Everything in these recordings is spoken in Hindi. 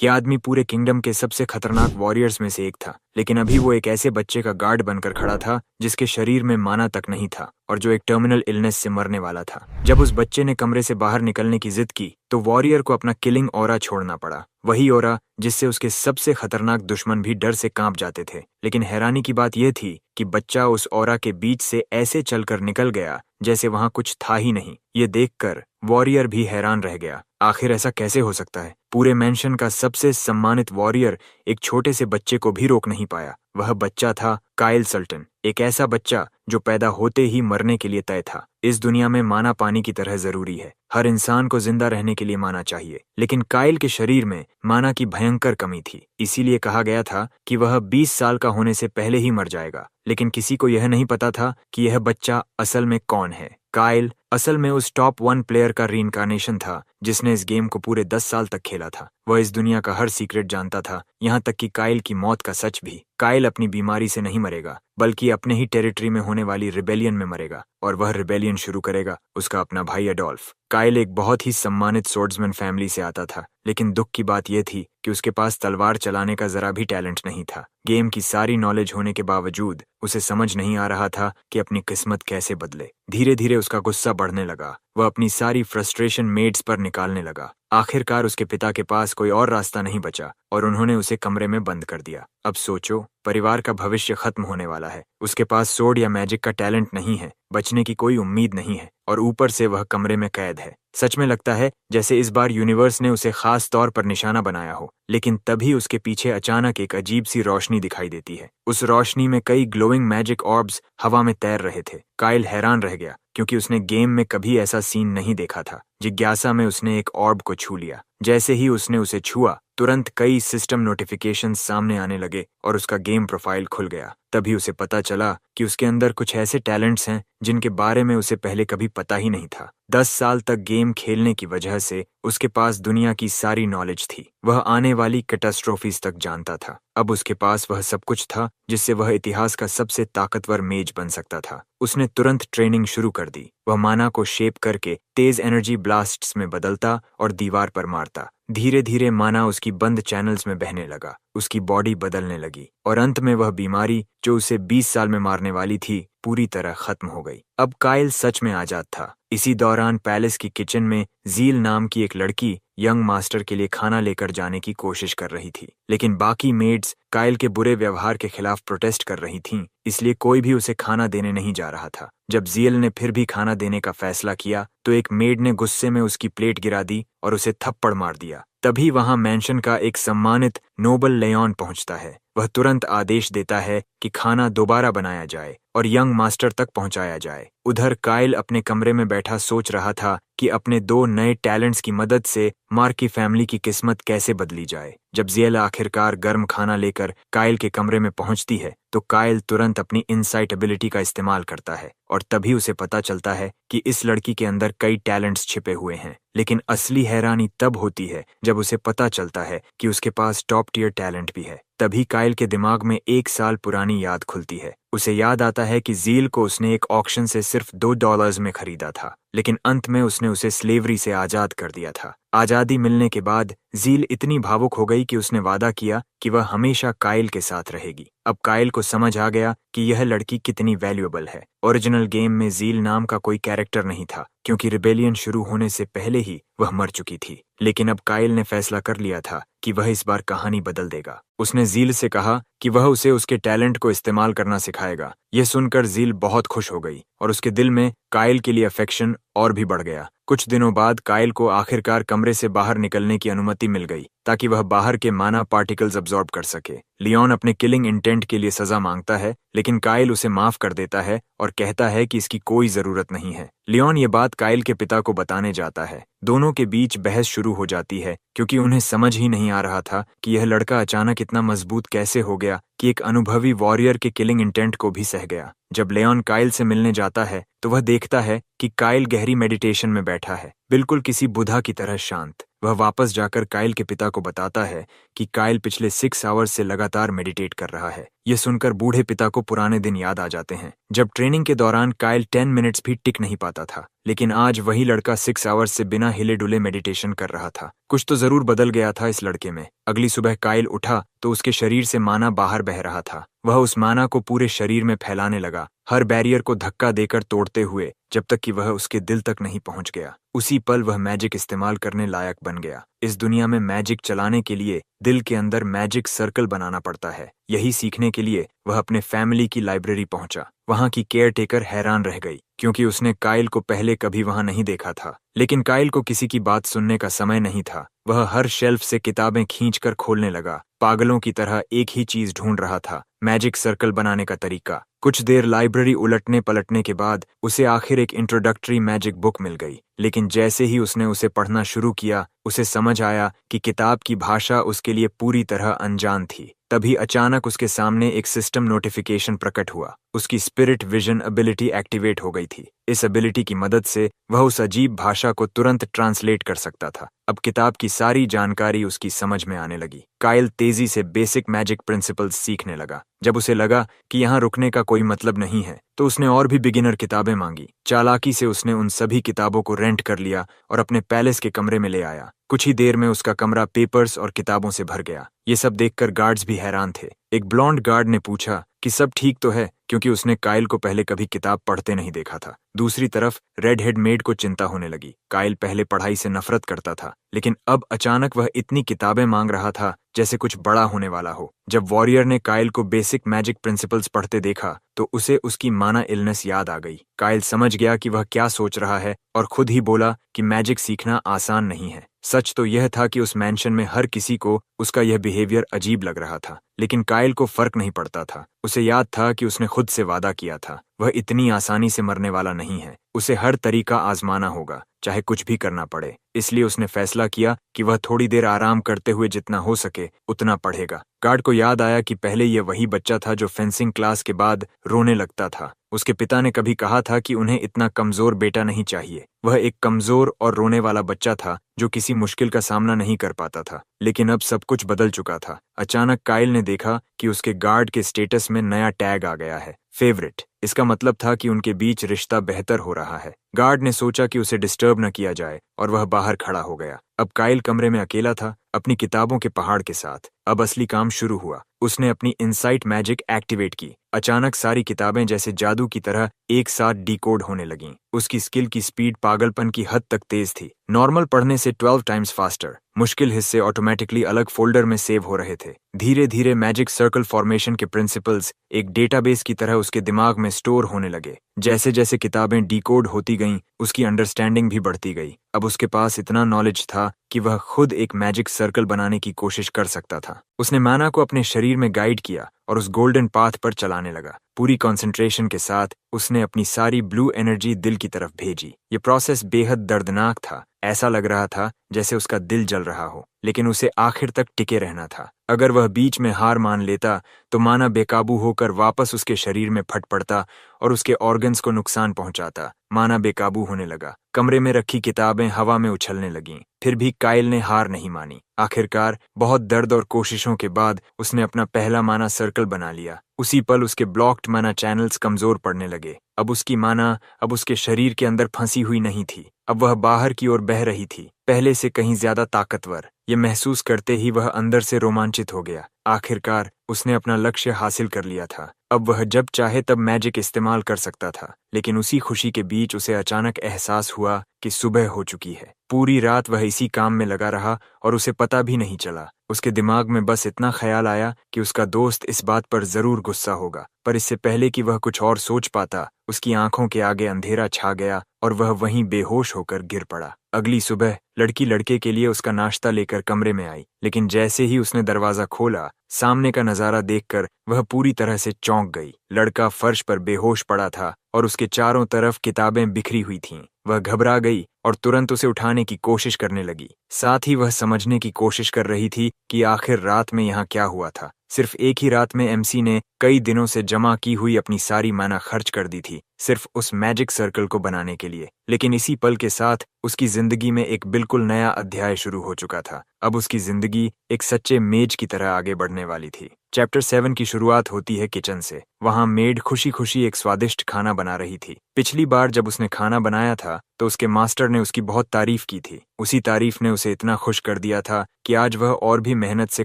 यह आदमी पूरे किंगडम के सबसे खतरनाक वॉरियर्स में से एक था, लेकिन अभी वो एक ऐसे बच्चे का गार्ड बनकर खड़ा था जिसके शरीर में माना तक नहीं था और जो एक टर्मिनल इलनेस से मरने वाला था। जब उस बच्चे ने कमरे से बाहर निकलने की जिद की तो वॉरियर को अपना किलिंग ऑरा छोड़ना पड़ा, वही ऑरा जिससे उसके सबसे खतरनाक दुश्मन भी डर से कांप जाते थे। लेकिन हैरानी की बात यह थी कि बच्चा उस ऑरा के बीच से ऐसे चलकर निकल गया जैसे वहां कुछ था ही नहीं। ये देखकर वॉरियर भी हैरान रह गया, आखिर ऐसा कैसे हो सकता है? पूरे मेंशन का सबसे सम्मानित वॉरियर एक छोटे से बच्चे को भी रोक नहीं पाया। वह बच्चा था काइल सल्टन, एक ऐसा बच्चा जो पैदा होते ही मरने के लिए तय था। इस दुनिया में माना पानी की तरह जरूरी है, हर इंसान को जिंदा रहने के लिए माना चाहिए, लेकिन काइल के शरीर में माना की भयंकर कमी थी। इसीलिए कहा गया था कि वह 20 साल का होने से पहले ही मर जाएगा। लेकिन किसी को यह नहीं पता था कि यह बच्चा असल में कौन है। काइल असल में उस टॉप 1 प्लेयर का रीइंकार्नेशन था जिसने इस गेम को पूरे 10 साल तक खेला था। वह इस दुनिया का हर सीक्रेट जानता था, यहाँ तक कि काइल की मौत का सच भी। काइल अपनी बीमारी से नहीं मरेगा, बल्कि अपने ही टेरिटरी में होने वाली रिबेलियन में मरेगा, और वह रिबेलियन शुरू करेगा उसका अपना भाई एडोल्फ। काइल एक बहुत ही सम्मानित सोर्ड्समैन फैमिली से आता था, लेकिन दुख की बात यह थी कि उसके पास तलवार चलाने का जरा भी टैलेंट नहीं था। गेम की सारी नॉलेज होने के बावजूद उसे समझ नहीं आ रहा था कि अपनी किस्मत कैसे बदले। धीरे धीरे उसका गुस्सा बढ़ने लगा, वह अपनी सारी फ्रस्ट्रेशन मेड्स पर निकालने लगा। आखिरकार उसके पिता के पास कोई और रास्ता नहीं बचा और उन्होंने उसे कमरे में बंद कर दिया। अब सोचो, परिवार का भविष्य खत्म होने वाला है, उसके पास सोर्ड या मैजिक का टैलेंट नहीं है, बचने की कोई उम्मीद नहीं है, और ऊपर से वह कमरे में कैद है। सच में लगता है जैसे इस बार यूनिवर्स ने उसे खास तौर पर निशाना बनाया हो। लेकिन तभी उसके पीछे अचानक एक अजीब सी रोशनी दिखाई देती है। उस रोशनी में कई ग्लोइंग मैजिक ऑर्ब्स हवा में तैर रहे थे। काइल हैरान रह गया क्योंकि उसने गेम में कभी ऐसा सीन नहीं देखा था। जिज्ञासा में उसने एक ऑर्ब को छू लिया। जैसे ही उसने उसे छुआ, तुरंत कई सिस्टम नोटिफिकेशंस सामने आने लगे और उसका गेम प्रोफाइल खुल गया। तभी उसे पता चला कि उसके अंदर कुछ ऐसे टैलेंट्स हैं जिनके बारे में उसे पहले कभी पता ही नहीं था। 10 साल तक गेम खेलने की वजह से उसके पास दुनिया की सारी नॉलेज थी। वह आने वाली कैटास्ट्रोफीज तक जानता था। अब उसके पास वह सब कुछ था जिससे वह इतिहास का सबसे ताकतवर मेज बन सकता था। उसने तुरंत ट्रेनिंग शुरू कर दी। वह माना को शेप करके तेज एनर्जी ब्लास्ट्स में बदलता और दीवार पर मारता। धीरे धीरे माना उसकी बंद चैनल्स में बहने लगा, उसकी बॉडी बदलने लगी, और अंत में वह बीमारी जो उसे 20 साल में मारने वाली थी पूरी तरह खत्म हो गई। अब काइल सच में आजाद था। इसी दौरान पैलेस की किचन में जील नाम की एक लड़की यंग मास्टर के लिए खाना लेकर जाने की कोशिश कर रही थी, लेकिन बाकी मेड्स काइल के बुरे व्यवहार के खिलाफ प्रोटेस्ट कर रही थीं, इसलिए कोई भी उसे खाना देने नहीं जा रहा था। जब जील ने फिर भी खाना देने का फैसला किया तो एक मेड ने गुस्से में उसकी प्लेट गिरा दी और उसे थप्पड़ मार दिया। तभी वहां मेंशन का एक सम्मानित नोबल लेऑन पहुंचता है। वह तुरंत आदेश देता है कि खाना दोबारा बनाया जाए और यंग मास्टर तक पहुंचाया जाए। उधर काइल अपने कमरे में बैठा सोच रहा था कि अपने 2 नए टैलेंट्स की मदद से मार्क की फैमिली की किस्मत कैसे बदली जाए। जब ज़ियल आखिरकार गर्म खाना लेकर काइल के कमरे में पहुंचती है तो काइल तुरंत अपनी इनसाइट एबिलिटी का इस्तेमाल करता है, और तभी उसे पता चलता है कि इस लड़की के अंदर कई टैलेंट्स छिपे हुए हैं। लेकिन असली हैरानी तब होती है जब उसे पता चलता है कि उसके पास टॉप टियर टैलेंट भी है। तभी काइल के दिमाग में 1 साल पुरानी याद खुलती है। उसे याद आता है कि ज़ील को उसने एक ऑक्शन से सिर्फ $2 में खरीदा था, लेकिन अंत में उसने उसे स्लेवरी से आजाद कर दिया था। आजादी मिलने के बाद ज़ील इतनी भावुक हो गई कि उसने वादा किया कि वह हमेशा काइल के साथ रहेगी। अब काइल को समझ आ गया कि यह लड़की कितनी वैल्यूएबल है। ओरिजिनल गेम में ज़ील नाम का कोई कैरेक्टर नहीं था क्योंकि रिबेलियन शुरू होने से पहले ही वह मर चुकी थी। लेकिन अब काइल ने फैसला कर लिया था कि वह इस बार कहानी बदल देगा। उसने ज़ील से कहा कि वह उसे उसके टैलेंट को इस्तेमाल करना सिखाएगा। यह सुनकर ज़ील बहुत खुश हो गई और उसके दिल में काइल के लिए अफेक्शन और भी बढ़ गया। कुछ दिनों बाद काइल को आखिरकार कमरे से बाहर निकलने की अनुमति मिल गई ताकि वह बाहर के माना पार्टिकल्स अब्सॉर्ब कर सके। लियोन अपने किलिंग इंटेंट के लिए सजा मांगता है, लेकिन काइल उसे माफ कर देता है और कहता है कि इसकी कोई जरूरत नहीं है। लियोन ये बात काइल के पिता को बताने जाता है। दोनों के बीच बहस शुरू हो जाती है क्योंकि उन्हें समझ ही नहीं आ रहा था कि यह लड़का अचानक इतना मजबूत कैसे हो गया कि एक अनुभवी वॉरियर के किलिंग इंटेंट को भी सह गया। जब लियोन काइल से मिलने जाता है तो वह देखता है कि काइल गहरी मेडिटेशन में बैठा है, बिल्कुल किसी बुधा की तरह शांत। वह वापस जाकर काइल के पिता को बताता है कि काइल पिछले 6 आवर्स से लगातार मेडिटेट कर रहा है। ये सुनकर बूढ़े पिता को पुराने दिन याद आ जाते हैं, जब ट्रेनिंग के दौरान काइल 10 मिनट्स भी टिक नहीं पाता था। लेकिन आज वही लड़का 6 आवर्स से बिना हिले डुले मेडिटेशन कर रहा था। कुछ तो जरूर बदल गया था इस लड़के में। अगली सुबह काइल उठा तो उसके शरीर से माना बाहर बह रहा था। वह उस माना को पूरे शरीर में फैलाने लगा, हर बैरियर को धक्का देकर तोड़ते हुए, जब तक कि वह उसके दिल तक नहीं पहुंच गया। उसी पल वह मैजिक इस्तेमाल करने लायक बन गया। इस दुनिया में मैजिक चलाने के लिए दिल के अंदर मैजिक सर्कल बनाना पड़ता है। यही सीखने के लिए वह अपने फैमिली की लाइब्रेरी पहुंचा। वहां की केयर टेकर हैरान रह गई, क्योंकि उसने काइल को पहले कभी वहां नहीं देखा था। लेकिन काइल को किसी की बात सुनने का समय नहीं था। वह हर शेल्फ से किताबें खींचकर खोलने लगा, पागलों की तरह एक ही चीज ढूंढ रहा था, मैजिक सर्कल बनाने का तरीका। कुछ देर लाइब्रेरी उलटने पलटने के बाद उसे आखिर एक इंट्रोडक्टरी मैजिक बुक मिल गई। लेकिन जैसे ही उसने उसे पढ़ना शुरू किया, उसे समझ आया कि किताब की भाषा उसके लिए पूरी तरह अनजान थी। तभी अचानक उसके सामने एक सिस्टम नोटिफिकेशन प्रकट हुआ। उसकी स्पिरिट विजन एबिलिटी एक्टिवेट हो गई थी। इस एबिलिटी की मदद से वह उस अजीब भाषा को तुरंत ट्रांसलेट कर सकता था। अब किताब की सारी जानकारी उसकी समझ में आने लगी। काइल तेजी से बेसिक मैजिक प्रिंसिपल्स सीखने लगा। जब उसे लगा कि यहाँ रुकने का कोई मतलब नहीं है, तो उसने और भी बिगिनर किताबें मांगी। चालाकी से उसने उन सभी किताबों को रेंट कर लिया और अपने पैलेस के कमरे में ले आया। कुछ ही देर में उसका कमरा पेपर्स और किताबों से भर गया। ये सब देखकर गार्ड्स भी हैरान थे। एक ब्लॉन्ड गार्ड ने पूछा कि सब ठीक तो है, क्योंकि उसने काइल को पहले कभी किताब पढ़ते नहीं देखा था। दूसरी तरफ रेड हेड मेड को चिंता होने लगी। काइल पहले पढ़ाई से नफरत करता था, लेकिन अब अचानक वह इतनी किताबें मांग रहा था जैसे कुछ बड़ा होने वाला हो। जब वॉरियर ने काइल को बेसिक मैजिक प्रिंसिपल्स पढ़ते देखा, तो उसे उसकी माना इलनेस याद आ गई। काइल समझ गया कि वह क्या सोच रहा है और खुद ही बोला कि मैजिक सीखना आसान नहीं है। सच तो यह था कि उस मैंशन में हर किसी को उसका यह बिहेवियर अजीब लग रहा था, लेकिन काइल को फर्क नहीं पड़ता था। उसे याद था कि उसने खुद से वादा किया था, वह इतनी आसानी से मरने वाला नहीं है। उसे हर तरीका आजमाना होगा, चाहे कुछ भी करना पड़े। इसलिए उसने फैसला किया कि वह थोड़ी देर आराम करते हुए जितना हो सके उतना पढ़ेगा। गार्ड को याद आया कि पहले यह वही बच्चा था जो फेंसिंग क्लास के बाद रोने लगता था। उसके पिता ने कभी कहा था कि उन्हें इतना कमजोर बेटा नहीं चाहिए। वह एक कमजोर और रोने वाला बच्चा था जो किसी मुश्किल का सामना नहीं कर पाता था। लेकिन अब सब कुछ बदल चुका था। अचानक काइल ने देखा कि उसके गार्ड के स्टेटस में नया टैग आ गया है, फेवरेट। इसका मतलब था कि उनके बीच रिश्ता बेहतर हो रहा है। गार्ड ने सोचा कि उसे डिस्टर्ब न किया जाए और वह बाहर खड़ा हो गया। अब काइल कमरे में अकेला था, अपनी किताबों के पहाड़ के साथ। अब असली काम शुरू हुआ। उसने अपनी इनसाइट मैजिक एक्टिवेट की। अचानक सारी किताबें जैसे जादू की तरह एक साथ डिकोड होने लगीं। उसकी स्किल की स्पीड पागलपन की हद तक तेज थी, नॉर्मल पढ़ने से 12 टाइम्स फास्टर। मुश्किल हिस्से ऑटोमेटिकली अलग फोल्डर में सेव हो रहे थे। धीरे धीरे मैजिक सर्कल फॉर्मेशन के प्रिंसिपल्स एक डेटाबेस की तरह उसके दिमाग में स्टोर होने लगे। जैसे जैसे किताबें डिकोड होती गईं, उसकी अंडरस्टैंडिंग भी बढ़ती गई। अब उसके पास इतना नॉलेज था कि वह खुद एक मैजिक सर्कल बनाने की कोशिश कर सकता था। उसने माना को अपने शरीर में गाइड किया और उस गोल्डन पाथ पर चलाने लगा। पूरी कंसंट्रेशन के साथ उसने अपनी सारी ब्लू एनर्जी दिल की तरफ भेजी। ये प्रोसेस बेहद दर्दनाक था। ऐसा लग रहा था जैसे उसका दिल जल रहा हो, लेकिन उसे आखिर तक टिके रहना था। अगर वह बीच में हार मान लेता तो माना बेकाबू होकर वापस उसके शरीर में फट पड़ता और उसके ऑर्गन्स को नुकसान पहुंचाता। माना बेकाबू होने लगा। कमरे में रखी किताबें हवा में उछलने लगीं। फिर भी काइल ने हार नहीं मानी। आखिरकार बहुत दर्द और कोशिशों के बाद उसने अपना पहला माना सर्कल बना लिया। उसी पल उसके ब्लॉक्ड माना चैनल्स कमजोर पड़ने लगे। अब उसकी माना अब उसके शरीर के अंदर फंसी हुई नहीं थी। अब वह बाहर की ओर बह रही थी, पहले से कहीं ज्यादा ताकतवर। ये महसूस करते ही वह अंदर से रोमांचित हो गया। आखिरकार उसने अपना लक्ष्य हासिल कर लिया था। अब वह जब चाहे तब मैजिक इस्तेमाल कर सकता था। लेकिन उसी खुशी के बीच उसे अचानक एहसास हुआ कि सुबह हो चुकी है। पूरी रात वह इसी काम में लगा रहा और उसे पता भी नहीं चला। उसके दिमाग में बस इतना ख्याल आया कि उसका दोस्त इस बात पर जरूर गुस्सा होगा, पर इससे पहले कि वह कुछ और सोच पाता, उसकी आंखों के आगे अंधेरा छा गया और वह वहीं बेहोश होकर गिर पड़ा। अगली सुबह लड़की लड़के के लिए उसका नाश्ता लेकर कमरे में आई, लेकिन जैसे ही उसने दरवाजा खोला, सामने का नजारा देखकर वह पूरी तरह से चौंक गई। लड़का फर्श पर बेहोश पड़ा था और उसके चारों तरफ किताबें बिखरी हुई थीं। वह घबरा गई और तुरंत उसे उठाने की कोशिश करने लगी। साथ ही वह समझने की कोशिश कर रही थी कि आखिर रात में यहाँ क्या हुआ था। सिर्फ एक ही रात में एमसी ने कई दिनों से जमा की हुई अपनी सारी माना खर्च कर दी थी, सिर्फ उस मैजिक सर्कल को बनाने के लिए। लेकिन इसी पल के साथ उसकी जिंदगी में एक बिल्कुल नया अध्याय शुरू हो चुका था। अब उसकी जिंदगी एक सच्चे मेज की तरह आगे बढ़ने वाली थी। चैप्टर 7 की शुरुआत होती है किचन से। वहां मेड खुशी खुशी एक स्वादिष्ट खाना बना रही थी। पिछली बार जब उसने खाना बनाया था तो उसके मास्टर ने उसकी बहुत तारीफ की थी। उसी तारीफ ने उसे इतना खुश कर दिया था कि आज वह और भी मेहनत से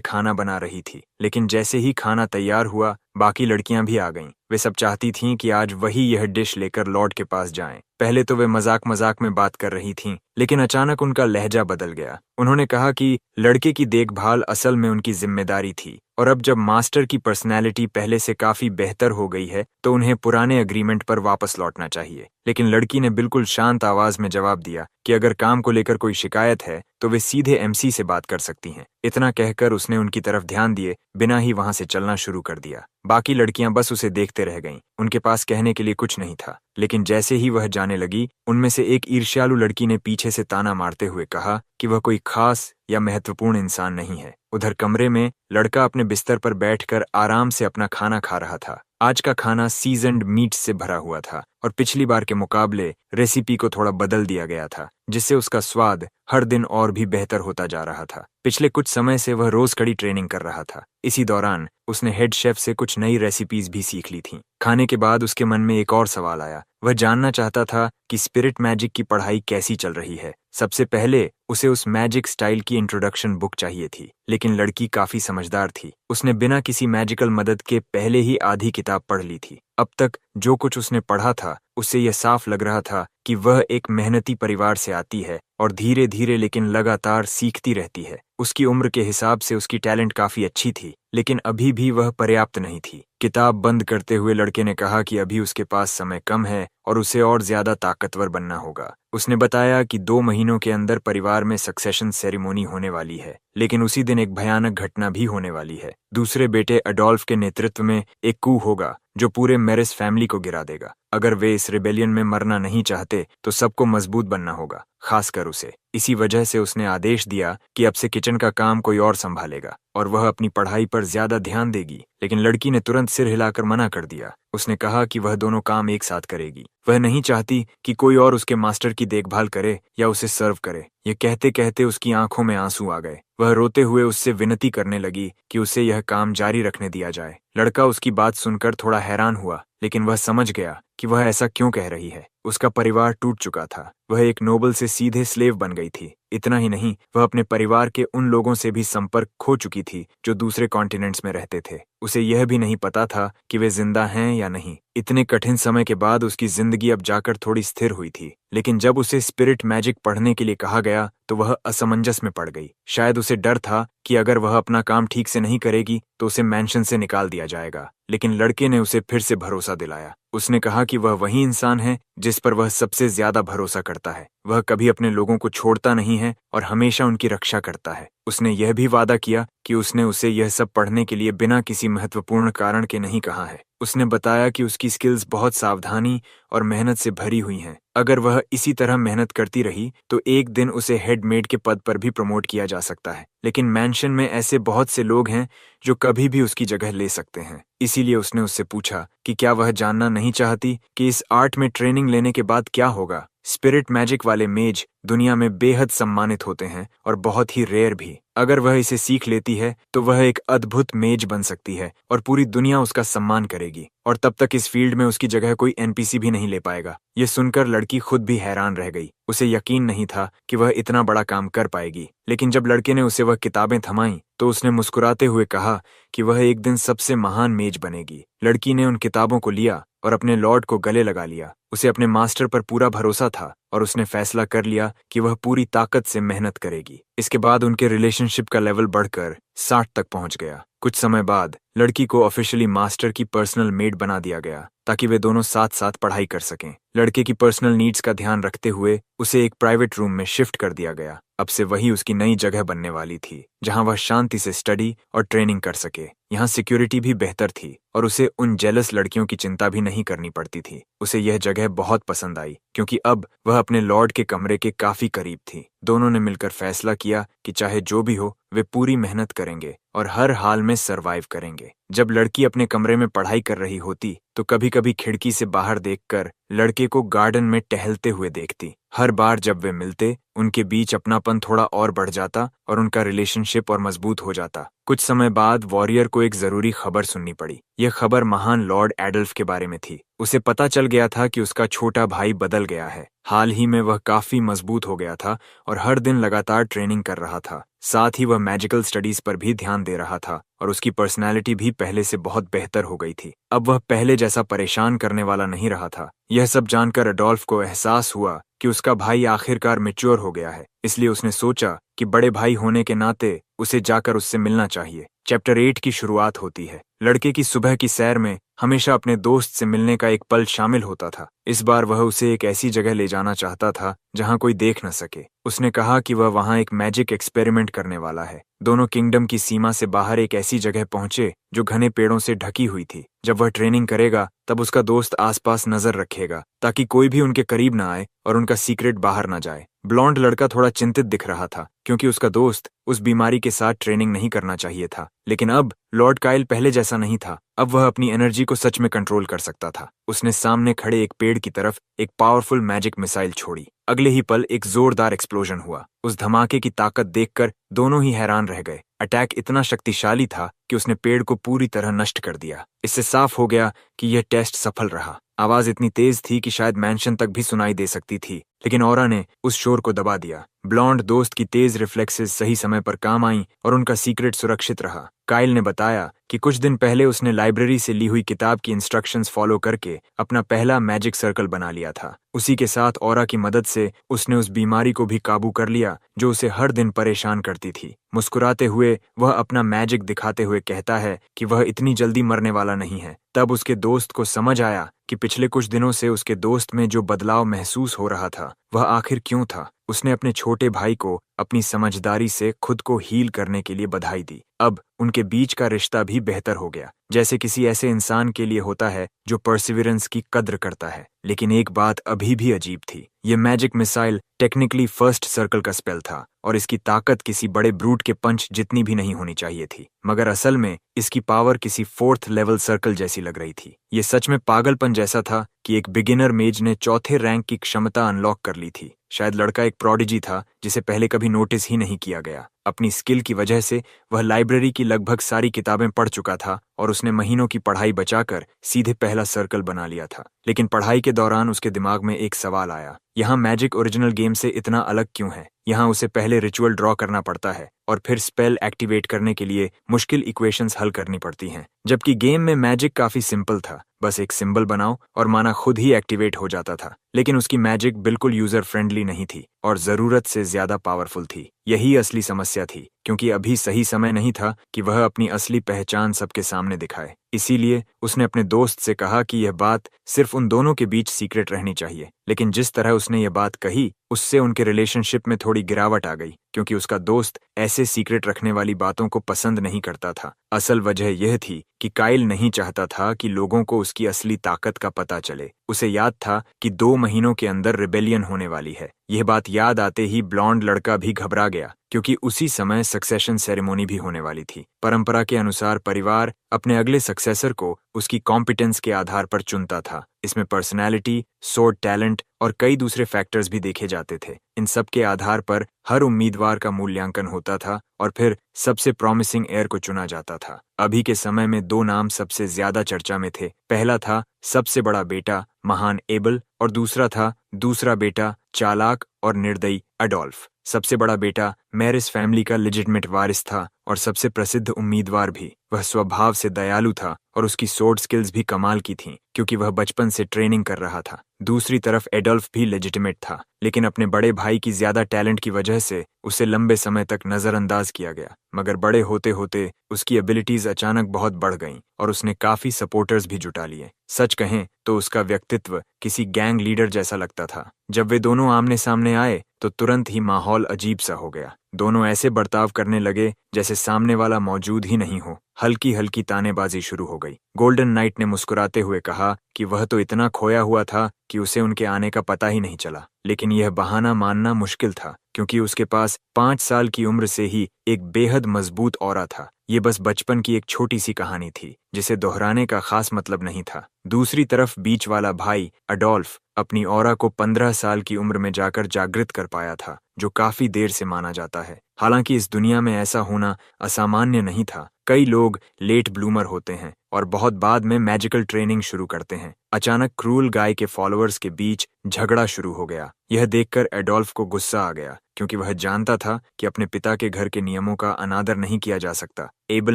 खाना बना रही थी। लेकिन जैसे ही खाना तैयार हुआ, बाकी लड़कियां भी आ गईं। वे सब चाहती थीं कि आज वही यह डिश लेकर लॉर्ड के पास जाएं। पहले तो वे मजाक मजाक में बात कर रही थीं, लेकिन अचानक उनका लहजा बदल गया। उन्होंने कहा कि लड़के की देखभाल असल में उनकी जिम्मेदारी थी, और अब जब मास्टर की पर्सनैलिटी पहले से काफी बेहतर हो गई है तो उन्हें पुराने एग्रीमेंट पर वापस लौटना चाहिए। लेकिन लड़की ने बिल्कुल शांत आवाज में जवाब दिया कि अगर काम को लेकर कोई शिकायत है तो वे सीधे एमसी से बात कर सकती हैं। इतना कहकर उसने उनकी तरफ ध्यान दिए बिना ही वहां से चलना शुरू कर दिया। बाकी लड़कियां बस उसे देखते रह गईं। उनके पास कहने के लिए कुछ नहीं था। लेकिन जैसे ही वह जाने लगी, उनमें से एक ईर्ष्यालु लड़की ने पीछे से ताना मारते हुए कहा कि वह कोई खास या महत्वपूर्ण इंसान नहीं है। उधर कमरे में लड़का अपने बिस्तर पर बैठकर आराम से अपना खाना खा रहा था। आज का खाना सीजन्ड मीट से भरा हुआ था और पिछली बार के मुकाबले रेसिपी को थोड़ा बदल दिया गया था, जिससे उसका स्वाद हर दिन और भी बेहतर होता जा रहा था। पिछले कुछ समय से वह रोज कड़ी ट्रेनिंग कर रहा था। इसी दौरान उसने हेड शेफ से कुछ नई रेसिपीज भी सीख ली थीं। खाने के बाद उसके मन में एक और सवाल आया। वह जानना चाहता था कि स्पिरिट मैजिक की पढ़ाई कैसी चल रही है। सबसे पहले उसे उस मैजिक स्टाइल की इंट्रोडक्शन बुक चाहिए थी, लेकिन लड़की काफी समझदार थी। उसने बिना किसी मैजिकल मदद के पहले ही आधी किताब पढ़ ली थी। अब तक जो कुछ उसने पढ़ा था उससे यह साफ लग रहा था कि वह एक मेहनती परिवार से आती है और धीरे धीरे लेकिन लगातार सीखती रहती है। उसकी उम्र के हिसाब से उसकी टैलेंट काफी अच्छी थी, लेकिन अभी भी वह पर्याप्त नहीं थी। किताब बंद करते हुए लड़के ने कहा कि अभी उसके पास समय कम है और उसे और ज्यादा ताकतवर बनना होगा। उसने बताया कि 2 महीनों के अंदर परिवार में सक्सेशन सेरेमनी होने वाली है, लेकिन उसी दिन एक भयानक घटना भी होने वाली है। दूसरे बेटे अडोल्फ के नेतृत्व में एक कू होगा जो पूरे मेरिस फैमिली को गिरा देगा। अगर वे इस रिबेलियन में मरना नहीं चाहते तो सबको मजबूत बनना होगा, खासकर उसे। इसी वजह से उसने आदेश दिया कि अब से किचन का काम कोई और संभालेगा और वह अपनी पढ़ाई पर ज्यादा ध्यान देगी। लेकिन लड़की ने तुरंत सिर हिलाकर मना कर दिया। उसने कहा कि वह दोनों काम एक साथ करेगी। वह नहीं चाहती कि कोई और उसके मास्टर की देखभाल करे या उसे सर्व करे। ये कहते कहते उसकी आंखों में आंसू आ गए। वह रोते हुए उससे विनती करने लगी कि उसे यह काम जारी रखने दिया जाए। लड़का उसकी बात सुनकर थोड़ा हैरान हुआ, लेकिन वह समझ गया कि वह ऐसा क्यों कह रही है। उसका परिवार टूट चुका था। वह एक नोबल से सीधे स्लेव बन गई थी। इतना ही नहीं, वह अपने परिवार के उन लोगों से भी संपर्क खो चुकी थी जो दूसरे कॉन्टिनेंट्स में रहते थे। उसे यह भी नहीं पता था कि वे जिंदा हैं या नहीं। इतने कठिन समय के बाद उसकी जिंदगी अब जाकर थोड़ी स्थिर हुई थी, लेकिन जब उसे स्पिरिट मैजिक पढ़ने के लिए कहा गया तो वह असमंजस में पड़ गई। शायद उसे डर था कि अगर वह अपना काम ठीक से नहीं करेगी तो उसे मैंशन से निकाल दिया जाएगा। लेकिन लड़के ने उसे फिर से भरोसा दिलाया। उसने कहा कि वह वही इंसान है जिस पर वह सबसे ज्यादा भरोसा करता है। वह कभी अपने लोगों को छोड़ता नहीं है और हमेशा उनकी रक्षा करता है। उसने यह भी वादा किया कि उसने उसे यह सब पढ़ने के लिए बिना किसी महत्वपूर्ण कारण के नहीं कहा है। उसने बताया कि उसकी स्किल्स बहुत सावधानी और मेहनत से भरी हुई हैं। अगर वह इसी तरह मेहनत करती रही तो एक दिन उसे हेडमेड के पद पर भी प्रमोट किया जा सकता है। लेकिन मैंशन में ऐसे बहुत से लोग हैं जो कभी भी उसकी जगह ले सकते हैं। इसीलिए उसने उससे पूछा कि क्या वह जानना नहीं चाहती कि इस आर्ट में ट्रेनिंग लेने के बाद क्या होगा। स्पिरिट मैजिक वाले मेज दुनिया में बेहद सम्मानित होते हैं और बहुत ही रेयर भी। अगर वह इसे सीख लेती है तो वह एक अद्भुत मेज बन सकती है और पूरी दुनिया उसका सम्मान करेगी, और तब तक इस फील्ड में उसकी जगह कोई एनपीसी भी नहीं ले पाएगा। ये सुनकर लड़की खुद भी हैरान रह गई। उसे यकीन नहीं था कि वह इतना बड़ा काम कर पाएगी। लेकिन जब लड़के ने उसे वह किताबें थमाईं तो उसने मुस्कुराते हुए कहा कि वह एक दिन सबसे महान मेज बनेगी। लड़की ने उन किताबों को लिया और अपने लॉर्ड को गले लगा लिया। उसे अपने मास्टर पर पूरा भरोसा था और उसने फैसला कर लिया कि वह पूरी ताकत से मेहनत करेगी। इसके बाद उनके रिलेशनशिप का लेवल बढ़कर 60 तक पहुंच गया। कुछ समय बाद लड़की को ऑफिशियली मास्टर की पर्सनल मेड बना दिया गया ताकि वे दोनों साथ साथ पढ़ाई कर सकें। लड़के की पर्सनल नीड्स का ध्यान रखते हुए उसे एक प्राइवेट रूम में शिफ्ट कर दिया गया। अब से वही उसकी नई जगह बनने वाली थी जहां वह शांति से स्टडी और ट्रेनिंग कर सके। यहाँ सिक्योरिटी भी बेहतर थी और उसे उन जेलस लड़कियों की चिंता भी नहीं करनी पड़ती थी। उसे यह जगह बहुत पसंद आई क्योंकि अब वह अपने लॉर्ड के कमरे के काफी करीब थी। दोनों ने मिलकर फैसला किया कि चाहे जो भी हो वे पूरी मेहनत करेंगे और हर हाल में सरवाइव करेंगे। जब लड़की अपने कमरे में पढ़ाई कर रही होती तो कभी कभी खिड़की से बाहर देखकर लड़के को गार्डन में टहलते हुए देखती। हर बार जब वे मिलते उनके बीच अपनापन थोड़ा और बढ़ जाता और उनका रिलेशनशिप और मजबूत हो जाता। कुछ समय बाद वॉरियर को एक जरूरी खबर सुननी पड़ी। यह खबर महान लॉर्ड एडल्फ के बारे में थी। उसे पता चल गया था कि उसका छोटा भाई बदल गया है। हाल ही में वह काफी मजबूत हो गया था और हर दिन लगातार ट्रेनिंग कर रहा था। साथ ही वह मैजिकल स्टडीज पर भी ध्यान दे रहा था और उसकी पर्सनैलिटी भी पहले से बहुत बेहतर हो गई थी। अब वह पहले जैसा परेशान करने वाला नहीं रहा था। यह सब जानकर एडोल्फ को एहसास हुआ कि उसका भाई आखिरकार मैच्योर हो गया है। इसलिए उसने सोचा कि बड़े भाई होने के नाते उसे जाकर उससे मिलना चाहिए। चैप्टर 8 की शुरुआत होती है। लड़के की सुबह की सैर में हमेशा अपने दोस्त से मिलने का एक पल शामिल होता था। इस बार वह उसे एक ऐसी जगह ले जाना चाहता था जहां कोई देख न सके। उसने कहा कि वह वहां एक मैजिक एक्सपेरिमेंट करने वाला है। दोनों किंगडम की सीमा से बाहर एक ऐसी जगह पहुंचे जो घने पेड़ों से ढकी हुई थी। जब वह ट्रेनिंग करेगा तब उसका दोस्त आसपास नजर रखेगा ताकि कोई भी उनके करीब न आए और उनका सीक्रेट बाहर न जाए। ब्लॉन्ड लड़का थोड़ा चिंतित दिख रहा था क्योंकि उसका दोस्त उस बीमारी के साथ ट्रेनिंग नहीं करना चाहिए था। लेकिन अब लॉर्ड काइल पहले जैसा नहीं था। अब वह अपनी एनर्जी को सच में कंट्रोल कर सकता था। उसने सामने खड़े एक पेड़ की तरफ एक पावरफुल मैजिक मिसाइल छोड़ी। अगले ही पल एक जोरदार एक्सप्लोजन हुआ। उस धमाके की ताकत देखकर दोनों ही हैरान रह गए। अटैक इतना शक्तिशाली था कि उसने पेड़ को पूरी तरह नष्ट कर दिया। इससे साफ हो गया कि यह टेस्ट सफल रहा। आवाज इतनी तेज थी कि शायद मैंशन तक भी सुनाई दे सकती थी, लेकिन ऑरा ने उस शोर को दबा दिया। ब्लॉन्ड दोस्त की तेज रिफ्लेक्सेस सही समय पर काम आईं और उनका सीक्रेट सुरक्षित रहा। काइल ने बताया कि कुछ दिन पहले उसने लाइब्रेरी से ली हुई किताब की इंस्ट्रक्शंस फॉलो करके अपना पहला मैजिक सर्कल बना लिया था। उसी के साथ ऑरा की मदद से उसने उस बीमारी को भी काबू कर लिया जो उसे हर दिन परेशान करती थी। मुस्कुराते हुए वह अपना मैजिक दिखाते हुए कहता है कि वह इतनी जल्दी मरने वाला नहीं है। तब उसके दोस्त को समझ आया कि पिछले कुछ दिनों से उसके दोस्त में जो बदलाव महसूस हो रहा था वह आखिर क्यों था। उसने अपने छोटे भाई को अपनी समझदारी से खुद को हील करने के लिए बधाई दी। अब उनके बीच का रिश्ता भी बेहतर हो गया, जैसे किसी ऐसे इंसान के लिए होता है जो परसिवरेंस की कद्र करता है। लेकिन एक बात अभी भी अजीब थी। ये magic missile technically first circle का स्पेल था और इसकी ताकत किसी बड़े ब्रूट के पंच जितनी भी नहीं होनी चाहिए थी, मगर असल में इसकी पावर किसी 4th लेवल सर्कल जैसी लग रही थी। ये सच में पागलपन जैसा था कि एक बिगिनर मेज ने 4थे रैंक की क्षमता अनलॉक कर ली थी। शायद लड़का एक प्रोडिजी था जिसे पहले कभी नोटिस ही नहीं किया गया। अपनी स्किल की वजह से वह लाइब्रेरी की लगभग सारी किताबें पढ़ चुका था और उसने महीनों की पढ़ाई बचाकर सीधे पहला सर्कल बना लिया था। लेकिन पढ़ाई के दौरान उसके दिमाग में एक सवाल आया, यहाँ मैजिक ओरिजिनल गेम से इतना अलग क्यों है? यहाँ उसे पहले रिचुअल ड्रॉ करना पड़ता है और फिर स्पेल एक्टिवेट करने के लिए मुश्किल इक्वेशंस हल करनी पड़ती हैं, जबकि गेम में मैजिक काफी सिंपल था। बस एक सिंबल बनाओ और माना खुद ही एक्टिवेट हो जाता था। लेकिन उसकी मैजिक बिल्कुल यूजर फ्रेंडली नहीं थी और जरूरत से ज्यादा पावरफुल थी। यही असली समस्या थी, क्योंकि अभी सही समय नहीं था कि वह अपनी असली पहचान सबके सामने दिखाए। इसीलिए उसने अपने दोस्त से कहा कि यह बात सिर्फ उन दोनों के बीच सीक्रेट रहनी चाहिए। लेकिन जिस तरह उसने यह बात कही उससे उनके रिलेशनशिप में थोड़ी गिरावट आ गई, क्योंकि उसका दोस्त ऐसे सीक्रेट रखने वाली बातों को पसंद नहीं करता था। असल वजह यह थी कि काइल नहीं चाहता था कि लोगों को उसकी असली ताकत का पता चले। उसे याद था कि 2 महीनों के अंदर रिबेलियन होने वाली है। यह बात याद आते ही ब्लॉन्ड लड़का भी घबरा गया, क्योंकि उसी समय सक्सेशन सेरेमनी भी होने वाली थी। परंपरा के अनुसार परिवार अपने अगले सक्सेसर को उसकी कॉम्पिटेंस के आधार पर चुनता था। इसमें पर्सनैलिटी, सोर्ड टैलेंट और कई दूसरे फैक्टर्स भी देखे जाते थे। इन सब के आधार पर हर उम्मीदवार का मूल्यांकन होता था और फिर सबसे प्रॉमिसिंग एयर को चुना जाता था। अभी के समय में 2 नाम सबसे ज्यादा चर्चा में थे। पहला था सबसे बड़ा बेटा महान एबल और दूसरा था दूसरा बेटा चालाक और निर्दयी एडोल्फ। सबसे बड़ा बेटा मैरिस फैमिली का लेजिटिमेट वारिस था और सबसे प्रसिद्ध उम्मीदवार भी। वह स्वभाव से दयालु था और उसकी सोर्ड स्किल्स भी कमाल की थीं, क्योंकि वह बचपन से ट्रेनिंग कर रहा था। दूसरी तरफ एडोल्फ भी लेजिटिमेट था, लेकिन अपने बड़े भाई की ज्यादा टैलेंट की वजह से उसे लंबे समय तक नजरअंदाज किया गया। मगर बड़े होते होते उसकी एबिलिटीज अचानक बहुत बढ़ गईं और उसने काफी सपोर्टर्स भी जुटा लिए। सच कहें तो उसका व्यक्तित्व किसी गैंग लीडर जैसा लगता था। जब वे दोनों आमने सामने आए तो तुरंत ही माहौल अजीब सा हो गया। दोनों ऐसे बर्ताव करने लगे जैसे सामने वाला मौजूद ही नहीं हो। हल्की हल्की तानेबाजी शुरू हो गई। गोल्डन नाइट ने मुस्कुराते हुए कहा कि वह तो इतना खोया हुआ था कि उसे उनके आने का पता ही नहीं चला। लेकिन यह बहाना मानना मुश्किल था, क्योंकि उसके पास 5 साल की उम्र से ही एक बेहद मजबूत ऑरा था। ये बस बचपन की एक छोटी सी कहानी थी जिसे दोहराने का खास मतलब नहीं था। दूसरी तरफ बीच वाला भाई अडोल्फ अपनी ऑरा को 15 साल की उम्र में जाकर जागृत कर पाया था, जो काफी देर से माना जाता है। हालांकि इस दुनिया में ऐसा होना असामान्य नहीं था। कई लोग लेट ब्लूमर होते हैं और बहुत बाद में मैजिकल ट्रेनिंग शुरू करते हैं। अचानक क्रूल गाय के फॉलोअर्स के बीच झगड़ा शुरू हो गया। यह देखकर एडोल्फ को गुस्सा आ गया, क्योंकि वह जानता था कि अपने पिता के घर के नियमों का अनादर नहीं किया जा सकता। एबल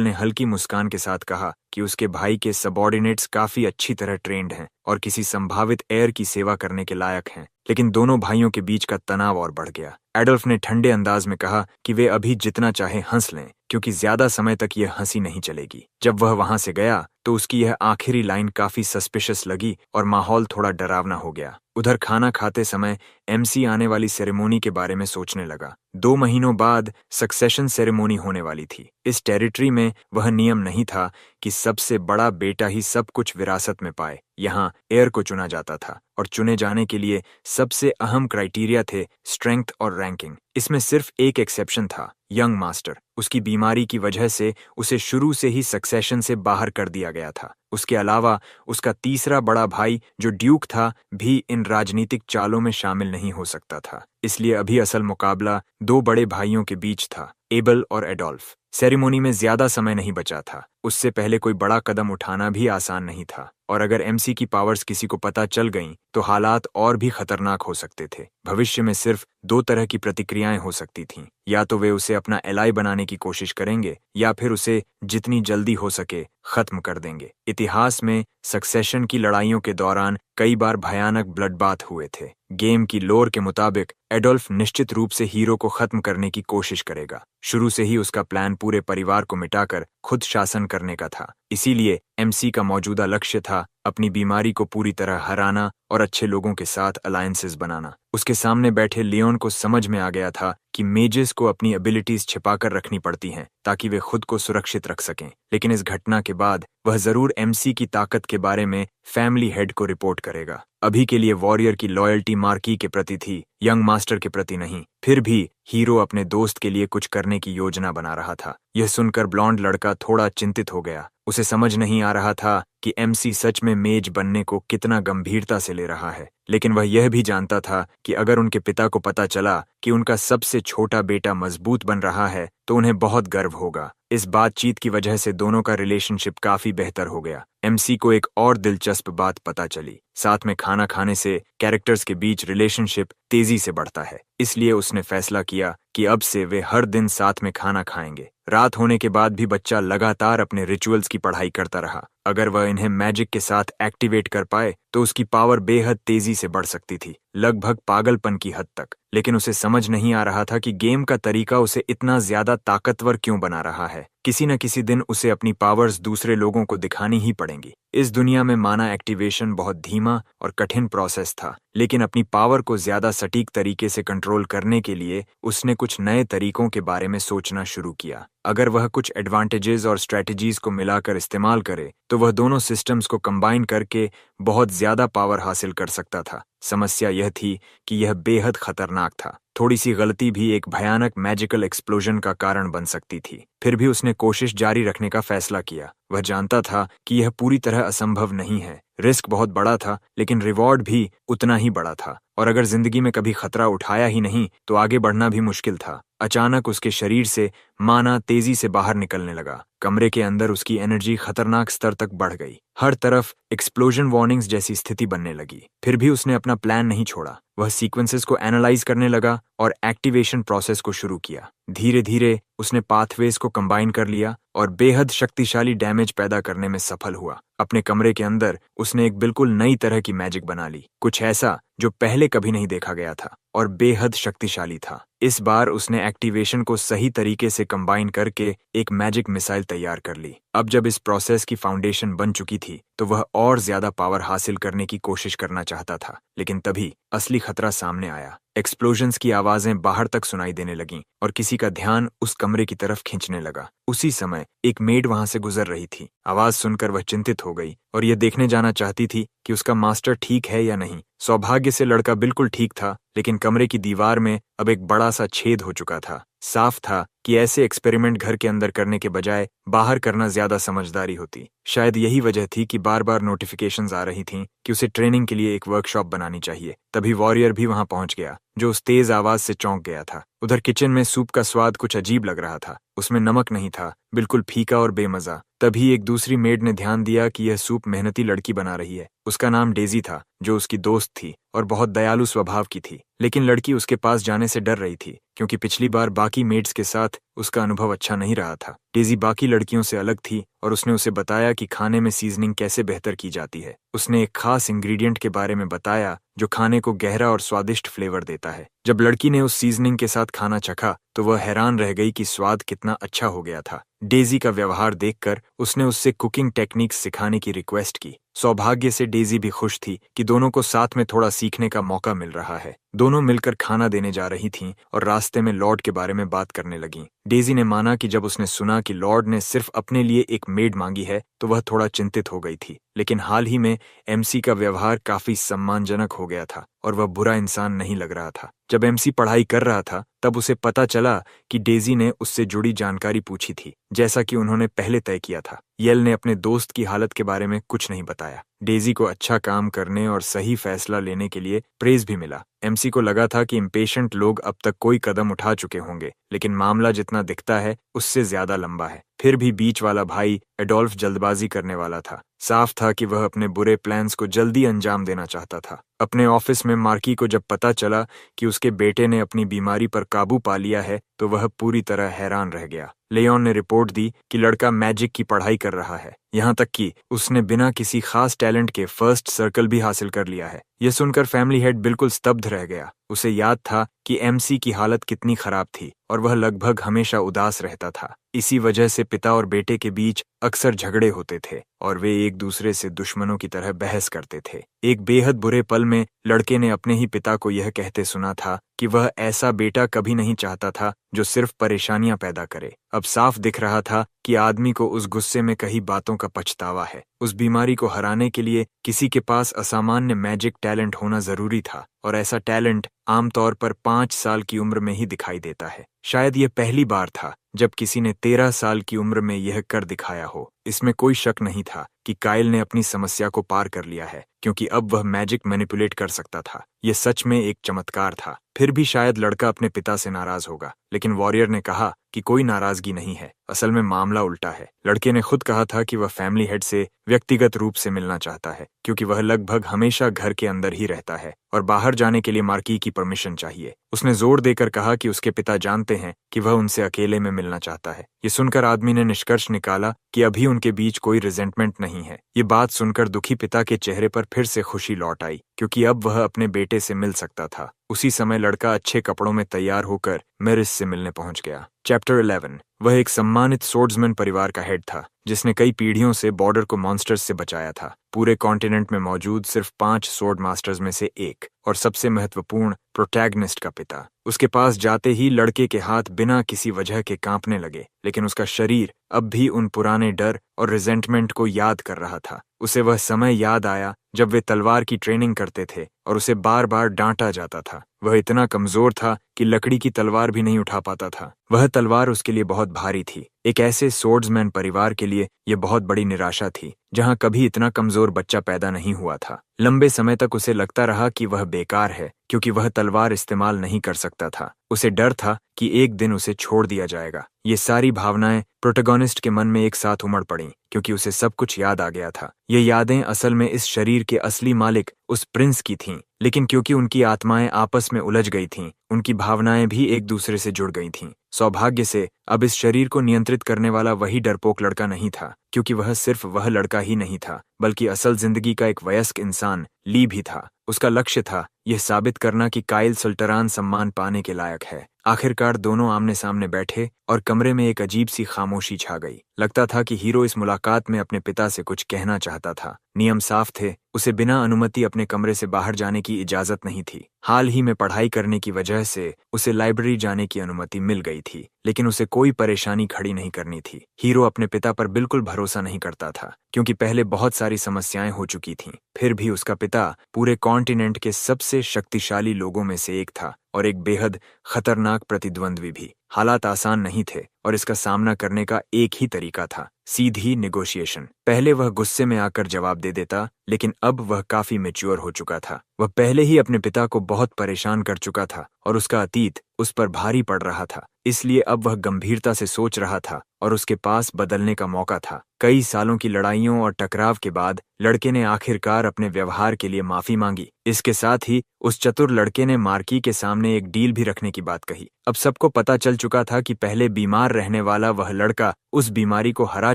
ने हल्की मुस्कान के साथ कहा कि उसके भाई के सबऑर्डिनेट्स काफी अच्छी तरह ट्रेंड हैं और किसी संभावित एयर की सेवा करने के लायक हैं। लेकिन दोनों भाइयों के बीच का तनाव और बढ़ गया। एडोल्फ ने ठंडे अंदाज में कहा कि वे अभी जितना चाहे हंस लें, क्योंकि ज्यादा समय तक यह हंसी नहीं चलेगी। जब वह वहां से गया तो उसकी यह आखिरी लाइन काफी सस्पिशियस लगी और माहौल थोड़ा डरावना हो गया। उधर खाना खाते समय एमसी आने वाली सेरेमोनी के बारे में सोचने लगा। 2 महीनों बाद सक्सेशन सेरेमोनी होने वाली थी। इस टेरिटरी में वह नियम नहीं था कि सबसे बड़ा बेटा ही सब कुछ विरासत में पाए। यहाँ एयर को चुना जाता था और चुने जाने के लिए सबसे अहम क्राइटेरिया थे स्ट्रेंथ और रैंकिंग। इसमें सिर्फ एक एक्सेप्शन था, यंग मास्टर। उसकी बीमारी की वजह से उसे शुरू से ही सक्सेशन से बाहर कर दिया गया था। उसके अलावा उसका तीसरा बड़ा भाई जो ड्यूक था भी इन राजनीतिक चालों में शामिल नहीं हो सकता था। इसलिए अभी असल मुकाबला 2 बड़े भाइयों के बीच था, एबल और एडोल्फ। सेरेमोनी में ज्यादा समय नहीं बचा था। उससे पहले कोई बड़ा कदम उठाना भी आसान नहीं था, और अगर एमसी की पावर्स किसी को पता चल गईं तो हालात और भी खतरनाक हो सकते थे। भविष्य में सिर्फ 2 तरह की प्रतिक्रियाएं हो सकती थीं। या तो वे उसे अपना एलाई बनाने की कोशिश करेंगे या फिर उसे जितनी जल्दी हो सके खत्म कर देंगे। इतिहास में सक्सेशन की लड़ाइयों के दौरान कई बार भयानक ब्लडबाथ हुए थे। गेम की लोर के मुताबिक एडोल्फ निश्चित रूप से हीरो को खत्म करने की कोशिश करेगा। शुरू से ही उसका प्लान पूरे परिवार को मिटाकर खुद शासन करने का था। इसीलिए एमसी का मौजूदा लक्ष्य था अपनी बीमारी को पूरी तरह हराना और अच्छे लोगों के साथ अलायंसेस बनाना। उसके सामने बैठे लियोन को समझ में आ गया था कि मेजेस को अपनी एबिलिटीज छिपाकर रखनी पड़ती हैं ताकि वे खुद को सुरक्षित रख सकें। लेकिन इस घटना के बाद वह जरूर एमसी की ताकत के बारे में फैमिली हेड को रिपोर्ट करेगा। अभी के लिए वॉरियर की लॉयल्टी मार्की के प्रति थी, यंग मास्टर के प्रति नहीं। फिर भी हीरो अपने दोस्त के लिए कुछ करने की योजना बना रहा था। यह सुनकर ब्लॉन्ड लड़का थोड़ा चिंतित हो गया। उसे समझ नहीं आ रहा था कि एमसी सच में मेज बनने को कितना गंभीरता से ले रहा है। लेकिन वह यह भी जानता था कि अगर उनके पिता को पता चला कि उनका सबसे छोटा बेटा मजबूत बन रहा है तो उन्हें बहुत गर्व होगा। इस बातचीत की वजह से दोनों का रिलेशनशिप काफी बेहतर हो गया। एमसी को एक और दिलचस्प बात पता चली, साथ में खाना खाने से कैरेक्टर्स के बीच रिलेशनशिप तेजी से बढ़ता है। इसलिए उसने फैसला किया कि अब से वे हर दिन साथ में खाना खाएंगे। रात होने के बाद भी बच्चा लगातार अपने रिचुअल्स की पढ़ाई करता रहा। अगर वह इन्हें मैजिक के साथ एक्टिवेट कर पाए तो उसकी पावर बेहद तेजी से बढ़ सकती थी, लगभग पागलपन की हद तक। लेकिन उसे समझ नहीं आ रहा था कि गेम का तरीका उसे इतना ज्यादा ताकतवर क्यों बना रहा है। किसी न किसी दिन उसे अपनी पावर्स दूसरे लोगों को दिखानी ही पड़ेंगी। इस दुनिया में माना एक्टिवेशन बहुत धीमा और कठिन प्रोसेस था, लेकिन अपनी पावर को ज्यादा सटीक तरीके से कंट्रोल करने के लिए उसने कुछ नए तरीकों के बारे में सोचना शुरू किया। अगर वह कुछ एडवांटेजेस और स्ट्रेटजीज को मिलाकर इस्तेमाल करे तो वह दोनों सिस्टम्स को कंबाइन करके बहुत ज्यादा पावर हासिल कर सकता था। समस्या यह थी कि यह बेहद खतरनाक था। थोड़ी सी गलती भी एक भयानक मैजिकल एक्सप्लोजन का कारण बन सकती थी। फिर भी उसने कोशिश जारी रखने का फैसला किया। वह जानता था कि यह पूरी तरह असंभव नहीं है। रिस्क बहुत बड़ा था, लेकिन रिवॉर्ड भी उतना ही बड़ा था। और अगर जिंदगी में कभी खतरा उठाया ही नहीं तो आगे बढ़ना भी मुश्किल था। अचानक उसके शरीर से माना तेजी से बाहर निकलने लगा। कमरे के अंदर उसकी एनर्जी खतरनाक स्तर तक बढ़ गई। हर तरफ एक्सप्लोजन वार्निंग्स जैसी स्थिति बनने लगी। फिर भी उसने अपना प्लान नहीं छोड़ा। वह सीक्वेंसेस को एनालाइज करने लगा और एक्टिवेशन प्रोसेस को शुरू किया। धीरे धीरे उसने पाथवेज को कंबाइन कर लिया और बेहद शक्तिशाली डैमेज पैदा करने में सफल हुआ। अपने कमरे के अंदर उसने एक बिल्कुल नई तरह की मैजिक बना ली, कुछ ऐसा जो पहले कभी नहीं देखा गया था और बेहद शक्तिशाली था। इस बार उसने एक्टिवेशन को सही तरीके से से कंबाइन करके एक मैजिक मिसाइल तैयार कर ली। अब जब इस प्रोसेस की फाउंडेशन बन चुकी थी तो वह और ज्यादा पावर हासिल करने की कोशिश करना चाहता था, लेकिन तभी असली खतरा सामने आया। एक्सप्लोजन्स की आवाजें बाहर तक सुनाई देने लगीं और किसी का ध्यान उस कमरे की तरफ खींचने लगा। उसी समय एक मेड वहां से गुजर रही थी। आवाज सुनकर वह चिंतित हो गई और यह देखने जाना चाहती थी कि उसका मास्टर ठीक है या नहीं। सौभाग्य से लड़का बिल्कुल ठीक था, लेकिन कमरे की दीवार में अब एक बड़ा सा छेद हो चुका था। साफ था कि ऐसे एक्सपेरिमेंट घर के अंदर करने के बजाय बाहर करना ज्यादा समझदारी होती। शायद यही वजह थी कि बार बार नोटिफिकेशंस आ रही थीं कि उसे ट्रेनिंग के लिए एक वर्कशॉप बनानी चाहिए। तभी वॉरियर भी वहां पहुंच गया, जो उस तेज आवाज से चौंक गया था। उधर किचन में सूप का स्वाद कुछ अजीब लग रहा था। उसमें नमक नहीं था, बिल्कुल फीका और बेमजा। तभी एक दूसरी मेड ने ध्यान दिया कि यह सूप मेहनती लड़की बना रही है। उसका नाम डेजी था, जो उसकी दोस्त थी और बहुत दयालु स्वभाव की थी। लेकिन लड़की उसके पास जाने से डर रही थी, क्योंकि पिछली बार बाकी मेड्स के साथ उसका अनुभव अच्छा नहीं रहा था। डेजी बाकी लड़कियों से अलग थी और उसने उसे बताया कि खाने में सीजनिंग कैसे बेहतर की जाती है। उसने एक खास इंग्रेडिएंट के बारे में बताया जो खाने को गहरा और स्वादिष्ट फ्लेवर देता है। जब लड़की ने उस सीजनिंग के साथ खाना चखा तो वह हैरान रह गई कि स्वाद कितना अच्छा हो गया था। डेजी का व्यवहार देखकर उसने उससे कुकिंग टेक्निक्स सिखाने की रिक्वेस्ट की। सौभाग्य से डेजी भी खुश थी कि दोनों को साथ में थोड़ा सीखने का मौका मिल रहा है। दोनों मिलकर खाना देने जा रही थीं और रास्ते में लॉर्ड के बारे में बात करने लगीं। डेजी ने माना कि जब उसने सुना कि लॉर्ड ने सिर्फ अपने लिए एक मेड मांगी है तो वह थोड़ा चिंतित हो गई थी। लेकिन हाल ही में एमसी का व्यवहार काफी सम्मानजनक हो गया था और वह बुरा इंसान नहीं लग रहा था। जब एमसी पढ़ाई कर रहा था तब उसे पता चला कि डेजी ने उससे जुड़ी जानकारी पूछी थी, जैसा कि उन्होंने पहले तय किया था। येल ने अपने दोस्त की हालत के बारे में कुछ नहीं बताया। डेजी को अच्छा काम करने और सही फैसला लेने के लिए प्रेज भी मिला। एमसी को लगा था कि इम्पेशेंट लोग अब तक कोई कदम उठा चुके होंगे, लेकिन मामला जितना दिखता है उससे ज्यादा लंबा है। फिर भी बीच वाला भाई एडोल्फ जल्दबाजी करने वाला था। साफ था कि वह अपने बुरे प्लान्स को जल्दी अंजाम देना चाहता था। अपने ऑफिस में मार्की को जब पता चला कि उसके बेटे ने अपनी बीमारी पर काबू पा लिया है तो वह पूरी तरह हैरान रह गया। लेओन ने रिपोर्ट दी कि लड़का मैजिक की पढ़ाई कर रहा है, यहाँ तक कि उसने बिना किसी खास टैलेंट के फर्स्ट सर्कल भी हासिल कर लिया है। यह सुनकर फैमिली हेड बिल्कुल स्तब्ध रह गया। उसे याद था कि एमसी की हालत कितनी खराब थी और वह लगभग हमेशा उदास रहता था। इसी वजह से पिता और बेटे के बीच अक्सर झगड़े होते थे और वे एक दूसरे से दुश्मनों की तरह बहस करते थे। एक बेहद बुरे पल में लड़के ने अपने ही पिता को यह कहते सुना था कि वह ऐसा बेटा कभी नहीं चाहता था जो सिर्फ परेशानियां पैदा करे। अब साफ दिख रहा था कि आदमी को उस गुस्से में कई बातों का पछतावा है। उस बीमारी को हराने के लिए किसी के पास असामान्य मैजिक टैलेंट होना जरूरी था और ऐसा टैलेंट आमतौर पर 5 साल की उम्र में ही दिखाई देता है। शायद यह पहली बार था जब किसी ने 13 साल की उम्र में यह कर दिखाया हो। इसमें कोई शक नहीं था कि काइल ने अपनी समस्या को पार कर लिया है, क्योंकि अब वह मैजिक मैनिपुलेट कर सकता था। यह सच में एक चमत्कार था। फिर भी शायद लड़का अपने पिता से नाराज होगा, लेकिन वॉरियर ने कहा कि कोई नाराजगी नहीं है, असल में मामला उल्टा है। लड़के ने खुद कहा था कि वह फैमिली हेड से व्यक्तिगत रूप से मिलना चाहता है, क्योंकि वह लगभग हमेशा घर के अंदर ही रहता है और बाहर जाने के लिए मार्की की परमिशन चाहिए। उसने जोर देकर कहा कि उसके पिता जानते हैं कि वह उनसे अकेले में मिलना चाहता है। ये सुनकर आदमी ने निष्कर्ष निकाला कि अभी उनके बीच कोई रिजेंटमेंट नहीं है। ये बात सुनकर दुखी पिता के चेहरे पर फिर से खुशी लौट आई, क्योंकि अब वह अपने बेटे से मिल सकता था। उसी समय लड़का अच्छे कपड़ों में तैयार होकर मेरिस से मिलने पहुंच गया। चैप्टर 11। वह एक सम्मानित सोर्ड्समैन परिवार का हेड था, जिसने कई पीढ़ियों से बॉर्डर को मॉन्स्टर्स से बचाया था। पूरे कॉन्टिनेंट में मौजूद सिर्फ 5 सोर्ड मास्टर्स में से एक और सबसे महत्वपूर्ण प्रोटैगनिस्ट का पिता। उसके पास जाते ही लड़के के हाथ बिना किसी वजह के कांपने लगे, लेकिन उसका शरीर अब भी उन पुराने डर और रिजेंटमेंट को याद कर रहा था। उसे वह समय याद आया जब वे तलवार की ट्रेनिंग करते थे और उसे बार बार डांटा जाता था। वह इतना कमजोर था कि लकड़ी की तलवार भी नहीं उठा पाता था। वह तलवार उसके लिए बहुत भारी थी। एक ऐसे सोर्ड्समैन परिवार के लिए यह बहुत बड़ी निराशा थी, जहां कभी इतना कमजोर बच्चा पैदा नहीं हुआ था। लंबे समय तक उसे लगता रहा कि वह बेकार है, क्योंकि वह तलवार इस्तेमाल नहीं कर सकता था। उसे डर था कि एक दिन उसे छोड़ दिया जाएगा। ये सारी भावनाएं प्रोटैगनिस्ट के मन में एक साथ उमड़ पड़ीं, क्योंकि उसे सब कुछ याद आ गया था। ये यादें असल में इस शरीर के असली मालिक उस प्रिंस की थीं, लेकिन क्योंकि उनकी आत्माएं आपस में उलझ गई थीं, उनकी भावनाएं भी एक दूसरे से जुड़ गई थीं। सौभाग्य से अब इस शरीर को नियंत्रित करने वाला वही डरपोक लड़का नहीं था, क्योंकि वह सिर्फ वह लड़का ही नहीं था, बल्कि असल जिंदगी का एक वयस्क इंसान ली भी था। उसका लक्ष्य था यह साबित करना कि काइल सुल्टरान सम्मान पाने के लायक है। आखिरकार दोनों आमने सामने बैठे और कमरे में एक अजीब सी खामोशी छा गई। लगता था कि हीरो इस मुलाकात में अपने पिता से कुछ कहना चाहता था। नियम साफ थे, उसे बिना अनुमति अपने कमरे से बाहर जाने की इजाजत नहीं थी। हाल ही में पढ़ाई करने की वजह से उसे लाइब्रेरी जाने की अनुमति मिल गई थी, लेकिन उसे कोई परेशानी खड़ी नहीं करनी थी। हीरो अपने पिता पर बिल्कुल भरोसा नहीं करता था, क्योंकि पहले बहुत सारी समस्याएं हो चुकी थीं। फिर भी उसका पिता पूरे कॉन्टिनेंट के सबसे शक्तिशाली लोगों में से एक था और एक बेहद खतरनाक प्रतिद्वंद्वी भी। हालात आसान नहीं थे और इसका सामना करने का एक ही तरीका था, सीधी नेगोशिएशन। पहले वह गुस्से में आकर जवाब दे देता, लेकिन अब वह काफी मैच्योर हो चुका था। वह पहले ही अपने पिता को बहुत परेशान कर चुका था और उसका अतीत उस पर भारी पड़ रहा था। इसलिए अब वह गंभीरता से सोच रहा था और उसके पास बदलने का मौका था। कई सालों की लड़ाइयों और टकराव के बाद लड़के ने आखिरकार अपने व्यवहार के लिए माफी मांगी। इसके साथ ही उस चतुर लड़के ने मार्की के सामने एक डील भी रखने की बात कही। अब सबको पता चल चुका था कि पहले बीमार रहने वाला वह लड़का उस बीमारी को हरा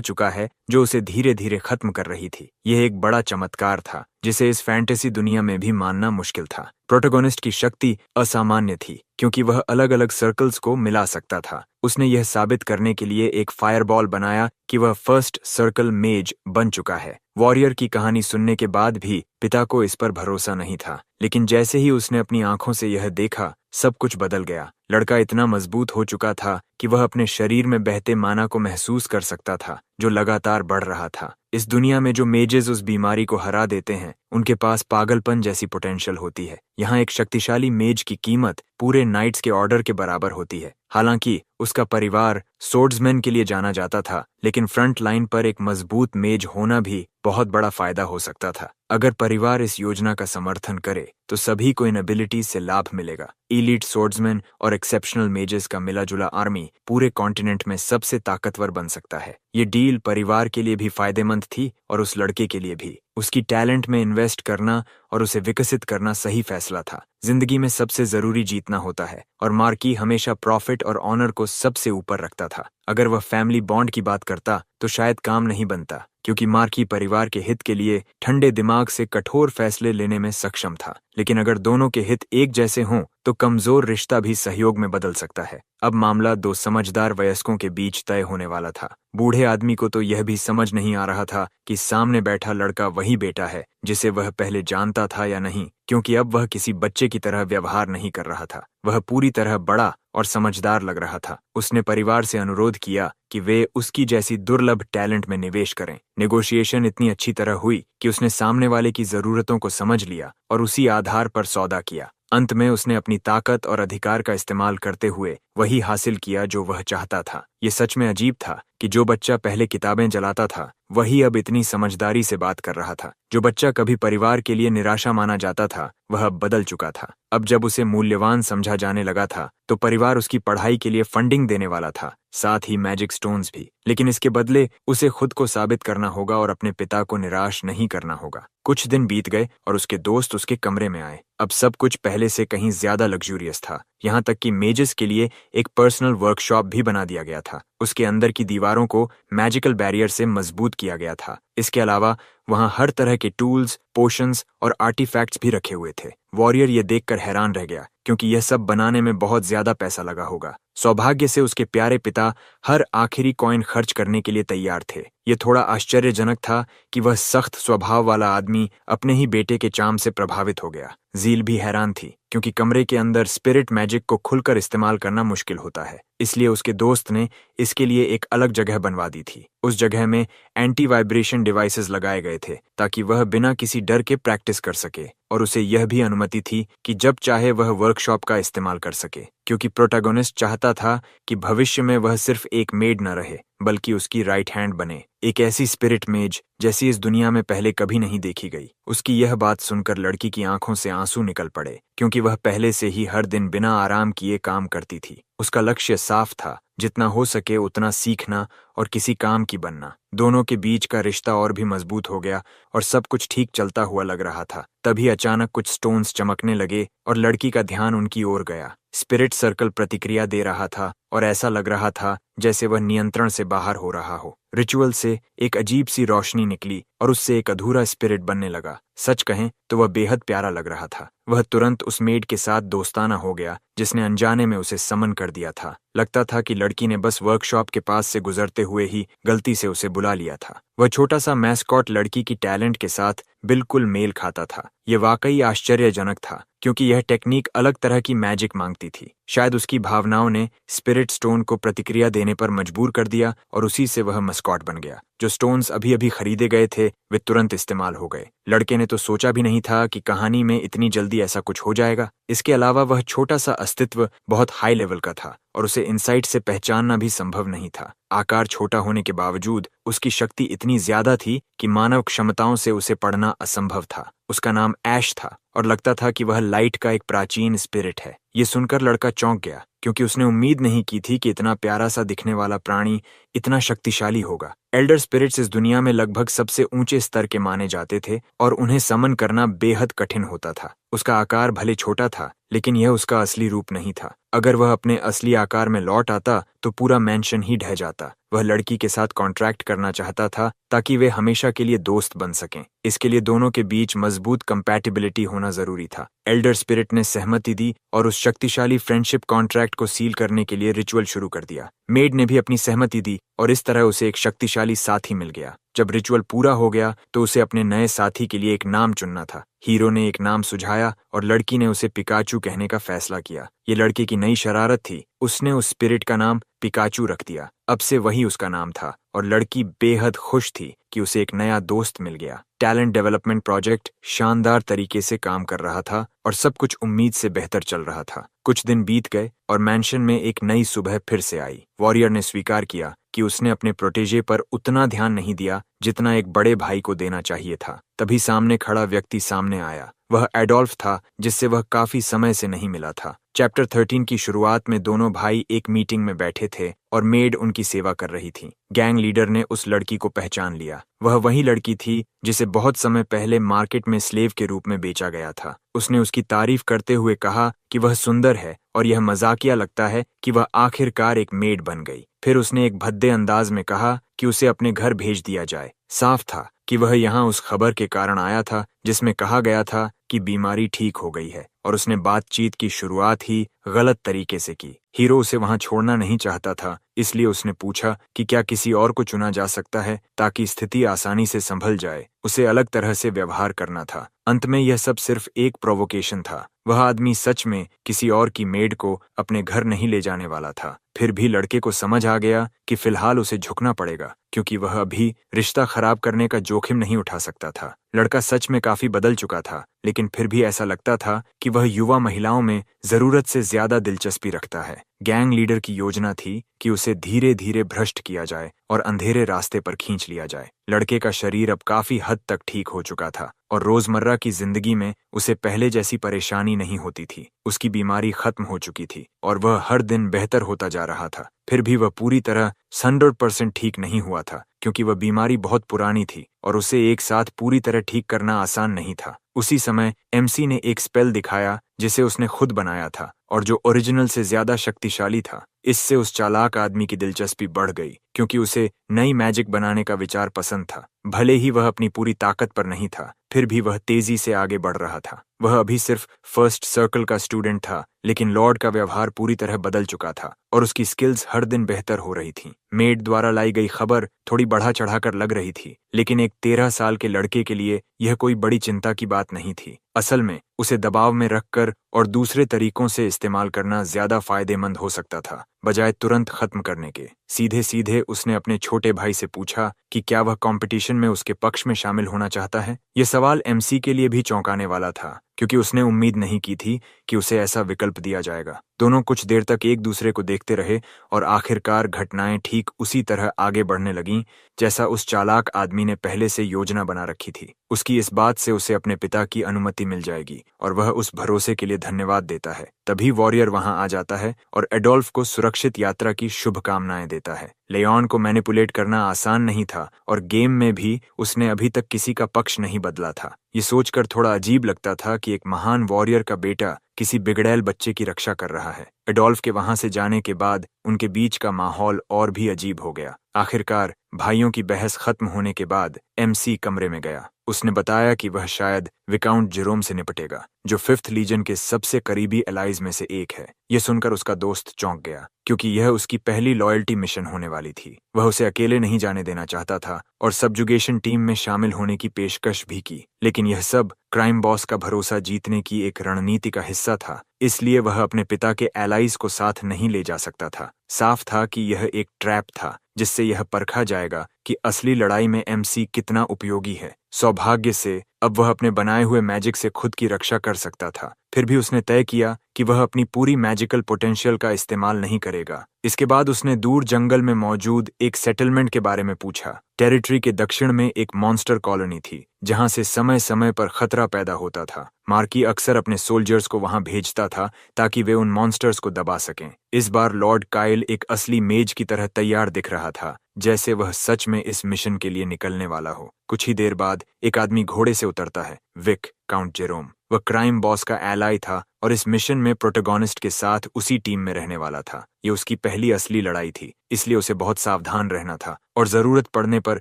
चुका है जो उसे धीरे धीरे खत्म कर रही थी। यह एक बड़ा चमत्कार था जिसे इस फैंटेसी दुनिया में भी मानना मुश्किल था। प्रोटोगोनिस्ट की शक्ति असामान्य थी क्योंकि वह अलग अलग सर्कल्स को मिला सकता था। उसने यह साबित करने के लिए एक फायरबॉल बनाया कि वह फर्स्ट सर्कल मेज बन चुका है। वॉरियर की कहानी सुनने के बाद भी पिता को इस पर भरोसा नहीं था, लेकिन जैसे ही उसने अपनी आंखों से यह देखा, सब कुछ बदल गया। लड़का इतना मजबूत हो चुका था कि वह अपने शरीर में बहते माना को महसूस कर सकता था, जो लगातार बढ़ रहा था। इस दुनिया में जो मेजेस उस बीमारी को हरा देते हैं, उनके पास पागलपन जैसी पोटेंशियल होती है। यहाँ एक शक्तिशाली मेज की कीमत पूरे नाइट्स के ऑर्डर के बराबर होती है। हालांकि उसका परिवार सोर्ड्समैन के लिए जाना जाता था, लेकिन फ्रंट लाइन पर एक मजबूत मेज होना भी बहुत बड़ा फायदा हो सकता था। अगर परिवार इस योजना का समर्थन करे तो सभी को इन एबिलिटीज से लाभ मिलेगा। एलीट सोर्ड्समैन और एक्सेप्शनल मेजेस का मिला जुला आर्मी पूरे कॉन्टिनेंट में सबसे ताकतवर बन सकता है। ये डील परिवार के लिए भी फायदेमंद थी और उस लड़के के लिए भी। उसकी टैलेंट में इन्वेस्ट करना और उसे विकसित करना सही फैसला था। जिंदगी में सबसे जरूरी जीतना होता है और मार्की हमेशा प्रॉफिट और ऑनर को सबसे ऊपर रखता था। अगर वह फैमिली बॉन्ड की बात करता तो शायद काम नहीं बनता, क्योंकि मार्की परिवार के हित के लिए ठंडे दिमाग से कठोर फैसले लेने में सक्षम था। लेकिन अगर दोनों के हित एक जैसे हों तो कमजोर रिश्ता भी सहयोग में बदल सकता है। अब मामला दो समझदार वयस्कों के बीच तय होने वाला था। बूढ़े आदमी को तो यह भी समझ नहीं आ रहा था कि सामने बैठा लड़का वही बेटा है जिसे वह पहले जानता था या नहीं, क्योंकि अब वह किसी बच्चे की तरह व्यवहार नहीं कर रहा था। वह पूरी तरह बड़ा और समझदार लग रहा था। उसने परिवार से अनुरोध किया कि वे उसकी जैसी दुर्लभ टैलेंट में निवेश करें। नेगोशिएशन इतनी अच्छी तरह हुई कि उसने सामने वाले की जरूरतों को समझ लिया और उसी आधार पर सौदा किया। अंत में उसने अपनी ताकत और अधिकार का इस्तेमाल करते हुए वही हासिल किया जो वह चाहता था। ये सच में अजीब था कि जो बच्चा पहले किताबें जलाता था वही अब इतनी समझदारी से बात कर रहा था। जो बच्चा कभी परिवार के लिए निराशा माना जाता था वह अब बदल चुका था। अब जब उसे मूल्यवान समझा जाने लगा था तो परिवार उसकी पढ़ाई के लिए फंडिंग देने वाला था, साथ ही मैजिक स्टोन्स भी। लेकिन इसके बदले उसे खुद को साबित करना होगा और अपने पिता को निराश नहीं करना होगा। कुछ दिन बीत गए और उसके दोस्त उसके कमरे में आए। अब सब कुछ पहले से कहीं ज्यादा लग्जूरियस था, यहाँ तक कि मेजेस के लिए एक पर्सनल वर्कशॉप भी बना दिया गया था। उसके अंदर की दीवारों को मैजिकल बैरियर से मजबूत किया गया था। इसके अलावा वहाँ हर तरह के टूल्स, पोशंस और आर्टिफैक्ट्स भी रखे हुए थे। वॉरियर ये देखकर हैरान रह गया, क्योंकि यह सब बनाने में बहुत ज्यादा पैसा लगा होगा। सौभाग्य से उसके प्यारे पिता हर आखिरी कॉइन खर्च करने के लिए तैयार थे। ये थोड़ा आश्चर्यजनक था कि वह सख्त स्वभाव वाला आदमी अपने ही बेटे के चाम से प्रभावित हो गया। जील भी हैरान थी, क्योंकि कमरे के अंदर स्पिरिट मैजिक को खुलकर इस्तेमाल करना मुश्किल होता है। इसलिए उसके दोस्त ने इसके लिए एक अलग जगह बनवा दी थी। उस जगह में एंटी वाइब्रेशन डिवाइसेस लगाए गए थे ताकि वह बिना किसी डर के प्रैक्टिस कर सके, और उसे यह भी अनुमति थी कि जब चाहे वह वर्कशॉप का इस्तेमाल कर सके, क्योंकि प्रोटैगोनिस्ट चाहता था कि भविष्य में वह सिर्फ एक मेड न रहे बल्कि उसकी राइट हैंड बने, एक ऐसी स्पिरिट मेज जैसी इस दुनिया में पहले कभी नहीं देखी गई। उसकी यह बात सुनकर लड़की की आंखों से आंसू निकल पड़े, क्योंकि वह पहले से ही हर दिन बिना आराम किए काम करती थी। उसका लक्ष्य साफ था, जितना हो सके उतना सीखना और किसी काम की बनना। दोनों के बीच का रिश्ता और भी मजबूत हो गया और सब कुछ ठीक चलता हुआ लग रहा था। तभी अचानक कुछ स्टोन्स चमकने लगे और लड़की का ध्यान उनकी ओर गया। स्पिरिट सर्कल प्रतिक्रिया दे रहा था और ऐसा लग रहा था जैसे वह नियंत्रण से बाहर हो रहा हो। रिचुअल से एक अजीब सी रोशनी निकली और उससे एक अधूरा स्पिरिट बनने लगा। सच कहें तो वह बेहद प्यारा लग रहा था। वह तुरंत उस मेड के साथ दोस्ताना हो गया जिसने अनजाने में उसे समन कर दिया था। लगता था कि लड़की ने बस वर्कशॉप के पास से गुजरते हुए ही गलती से उसे बुला लिया था। वह छोटा सा मैस्कॉट लड़की की टैलेंट के साथ बिल्कुल मेल खाता था। यह वाकई आश्चर्यजनक था क्योंकि यह टेक्निक अलग तरह की मैजिक मांगती थी। शायद उसकी भावनाओं ने स्पिरिट स्टोन को प्रतिक्रिया देने पर मजबूर कर दिया और उसी से वह मस्कॉट बन गया। जो स्टोन्स अभी अभी खरीदे गए थे वे तुरंत इस्तेमाल हो गए। लड़के ने तो सोचा भी नहीं था कि कहानी में इतनी जल्दी ऐसा कुछ हो जाएगा। इसके अलावा वह छोटा सा अस्तित्व बहुत हाई लेवल का था और उसे इनसाइट से पहचानना भी संभव नहीं था। आकार छोटा होने के बावजूद उसकी शक्ति इतनी ज्यादा थी कि मानव क्षमताओं से उसे पढ़ना असंभव था। उसका नाम ऐश था और लगता था कि वह लाइट का एक प्राचीन स्पिरिट है। ये सुनकर लड़का चौंक गया क्योंकि उसने उम्मीद नहीं की थी कि इतना प्यारा सा दिखने वाला प्राणी इतना शक्तिशाली होगा। एल्डर स्पिरिट्स इस दुनिया में लगभग सबसे ऊंचे स्तर के माने जाते थे और उन्हें समन करना बेहद कठिन होता था। उसका आकार भले छोटा था लेकिन यह उसका असली रूप नहीं था। अगर वह अपने असली आकार में लौट आता तो पूरा मैंशन ही ढह जाता। वह लड़की के साथ कॉन्ट्रैक्ट करना चाहता था ताकि वे हमेशा के लिए दोस्त बन सकें। इसके लिए दोनों के बीच मजबूत कंपैटिबिलिटी होना जरूरी था। एल्डर स्पिरिट ने सहमति दी और उस शक्तिशाली फ्रेंडशिप कॉन्ट्रैक्ट को सील करने के लिए रिचुअल शुरू कर दिया। मेड ने भी अपनी सहमति दी और इस तरह उसे एक शक्तिशाली साथी मिल गया। जब रिचुअल पूरा हो गया तो उसे अपने नए साथी के लिए एक नाम चुनना था। हीरो ने एक नाम सुझाया और लड़की ने उसे पिकाचू कहने का फैसला किया। ये लड़के की नई शरारत थी। उसने उस स्पिरिट का नाम पिकाचू रख दिया। अब से वही उसका नाम था और लड़की बेहद खुश थी कि उसे एक नया दोस्त मिल गया। टैलेंट डेवलपमेंट प्रोजेक्ट शानदार तरीके से काम कर रहा था और सब कुछ उम्मीद से बेहतर चल रहा था। कुछ दिन बीत गए और मैंशन में एक नई सुबह फिर से आई। वॉरियर ने स्वीकार किया कि उसने अपने प्रोटेजे पर उतना ध्यान नहीं दिया जितना एक बड़े भाई को देना चाहिए था। तभी सामने खड़ा व्यक्ति सामने आया। वह एडोल्फ था जिससे वह काफी समय से नहीं मिला था। चैप्टर 13 की शुरुआत में दोनों भाई एक मीटिंग में बैठे थे और मेड उनकी सेवा कर रही थी। गैंग लीडर ने उस लड़की को पहचान लिया। वह वही लड़की थी जिसे बहुत समय पहले मार्केट में स्लेव के रूप में बेचा गया था। उसने उसकी तारीफ करते हुए कहा कि वह सुंदर है और यह मजाकिया लगता है कि वह आखिरकार एक मेड बन गई। फिर उसने एक भद्दे अंदाज में कहा कि उसे अपने घर भेज दिया जाए। साफ था कि वह यहाँ उस खबर के कारण आया था जिसमें कहा गया था कि बीमारी ठीक हो गई है और उसने बातचीत की शुरुआत ही गलत तरीके से की। हीरो उसे वहां छोड़ना नहीं चाहता था, इसलिए उसने पूछा कि क्या किसी और को चुना जा सकता है ताकि स्थिति आसानी से संभल जाए। उसे अलग तरह से व्यवहार करना था। अंत में यह सब सिर्फ एक प्रोवोकेशन था। वह आदमी सच में किसी और की मेड को अपने घर नहीं ले जाने वाला था। फिर भी लड़के को समझ आ गया कि फिलहाल उसे झुकना पड़ेगा क्योंकि वह अभी रिश्ता खराब करने का जोखिम नहीं उठा सकता था। लड़का सच में काफी बदल चुका था लेकिन फिर भी ऐसा लगता था कि वह युवा महिलाओं में जरूरत से ज्यादा दिलचस्पी रखता है। गैंग लीडर की योजना थी कि उसे धीरे धीरे भ्रष्ट किया जाए और अंधेरे रास्ते पर खींच लिया जाए। लड़के का शरीर अब काफी हद तक ठीक हो चुका था और रोजमर्रा की जिंदगी में उसे पहले जैसी परेशानी नहीं होती थी। उसकी बीमारी खत्म हो चुकी थी और वह हर दिन बेहतर होता जा रहा था। फिर भी वह पूरी तरह 100% ठीक नहीं हुआ था क्योंकि वह बीमारी बहुत पुरानी थी और उसे एक साथ पूरी तरह ठीक करना आसान नहीं था। उसी समय एमसी ने एक स्पेल दिखाया जिसे उसने खुद बनाया था और जो ओरिजिनल से ज्यादा शक्तिशाली था। इससे उस चालाक आदमी की दिलचस्पी बढ़ गई क्योंकि उसे नई मैजिक बनाने का विचार पसंद था। भले ही वह अपनी पूरी ताकत पर नहीं था, फिर भी वह तेजी से आगे बढ़ रहा था। वह अभी सिर्फ फर्स्ट सर्कल का स्टूडेंट था लेकिन लॉर्ड का व्यवहार पूरी तरह बदल चुका था और उसकी स्किल्स हर दिन बेहतर हो रही थीं। मेड द्वारा लाई गई खबर थोड़ी बढ़ा चढ़ाकर लग रही थी लेकिन एक 13 साल के लड़के के लिए यह कोई बड़ी चिंता की बात नहीं थी। असल में उसे दबाव में रखकर और दूसरे तरीकों से इस्तेमाल करना ज्यादा फायदेमंद हो सकता था बजाय तुरंत खत्म करने के। सीधे सीधे उसने अपने छोटे भाई से पूछा कि क्या वह कंपटीशन में उसके पक्ष में शामिल होना चाहता है। यह सवाल एमसी के लिए भी चौंकाने वाला था क्योंकि उसने उम्मीद नहीं की थी कि उसे ऐसा विकल्प दिया जाएगा। दोनों कुछ देर तक एक दूसरे को देखते रहे और आखिरकार घटनाएं ठीक उसी तरह आगे बढ़ने लगीं जैसा उस चालाक आदमी ने पहले से योजना बना रखी थी। उसकी इस बात से उसे अपने पिता की अनुमति मिल जाएगी और वह उस भरोसे के लिए धन्यवाद देता है। तभी वॉरियर वहां आ जाता है और एडोल्फ को सुरक्षित यात्रा की शुभकामनाएं देता है। देता है। लेऑन को मैनिपुलेट करना आसान नहीं था और गेम में भी उसने अभी तक किसी का पक्ष नहीं बदला था। ये सोचकर थोड़ा अजीब लगता था कि एक महान वॉरियर का बेटा किसी बिगड़ैल बच्चे की रक्षा कर रहा है। एडोल्फ के वहां से जाने के बाद उनके बीच का माहौल और भी अजीब हो गया। आखिरकार भाइयों की बहस खत्म होने के बाद एमसी कमरे में गया। उसने बताया कि वह शायद विकाउंट जेरोम से निपटेगा, जो 5th लीजन के सबसे करीबी एलाइज में से एक है। यह सुनकर उसका दोस्त चौंक गया, क्योंकि यह उसकी पहली लॉयल्टी मिशन होने वाली थी। वह उसे अकेले नहीं जाने देना चाहता था और सबजुगेशन टीम में शामिल होने की पेशकश भी की, लेकिन यह सब क्राइम बॉस का भरोसा जीतने की एक रणनीति का हिस्सा था। इसलिए वह अपने पिता के एलाइज को साथ नहीं ले जा सकता था। साफ था कि यह एक ट्रैप था जिससे यह परखा जाएगा कि असली लड़ाई में एमसी कितना उपयोगी है। सौभाग्य से अब वह अपने बनाए हुए मैजिक से खुद की रक्षा कर सकता था। फिर भी उसने तय किया कि वह अपनी पूरी मैजिकल पोटेंशियल का इस्तेमाल नहीं करेगा। इसके बाद उसने दूर जंगल में मौजूद एक सेटलमेंट के बारे में पूछा। टेरिटरी के दक्षिण में एक मॉन्स्टर कॉलोनी थी जहां से समय समय पर खतरा पैदा होता था। मार्की अक्सर अपने सोल्जर्स को वहां भेजता था ताकि वे उन मॉन्स्टर्स को दबा सकें। इस बार लॉर्ड काइल एक असली मेज की तरह तैयार दिख रहा था, जैसे वह सच में इस मिशन के लिए निकलने वाला हो। कुछ ही देर बाद एक आदमी घोड़े से उतरता है, विक, काउंट जेरोम। वह क्राइम बॉस का एलाई था और इस मिशन में प्रोटोगोनिस्ट के साथ उसी टीम में रहने वाला था। ये उसकी पहली असली लड़ाई थी, इसलिए उसे बहुत सावधान रहना था और जरूरत पड़ने पर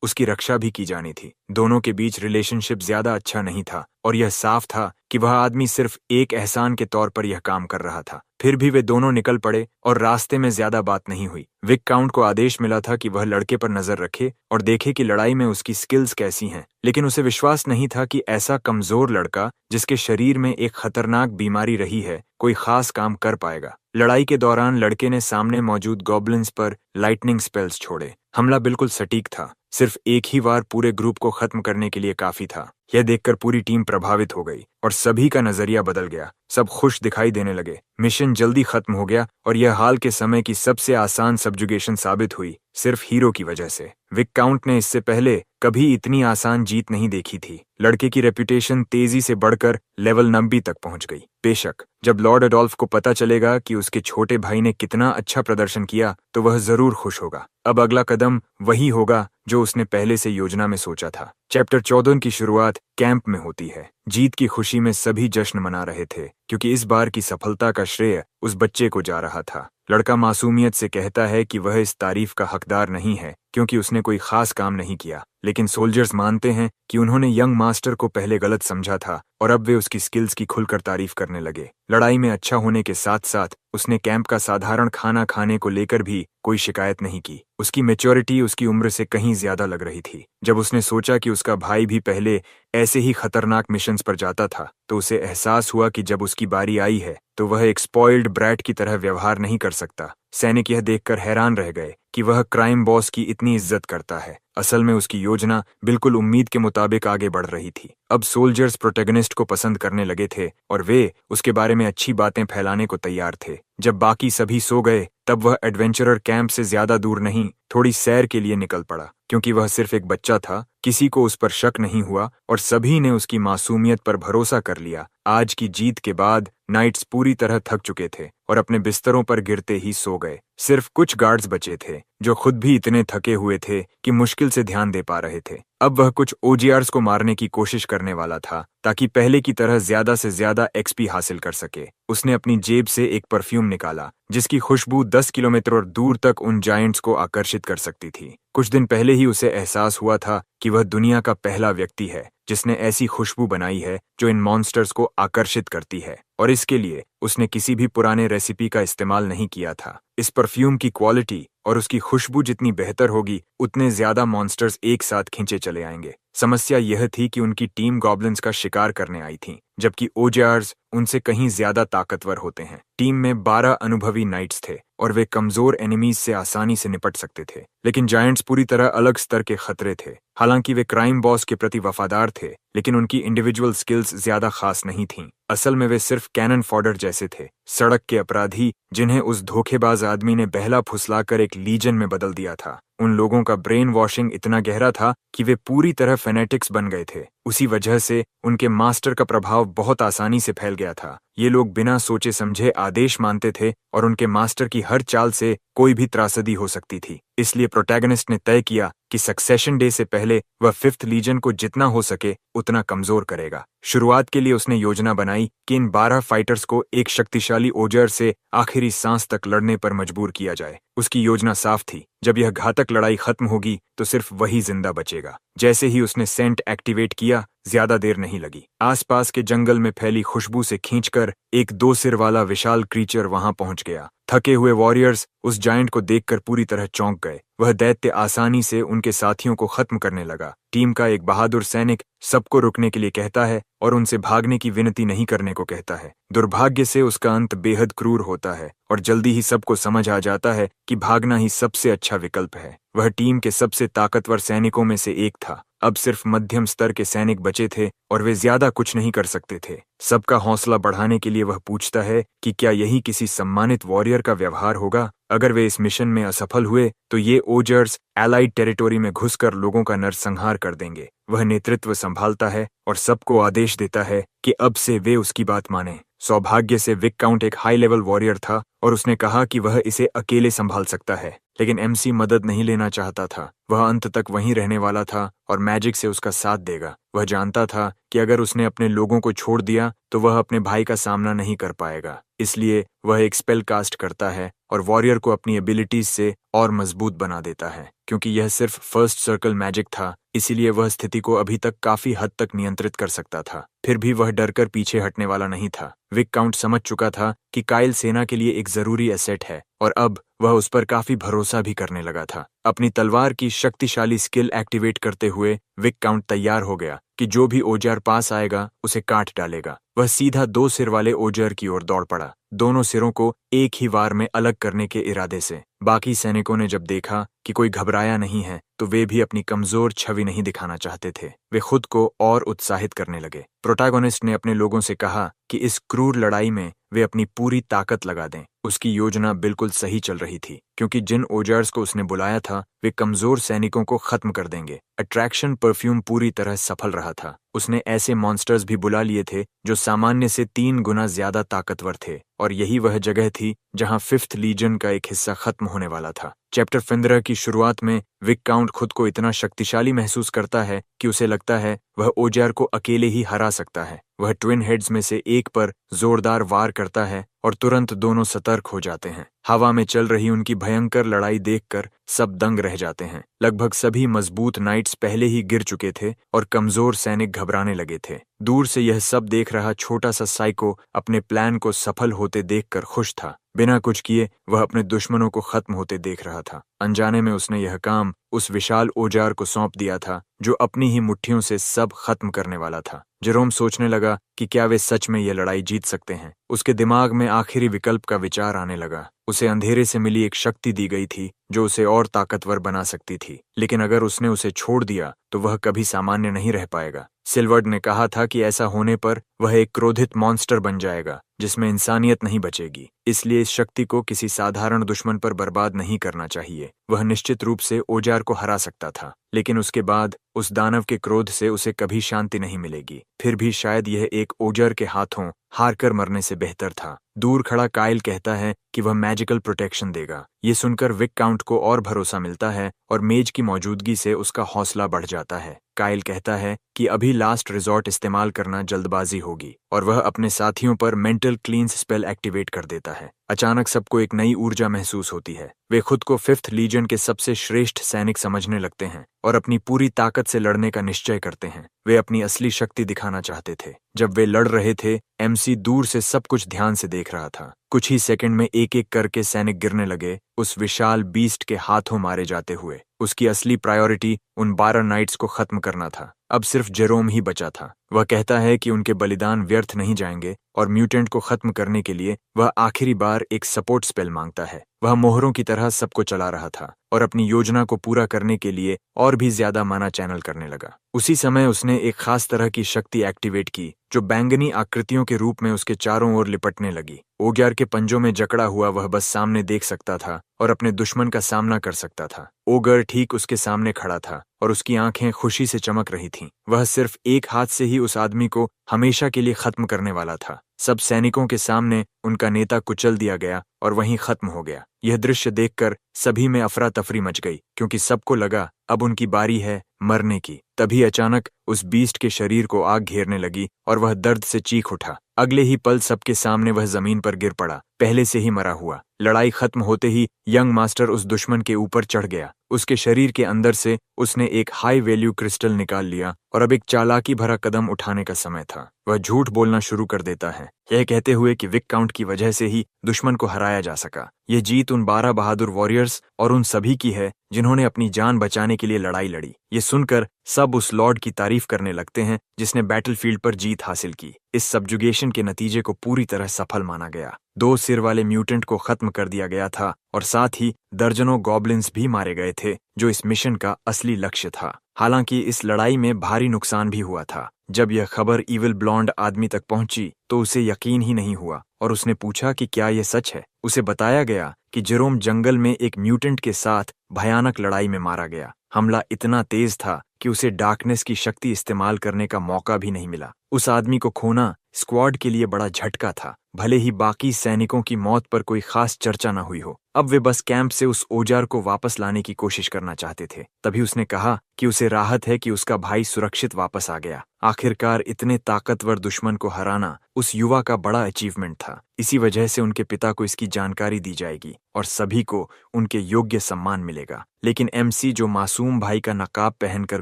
उसकी रक्षा भी की जानी थी। दोनों के बीच रिलेशनशिप ज्यादा अच्छा नहीं था और यह साफ था कि वह आदमी सिर्फ एक एहसान के तौर पर यह काम कर रहा था। फिर भी वे दोनों निकल पड़े और रास्ते में ज्यादा बात नहीं हुई। विक काउंट को आदेश मिला था कि वह लड़के पर नजर रखे और देखे कि लड़ाई में उसकी स्किल्स कैसी हैं, लेकिन उसे विश्वास नहीं था कि ऐसा कमजोर लड़का जिसके शरीर में एक खतरनाक बीमारी रही है कोई खास काम कर पाएगा। लड़ाई के दौरान लड़के ने सामने मौजूद गॉब्लिन्स पर लाइटनिंग स्पेल्स छोड़े। हमला बिल्कुल सटीक था, सिर्फ एक ही बार पूरे ग्रुप को खत्म करने के लिए काफी था। यह देखकर पूरी टीम प्रभावित हो गई और सभी का नजरिया बदल गया। सब खुश दिखाई देने लगे। मिशन जल्दी खत्म हो गया और यह हाल के समय की सबसे आसान सबजुगेशन साबित हुई, सिर्फ हीरो की वजह से। विक काउंट ने इससे पहले कभी इतनी आसान जीत नहीं देखी थी। लड़के की रेपुटेशन तेजी से बढ़कर लेवल 90 तक पहुंच गई। बेशक जब लॉर्ड एडोल्फ को पता चलेगा कि उसके छोटे भाई ने कितना अच्छा प्रदर्शन किया तो वह जरूर खुश होगा। अब अगला कदम वही होगा जो उसने पहले से योजना में सोचा था। चैप्टर 14 की शुरुआत कैंप में होती है। जीत की खुशी में सभी जश्न मना रहे थे, क्योंकि इस बार की सफलता का श्रेय उस बच्चे को जा रहा था। लड़का मासूमियत से कहता है कि वह इस तारीफ का हकदार नहीं है क्योंकि उसने कोई खास काम नहीं किया, लेकिन सोल्जर्स मानते हैं कि उन्होंने यंग मास्टर को पहले गलत समझा था और अब वे उसकी स्किल्स की खुलकर तारीफ करने लगे। लड़ाई में अच्छा होने के साथ साथ उसने कैंप का साधारण खाना खाने को लेकर भी कोई शिकायत नहीं की। उसकी मैच्योरिटी उसकी उम्र से कहीं ज्यादा लग रही थी। जब उसने सोचा कि उसका भाई भी पहले ऐसे ही खतरनाक मिशंस पर जाता था, तो उसे एहसास हुआ कि जब उसकी बारी आई है तो वह एक स्पॉइल्ड ब्रैट की तरह व्यवहार नहीं कर सकता। सैनिक यह देखकर हैरान रह गए कि वह क्राइम बॉस की इतनी इज्जत करता है। असल में उसकी योजना बिल्कुल उम्मीद के मुताबिक आगे बढ़ रही थी। अब सोल्जर्स प्रोटैगनिस्ट को पसंद करने लगे थे और वे उसके बारे में अच्छी बातें फैलाने को तैयार थे। जब बाकी सभी सो गए तब वह एडवेंचरर कैंप से ज्यादा दूर नहीं, थोड़ी सैर के लिए निकल पड़ा। क्योंकि वह सिर्फ एक बच्चा था, किसी को उस पर शक नहीं हुआ और सभी ने उसकी मासूमियत पर भरोसा कर लिया। आज की जीत के बाद नाइट्स पूरी तरह थक चुके थे और अपने बिस्तरों पर गिरते ही सो गए। सिर्फ कुछ गार्ड्स बचे थे जो खुद भी इतने थके हुए थे कि मुश्किल से ध्यान दे पा रहे थे। अब वह कुछ ओजीआर्स को मारने की कोशिश करने वाला था ताकि पहले की तरह ज्यादा से ज्यादा एक्सपी हासिल कर सके। उसने अपनी जेब से एक परफ्यूम निकाला जिसकी खुशबू 10 किलोमीटर और दूर तक उन जायंट्स को आकर्षित कर सकती थी। कुछ दिन पहले ही उसे एहसास हुआ था कि वह दुनिया का पहला व्यक्ति है जिसने ऐसी खुशबू बनाई है जो इन मॉन्स्टर्स को आकर्षित करती है, और इसके लिए उसने किसी भी पुराने रेसिपी का इस्तेमाल नहीं किया था। इस परफ्यूम की क्वालिटी और उसकी खुशबू जितनी बेहतर होगी, उतने ज्यादा मॉन्स्टर्स एक साथ खींचे चले आएंगे। समस्या यह थी कि उनकी टीम गॉब्लिन्स का शिकार करने आई थी, जबकि ओजार्स उनसे कहीं ज्यादा ताकतवर होते हैं। टीम में 12 अनुभवी नाइट्स थे और वे कमजोर एनिमीज से आसानी से निपट सकते थे, लेकिन जायंट्स पूरी तरह अलग स्तर के खतरे थे। हालांकि वे क्राइम बॉस के प्रति वफादार थे, लेकिन उनकी इंडिविजुअल स्किल्स ज्यादा खास नहीं थीं। असल में वे सिर्फ कैनन फॉडर जैसे थे, सड़क के अपराधी जिन्हें उस धोखेबाज आदमी ने बहला फुसलाकर एक लीजन में बदल दिया था। उन लोगों का ब्रेन वॉशिंग इतना गहरा था कि वे पूरी तरह फेनेटिक्स बन गए थे। उसी वजह से उनके मास्टर का प्रभाव बहुत आसानी से फैल गया था। ये लोग बिना सोचे समझे आदेश मानते थे और उनके मास्टर की हर चाल से कोई भी त्रासदी हो सकती थी। इसलिए प्रोटैगनिस्ट ने तय किया कि सक्सेशन डे से पहले वह 5th लीजन को जितना हो सके उतना कमजोर करेगा। शुरुआत के लिए उसने योजना बनाई कि इन 12 फाइटर्स को एक शक्तिशाली ओजर से आखिरी सांस तक लड़ने पर मजबूर किया जाए। उसकी योजना साफ थी, जब यह घातक लड़ाई खत्म होगी तो सिर्फ वही जिंदा बचेगा। जैसे ही उसने सेंट एक्टिवेट किया, ज्यादा देर नहीं लगी। आसपास के जंगल में फैली खुशबू से खींचकर एक 2 सिर वाला विशाल क्रीचर वहां पहुंच गया। थके हुए वॉरियर्स उस जायंट को देखकर पूरी तरह चौंक गए। वह दैत्य आसानी से उनके साथियों को खत्म करने लगा। टीम का एक बहादुर सैनिक सबको रुकने के लिए कहता है और उनसे भागने की विनती नहीं करने को कहता है। दुर्भाग्य से उसका अंत बेहद क्रूर होता है और जल्दी ही सबको समझ आ जाता है कि भागना ही सबसे अच्छा विकल्प है। वह टीम के सबसे ताकतवर सैनिकों में से एक था। अब सिर्फ मध्यम स्तर के सैनिक बचे थे और वे ज्यादा कुछ नहीं कर सकते थे। सबका हौसला बढ़ाने के लिए वह पूछता है कि क्या यही किसी सम्मानित वॉरियर का व्यवहार होगा। अगर वे इस मिशन में असफल हुए तो ये ओजर्स एलाइड टेरिटोरी में घुसकर लोगों का नरसंहार कर देंगे। वह नेतृत्व संभालता है और सबको आदेश देता है कि अब से वे उसकी बात मानें। सौभाग्य से विक्काउंट एक हाई लेवल वॉरियर था और उसने कहा कि वह इसे अकेले संभाल सकता है, लेकिन एमसी मदद नहीं लेना चाहता था। वह अंत तक वहीं रहने वाला था और मैजिक से उसका साथ देगा। वह जानता था कि अगर उसने अपने लोगों को छोड़ दिया तो वह अपने भाई का सामना नहीं कर पाएगा। इसलिए वह एक स्पेल कास्ट करता है और वॉरियर को अपनी एबिलिटीज से और मजबूत बना देता है। क्योंकि यह सिर्फ फर्स्ट सर्कल मैजिक था, इसीलिए वह स्थिति को अभी तक काफी हद तक नियंत्रित कर सकता था। फिर भी वह डरकर पीछे हटने वाला नहीं था। विक्काउंट समझ चुका था कि काइल सेना के लिए एक जरूरी एसेट है और अब वह उस पर काफी भरोसा भी करने लगा था। अपनी तलवार की शक्तिशाली स्किल एक्टिवेट करते हुए विक्काउंट तैयार हो गया कि जो भी ओजार पास आएगा उसे काट डालेगा। वह सीधा 2 सिर वाले ओजार की ओर दौड़ पड़ा, दोनों सिरों को एक ही वार में अलग करने के इरादे से। बाकी सैनिकों ने जब देखा कि कोई घबराया नहीं है तो वे भी अपनी कमजोर छवि नहीं दिखाना चाहते थे। वे खुद को और उत्साहित करने लगे। प्रोटैगनिस्ट ने अपने लोगों से कहा कि इस क्रूर लड़ाई में वे अपनी पूरी ताकत लगा दें। उसकी योजना बिल्कुल सही चल रही थी, क्योंकि जिन ओजार्स को उसने बुलाया था वे कमजोर सैनिकों को खत्म कर देंगे। अट्रैक्शन परफ्यूम पूरी तरह सफल रहा था। उसने ऐसे मॉन्स्टर्स भी बुला लिए थे जो सामान्य से 3 गुना ज्यादा ताकतवर थे, और यही वह जगह थी जहां 5th लीजन का एक हिस्सा खत्म होने वाला था। चैप्टर 15 की शुरुआत में विक्काउंट खुद को इतना शक्तिशाली महसूस करता है कि उसे लगता है वह ओजार को अकेले ही हरा सकता है। वह ट्विन हेड्स में से एक पर जोरदार वार करता है और तुरंत दोनों सतर्क हो जाते हैं। हवा में चल रही उनकी भयंकर लड़ाई देखकर सब दंग रह जाते हैं। लगभग सभी मजबूत नाइट्स पहले ही गिर चुके थे और कमजोर सैनिक घबराने लगे थे। दूर से यह सब देख रहा छोटा सा साइको अपने प्लान को सफल होते देखकर खुश था। बिना कुछ किए वह अपने दुश्मनों को खत्म होते देख रहा था। अनजाने में उसने यह काम उस विशाल ओजार को सौंप दिया था जो अपनी ही मुट्ठियों से सब खत्म करने वाला था। जेरोम सोचने लगा कि क्या वे सच में यह लड़ाई जीत सकते हैं। उसके दिमाग में आखिरी विकल्प का विचार आने लगा। उसे अंधेरे से मिली एक शक्ति दी गई थी जो उसे और ताकतवर बना सकती थी, लेकिन अगर उसने उसे छोड़ दिया तो वह कभी सामान्य नहीं रह पाएगा। सिल्वर्ड ने कहा था कि ऐसा होने पर वह एक क्रोधित मॉन्स्टर बन जाएगा जिसमें इंसानियत नहीं बचेगी। इसलिए इस शक्ति को किसी साधारण दुश्मन पर बर्बाद नहीं करना चाहिए। वह निश्चित रूप से ओजार को हरा सकता था, लेकिन उसके बाद उस दानव के क्रोध से उसे कभी शांति नहीं मिलेगी। फिर भी शायद यह एक ओजार के हाथों हारकर मरने से बेहतर था। दूर खड़ा काइल कहता है कि वह मैजिकल प्रोटेक्शन देगा। ये सुनकर विक्काउंट को और भरोसा मिलता है और मेज की मौजूदगी से उसका हौसला बढ़ जाता है। काइल कहता है कि अभी लास्ट रिजॉर्ट इस्तेमाल करना जल्दबाजी होगी और वह अपने साथियों पर मेंटल क्लींस स्पेल एक्टिवेट कर देता है। अचानक सबको एक नई ऊर्जा महसूस होती है। वे खुद को 5th लीजन के सबसे श्रेष्ठ सैनिक समझने लगते हैं और अपनी पूरी ताकत से लड़ने का निश्चय करते हैं। वे अपनी असली शक्ति दिखाना चाहते थे। जब वे लड़ रहे थे, एमसी दूर से सब कुछ ध्यान से देख रहा था। कुछ ही सेकंड में एक एक करके सैनिक गिरने लगे, उस विशाल बीस्ट के हाथों मारे जाते हुए। उसकी असली प्रायोरिटी उन 12 नाइट्स को खत्म करना था। अब सिर्फ जेरोम ही बचा था। वह कहता है कि उनके बलिदान व्यर्थ नहीं जाएंगे और म्यूटेंट को खत्म करने के लिए वह आखिरी बार एक सपोर्ट स्पेल मांगता है। वह मोहरों की तरह सबको चला रहा था और अपनी योजना को पूरा करने के लिए और भी ज्यादा माना चैनल करने लगा। उसी समय उसने एक खास तरह की शक्ति एक्टिवेट की जो बैंगनी आकृतियों के रूप में उसके चारों ओर लिपटने लगी। ओग्यार के पंजों में जकड़ा हुआ वह बस सामने देख सकता था और अपने दुश्मन का सामना कर सकता था। ओगर ठीक उसके सामने खड़ा था और उसकी आंखें खुशी से चमक रही थीं। वह सिर्फ एक हाथ से ही उस आदमी को हमेशा के लिए खत्म करने वाला था। सब सैनिकों के सामने उनका नेता कुचल दिया गया और वहीं खत्म हो गया। यह दृश्य देखकर सभी में अफरा तफरी मच गई, क्योंकि सबको लगा अब उनकी बारी है मरने की। तभी अचानक उस बीस्ट के शरीर को आग घेरने लगी और वह दर्द से चीख उठा। अगले ही पल सबके सामने वह जमीन पर गिर पड़ा, पहले से ही मरा हुआ। लड़ाई खत्म होते ही यंग मास्टर उस दुश्मन के ऊपर चढ़ गया। उसके शरीर के अंदर से उसने एक हाई वैल्यू क्रिस्टल निकाल लिया और अब एक चालाकी भरा कदम उठाने का समय था। वह झूठ बोलना शुरू कर देता है, यह कहते हुए कि विक काउंट की वजह से ही दुश्मन को हराया जा सका। यह जीत उन 12 बहादुर वॉरियर्स और उन सभी की है जिन्होंने अपनी जान बचाने के लिए लड़ाई लड़ी। ये सुनकर सब उस लॉर्ड की तारीफ करने लगते हैं जिसने बैटलफील्ड पर जीत हासिल की। इस सब्जुगेशन के नतीजे को पूरी तरह सफल माना गया। 2 सिर वाले म्यूटेंट को खत्म कर दिया गया था और साथ ही दर्जनों गॉब्लिन्स भी मारे गए थे, जो इस मिशन का असली लक्ष्य था। हालांकि इस लड़ाई में भारी नुकसान भी हुआ था। जब यह खबर इविल ब्लॉन्ड आदमी तक पहुंची तो उसे यकीन ही नहीं हुआ और उसने पूछा कि क्या यह सच है। उसे बताया गया कि जेरोम जंगल में एक म्यूटेंट के साथ भयानक लड़ाई में मारा गया। हमला इतना तेज था कि उसे डार्कनेस की शक्ति इस्तेमाल करने का मौका भी नहीं मिला। उस आदमी को खोना स्क्वाड के लिए बड़ा झटका था, भले ही बाकी सैनिकों की मौत पर कोई खास चर्चा न हुई हो। अब वे बस कैंप से उस औजार को वापस लाने की कोशिश करना चाहते थे। तभी उसने कहा कि उसे राहत है कि उसका भाई सुरक्षित वापस आ गया। आखिरकार इतने ताकतवर दुश्मन को हराना उस युवा का बड़ा अचीवमेंट था। इसी वजह से उनके पिता को इसकी जानकारी दी जाएगी और सभी को उनके योग्य सम्मान मिलेगा। लेकिन एमसी, जो मासूम भाई का नकाब पहनकर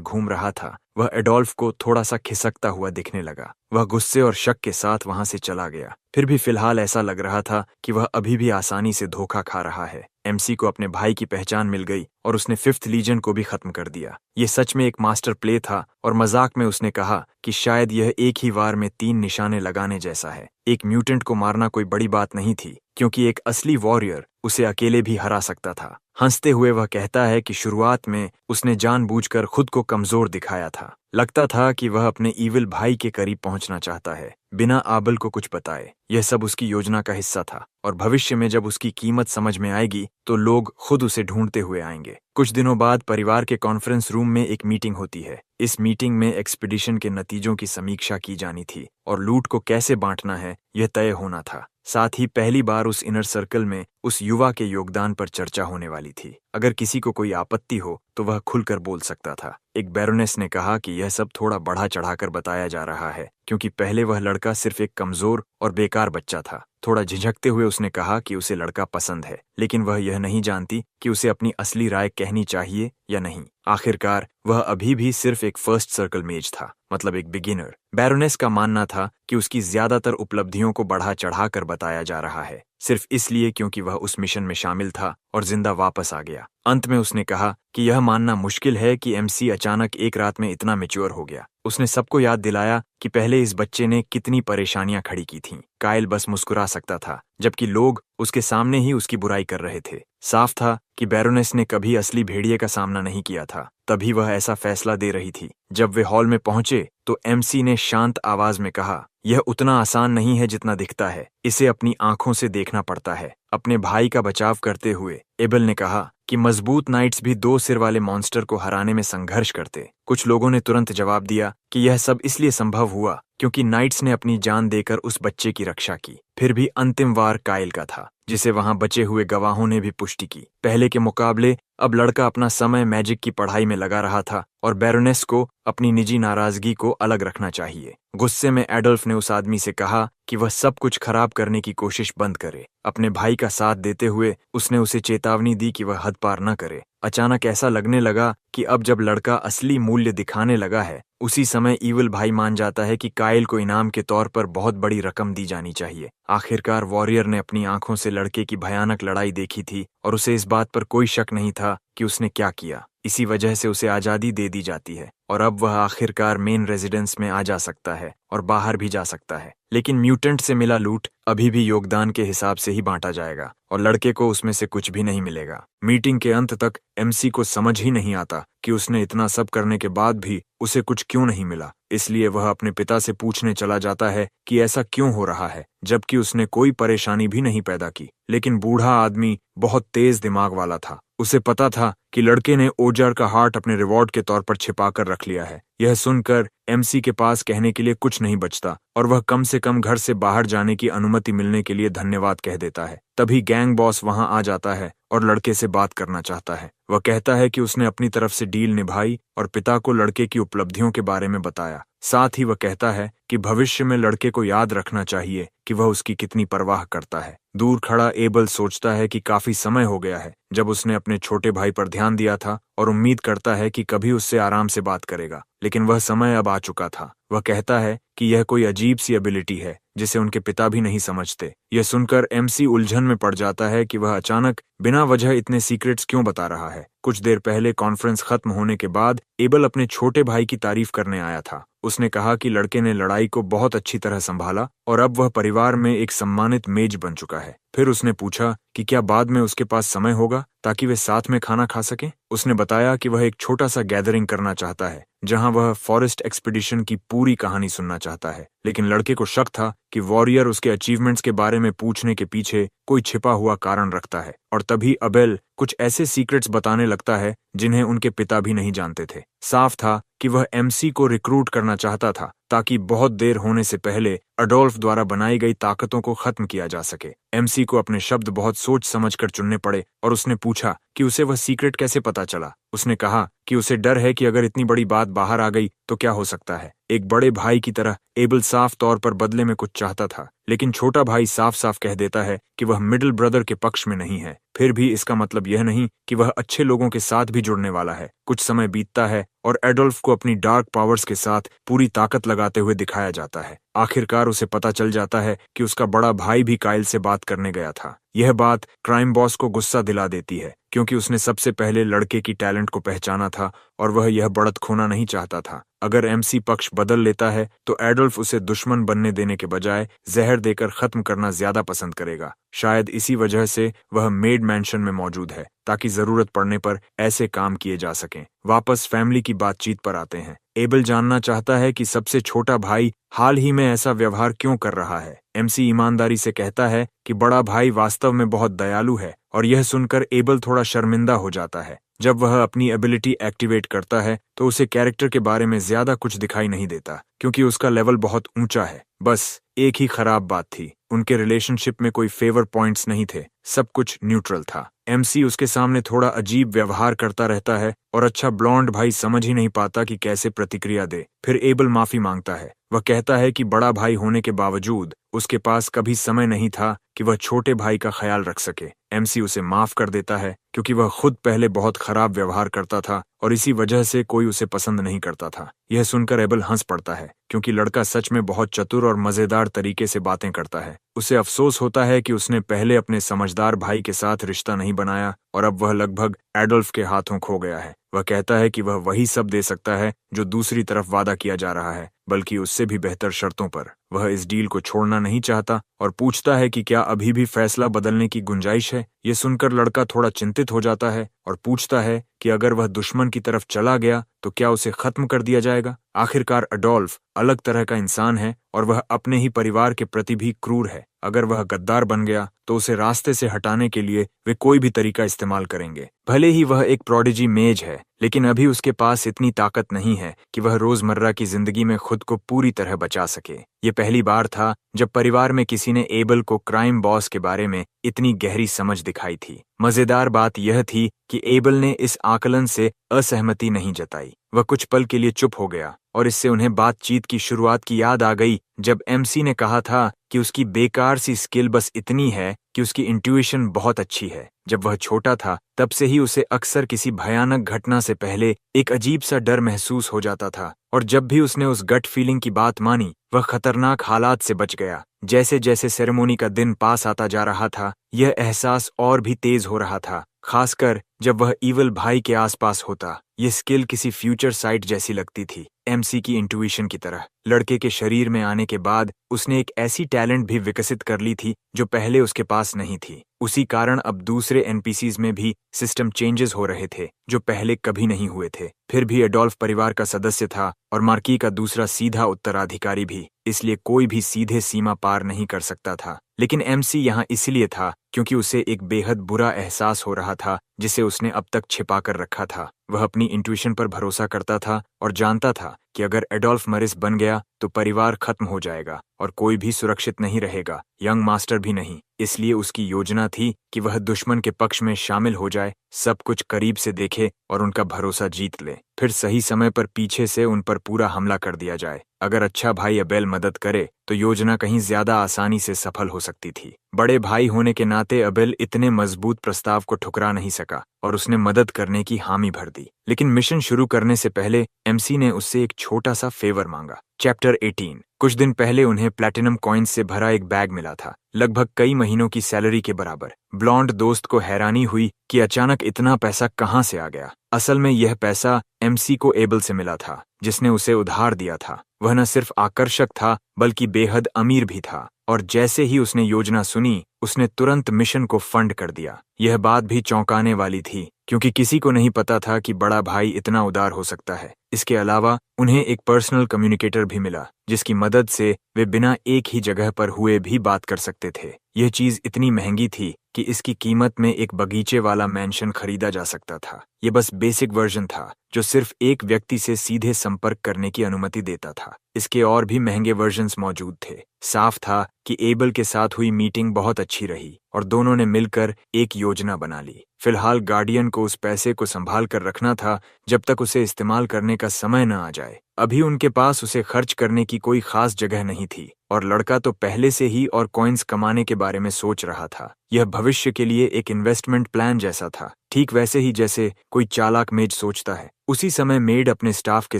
घूम रहा था, वह एडोल्फ को थोड़ा सा खिसकता हुआ दिखने लगा। वह गुस्से और शक के साथ वहां से चला गया। फिर भी फिलहाल ऐसा लग रहा था कि वह अभी भी आसानी से धोखा खा रहा है। एमसी को अपने भाई की पहचान मिल गई और उसने 5th लीजन को भी खत्म कर दिया। ये सच में एक मास्टर प्ले था और मजाक में उसने कहा कि शायद यह एक ही वार में 3 निशाने लगाने जैसा है। एक म्यूटेंट को मारना कोई बड़ी बात नहीं थी, क्योंकि एक असली वॉरियर उसे अकेले भी हरा सकता था। हंसते हुए वह कहता है कि शुरुआत में उसने जानबूझकर खुद को कमजोर दिखाया था। लगता था कि वह अपने ईविल भाई के करीब पहुंचना चाहता है, बिना आबल को कुछ बताए। यह सब उसकी योजना का हिस्सा था और भविष्य में जब उसकी कीमत समझ में आएगी तो लोग खुद उसे ढूंढते हुए आएंगे। कुछ दिनों बाद परिवार के कॉन्फ्रेंस रूम में एक मीटिंग होती है। इस मीटिंग में एक्सपीडिशन के नतीजों की समीक्षा की जानी थी और लूट को कैसे बांटना है यह तय होना था। साथ ही पहली बार उस इनर सर्कल में उस युवा के योगदान पर चर्चा होने वाली थी। अगर किसी को कोई आपत्ति हो तो वह खुलकर बोल सकता था। एक बैरोनेस ने कहा कि यह सब थोड़ा बढ़ा चढ़ाकर बताया जा रहा है, क्योंकि पहले वह लड़का सिर्फ एक कमजोर और बेकार बच्चा था। थोड़ा झिझकते हुए उसने कहा कि उसे लड़का पसंद है, लेकिन वह यह नहीं जानती कि उसे अपनी असली राय कहनी चाहिए या नहीं। आखिरकार वह अभी भी सिर्फ एक फर्स्ट सर्कल मेज था, मतलब एक बिगिनर। बैरोनेस का मानना था कि उसकी ज्यादातर उपलब्धियों को बढ़ा चढ़ाकर बताया जा रहा है, सिर्फ इसलिए क्योंकि वह उस मिशन में शामिल था और जिंदा वापस आ गया। अंत में उसने कहा कि यह मानना मुश्किल है कि एमसी अचानक एक रात में इतना मैच्योर हो गया। उसने सबको याद दिलाया कि पहले इस बच्चे ने कितनी परेशानियां खड़ी की थीं। काइल बस मुस्कुरा सकता था, जबकि लोग उसके सामने ही उसकी बुराई कर रहे थे। साफ था कि बैरोनेस ने कभी असली भेड़िए का सामना नहीं किया था, तभी वह ऐसा फैसला दे रही थी। जब वे हॉल में पहुंचे तो एमसी ने शांत आवाज में कहा, यह उतना आसान नहीं है जितना दिखता है, इसे अपनी आंखों से देखना पड़ता है। अपने भाई का बचाव करते हुए एबल ने कहा कि मजबूत नाइट्स भी 2 सिर वाले मॉन्स्टर को हराने में संघर्ष करते। कुछ लोगों ने तुरंत जवाब दिया कि यह सब इसलिए संभव हुआ क्योंकि नाइट्स ने अपनी जान देकर उस बच्चे की रक्षा की। फिर भी अंतिम वार काइल का था, जिसे वहां बचे हुए गवाहों ने भी पुष्टि की। पहले के मुकाबले अब लड़का अपना समय मैजिक की पढ़ाई में लगा रहा था और बैरोनेस को अपनी निजी नाराजगी को अलग रखना चाहिए। गुस्से में एडोल्फ ने उस आदमी से कहा कि वह सब कुछ खराब करने की कोशिश बंद करे। अपने भाई का साथ देते हुए उसने उसे चेतावनी दी कि वह हद पार न करे। अचानक ऐसा लगने लगा कि अब जब लड़का असली मूल्य दिखाने लगा है, उसी समय ईविल भाई मान जाता है कि काइल को इनाम के तौर पर बहुत बड़ी रकम दी जानी चाहिए। आखिरकार वॉरियर ने अपनी आंखों से लड़के की भयानक लड़ाई देखी थी और उसे इस बात पर कोई शक नहीं था कि उसने क्या किया। इसी वजह से उसे आजादी दे दी जाती है और अब वह आखिरकार मेन रेजिडेंस में आ जा सकता है और बाहर भी जा सकता है। लेकिन म्यूटेंट से मिला लूट अभी भी योगदान के हिसाब से ही बांटा जाएगा और लड़के को उसमें से कुछ भी नहीं मिलेगा। मीटिंग के अंत तक एमसी को समझ ही नहीं आता कि उसने इतना सब करने के बाद भी उसे कुछ क्यों नहीं मिला। इसलिए वह अपने पिता से पूछने चला जाता है कि ऐसा क्यों हो रहा है, जबकि उसने कोई परेशानी भी नहीं पैदा की। लेकिन बूढ़ा आदमी बहुत तेज दिमाग वाला था। उसे पता था कि लड़के ने ओजार का हार्ट अपने रिवॉर्ड के तौर पर छिपाकर रख लिया है। यह सुनकर एमसी के पास कहने के लिए कुछ नहीं बचता और वह कम से कम घर से बाहर जाने की अनुमति मिलने के लिए धन्यवाद कह देता है। तभी गैंग बॉस वहां आ जाता है और लड़के से बात करना चाहता है। वह कहता है कि उसने अपनी तरफ से डील निभाई और पिता को लड़के की उपलब्धियों के बारे में बताया। साथ ही वह कहता है कि भविष्य में लड़के को याद रखना चाहिए कि वह उसकी कितनी परवाह करता है। दूर खड़ा एबल सोचता है कि काफी समय हो गया है जब उसने अपने छोटे भाई पर ध्यान दिया था और उम्मीद करता है कि कभी उससे आराम से बात करेगा, लेकिन वह समय अब आ चुका था। वह कहता है कि यह कोई अजीब सी एबिलिटी है जिसे उनके पिता भी नहीं समझते। यह सुनकर एमसी उलझन में पड़ जाता है कि वह अचानक बिना वजह इतने सीक्रेट्स क्यों बता रहा है। कुछ देर पहले कॉन्फ्रेंस खत्म होने के बाद एबल अपने छोटे भाई की तारीफ करने आया था। उसने कहा कि लड़के ने लड़ाई को बहुत अच्छी तरह संभाला और अब वह परिवार में एक सम्मानित मेज बन चुका है। फिर उसने पूछा कि क्या बाद में उसके पास समय होगा ताकि वे साथ में खाना खा सकें। उसने बताया कि वह एक छोटा सा गैदरिंग करना चाहता है जहां वह फॉरेस्ट एक्सपीडिशन की पूरी कहानी सुनना चाहता है, लेकिन लड़के को शक था कि वॉरियर उसके अचीवमेंट्स के बारे में पूछने के पीछे कोई छिपा हुआ कारण रखता है। और तभी अबेल कुछ ऐसे सीक्रेट्स बताने लगता है जिन्हें उनके पिता भी नहीं जानते थे। साफ था कि वह एमसी को रिक्रूट करना चाहता था ताकि बहुत देर होने से पहले अडोल्फ द्वारा बनाई गई ताकतों को खत्म किया जा सके। एमसी को अपने शब्द बहुत सोच समझकर चुनने पड़े और उसने पूछा कि उसे वह सीक्रेट कैसे पता चला। उसने कहा कि उसे डर है कि अगर इतनी बड़ी बात बाहर आ गई तो क्या हो सकता है। एक बड़े भाई की तरह एबल साफ तौर पर बदले में कुछ चाहता था, लेकिन छोटा भाई साफ साफ कह देता है कि वह मिडिल ब्रदर के पक्ष में नहीं है। फिर भी इसका मतलब यह नहीं कि वह अच्छे लोगों के साथ भी जुड़ने वाला है। कुछ समय बीतता है और एडोल्फ को अपनी डार्क पावर्स के साथ पूरी ताकत लगाते हुए दिखाया जाता है। आखिरकार उसे पता चल जाता है कि उसका बड़ा भाई भी काइल से बात करने गया था। यह बात क्राइम बॉस को गुस्सा दिला देती है क्योंकि उसने सबसे पहले लड़के की टैलेंट को पहचाना था और वह यह बढ़त खोना नहीं चाहता था। अगर एमसी पक्ष बदल लेता है तो एडोल्फ उसे दुश्मन बनने देने के बजाय जहर देकर खत्म करना ज्यादा पसंद करेगा। शायद इसी वजह से वह मेड मैंशन में मौजूद है ताकि जरूरत पड़ने पर ऐसे काम किए जा सकें। वापस फैमिली की बातचीत पर आते हैं। एबल जानना चाहता है कि सबसे छोटा भाई हाल ही में ऐसा व्यवहार क्यों कर रहा है। एमसी ईमानदारी से कहता है कि बड़ा भाई वास्तव में बहुत दयालु है और यह सुनकर एबल थोड़ा शर्मिंदा हो जाता है। जब वह अपनी एबिलिटी एक्टिवेट करता है तो उसे कैरेक्टर के बारे में ज्यादा कुछ दिखाई नहीं देता क्योंकि उसका लेवल बहुत ऊंचा है। बस एक ही खराब बात थी, उनके रिलेशनशिप में कोई फेवर पॉइंट्स नहीं थे, सब कुछ न्यूट्रल था। एमसी उसके सामने थोड़ा अजीब व्यवहार करता रहता है और अच्छा ब्लॉन्ड भाई समझ ही नहीं पाता कि कैसे प्रतिक्रिया दे। फिर एबल माफी मांगता है। वह कहता है कि बड़ा भाई होने के बावजूद उसके पास कभी समय नहीं था कि वह छोटे भाई का ख्याल रख सके। एमसी उसे माफ कर देता है क्योंकि वह खुद पहले बहुत खराब व्यवहार करता था और इसी वजह से कोई उसे पसंद नहीं करता था। यह सुनकर एबल हंस पड़ता है क्योंकि लड़का सच में बहुत चतुर और मजेदार तरीके से बातें करता है। उसे अफसोस होता है कि उसने पहले अपने समझदार भाई के साथ रिश्ता नहीं बनाया और अब वह लगभग एडोल्फ के हाथों खो गया है। वह कहता है कि वह वही सब दे सकता है जो दूसरी तरफ वादा किया जा रहा है, बल्कि उससे भी बेहतर शर्तों पर। वह इस डील को छोड़ना नहीं चाहता और पूछता है कि क्या अभी भी फैसला बदलने की गुंजाइश है। ये सुनकर लड़का थोड़ा चिंतित हो जाता है और पूछता है कि अगर वह दुश्मन की तरफ चला गया तो क्या उसे खत्म कर दिया जाएगा। आखिरकार अडोल्फ अलग तरह का इंसान है और वह अपने ही परिवार के प्रति भी क्रूर है। अगर वह गद्दार बन गया तो उसे रास्ते से हटाने के लिए वे कोई भी तरीका इस्तेमाल करेंगे। भले ही वह एक प्रोडिजी मेज है, लेकिन अभी उसके पास इतनी ताकत नहीं है कि वह रोजमर्रा की जिंदगी में खुद को पूरी तरह बचा सके। ये पहली बार था जब परिवार में किसी ने एबल को क्राइम बॉस के बारे में इतनी गहरी समझ दिखाई थी। मजेदार बात यह थी कि एबल ने इस आकलन से असहमति नहीं जताई। वह कुछ पल के लिए चुप हो गया और इससे उन्हें बातचीत की शुरुआत की याद आ गई जब एमसी ने कहा था कि उसकी बेकार सी स्किल बस इतनी है कि उसकी इंट्यूशन बहुत अच्छी है। जब वह छोटा था तब से ही उसे अक्सर किसी भयानक घटना से पहले एक अजीब सा डर महसूस हो जाता था और जब भी उसने उस गट फीलिंग की बात मानी वह खतरनाक हालात से बच गया। जैसे जैसे सेरेमनी का दिन पास आता जा रहा था यह एहसास और भी तेज हो रहा था, खासकर जब वह ईवल भाई के आसपास होता। ये स्किल किसी फ्यूचर साइट जैसी लगती थी, एमसी की इंट्यूशन की तरह। लड़के के शरीर में आने के बाद उसने एक ऐसी टैलेंट भी विकसित कर ली थी जो पहले उसके पास नहीं थी। उसी कारण अब दूसरे एनपीसीज में भी सिस्टम चेंजेस हो रहे थे जो पहले कभी नहीं हुए थे। फिर भी एडोल्फ परिवार का सदस्य था और मार्की का दूसरा सीधा उत्तराधिकारी भी, इसलिए कोई भी सीधे सीमा पार नहीं कर सकता था। लेकिन एमसी यहाँ इसलिए था क्योंकि उसे एक बेहद बुरा एहसास हो रहा था जिसे उसने अब तक छिपा कर रखा था। वह अपनी इंट्यूशन पर भरोसा करता था और जानता था कि अगर एडोल्फ मरिस बन गया तो परिवार खत्म हो जाएगा और कोई भी सुरक्षित नहीं रहेगा, यंग मास्टर भी नहीं। इसलिए उसकी योजना थी कि वह दुश्मन के पक्ष में शामिल हो जाए, सब कुछ करीब से देखे और उनका भरोसा जीत ले, फिर सही समय पर पीछे से उन पर पूरा हमला कर दिया जाए। अगर अच्छा भाई अबेल मदद करे तो योजना कहीं ज्यादा आसानी से सफल हो सकती थी। बड़े भाई होने के नाते अबेल इतने मजबूत प्रस्ताव को ठुकरा नहीं सका और उसने मदद करने की हामी भर दी। लेकिन मिशन शुरू करने से पहले एमसी ने उससे एक छोटा सा फेवर मांगा। चैप्टर 18। कुछ दिन पहले उन्हें प्लैटिनम कॉइन्स से भरा एक बैग मिला था, लगभग कई महीनों की सैलरी के बराबर। ब्लॉन्ड दोस्त को हैरानी हुई कि अचानक इतना पैसा कहाँ से आ गया। असल में यह पैसा एमसी को एबल से मिला था, जिसने उसे उधार दिया था। वह न सिर्फ आकर्षक था बल्कि बेहद अमीर भी था, और जैसे ही उसने योजना सुनी उसने तुरंत मिशन को फंड कर दिया। यह बात भी चौंकाने वाली थी क्योंकि किसी को नहीं पता था कि बड़ा भाई इतना उदार हो सकता है। इसके अलावा उन्हें एक पर्सनल कम्युनिकेटर भी मिला जिसकी मदद से वे बिना एक ही जगह पर हुए भी बात कर सकते थे। यह चीज इतनी महंगी थी कि इसकी कीमत में एक बगीचे वाला मैंशन खरीदा जा सकता था। यह बस बेसिक वर्जन था जो सिर्फ एक व्यक्ति से सीधे संपर्क करने की अनुमति देता था। इसके और भी महंगे वर्जन्स मौजूद थे। साफ था कि एबल के साथ हुई मीटिंग बहुत अच्छी रही और दोनों ने मिलकर एक योजना बना ली। फिलहाल गार्डियन को उस पैसे को संभाल कर रखना था जब तक उसे इस्तेमाल करने का समय न आ जाए। अभी उनके पास उसे खर्च करने की कोई खास जगह नहीं थी और लड़का तो पहले से ही और कॉइन्स कमाने के बारे में सोच रहा था। यह भविष्य के लिए एक इन्वेस्टमेंट प्लान जैसा था, ठीक वैसे ही जैसे कोई चालाक मेज सोचता है। उसी समय मेड अपने स्टाफ के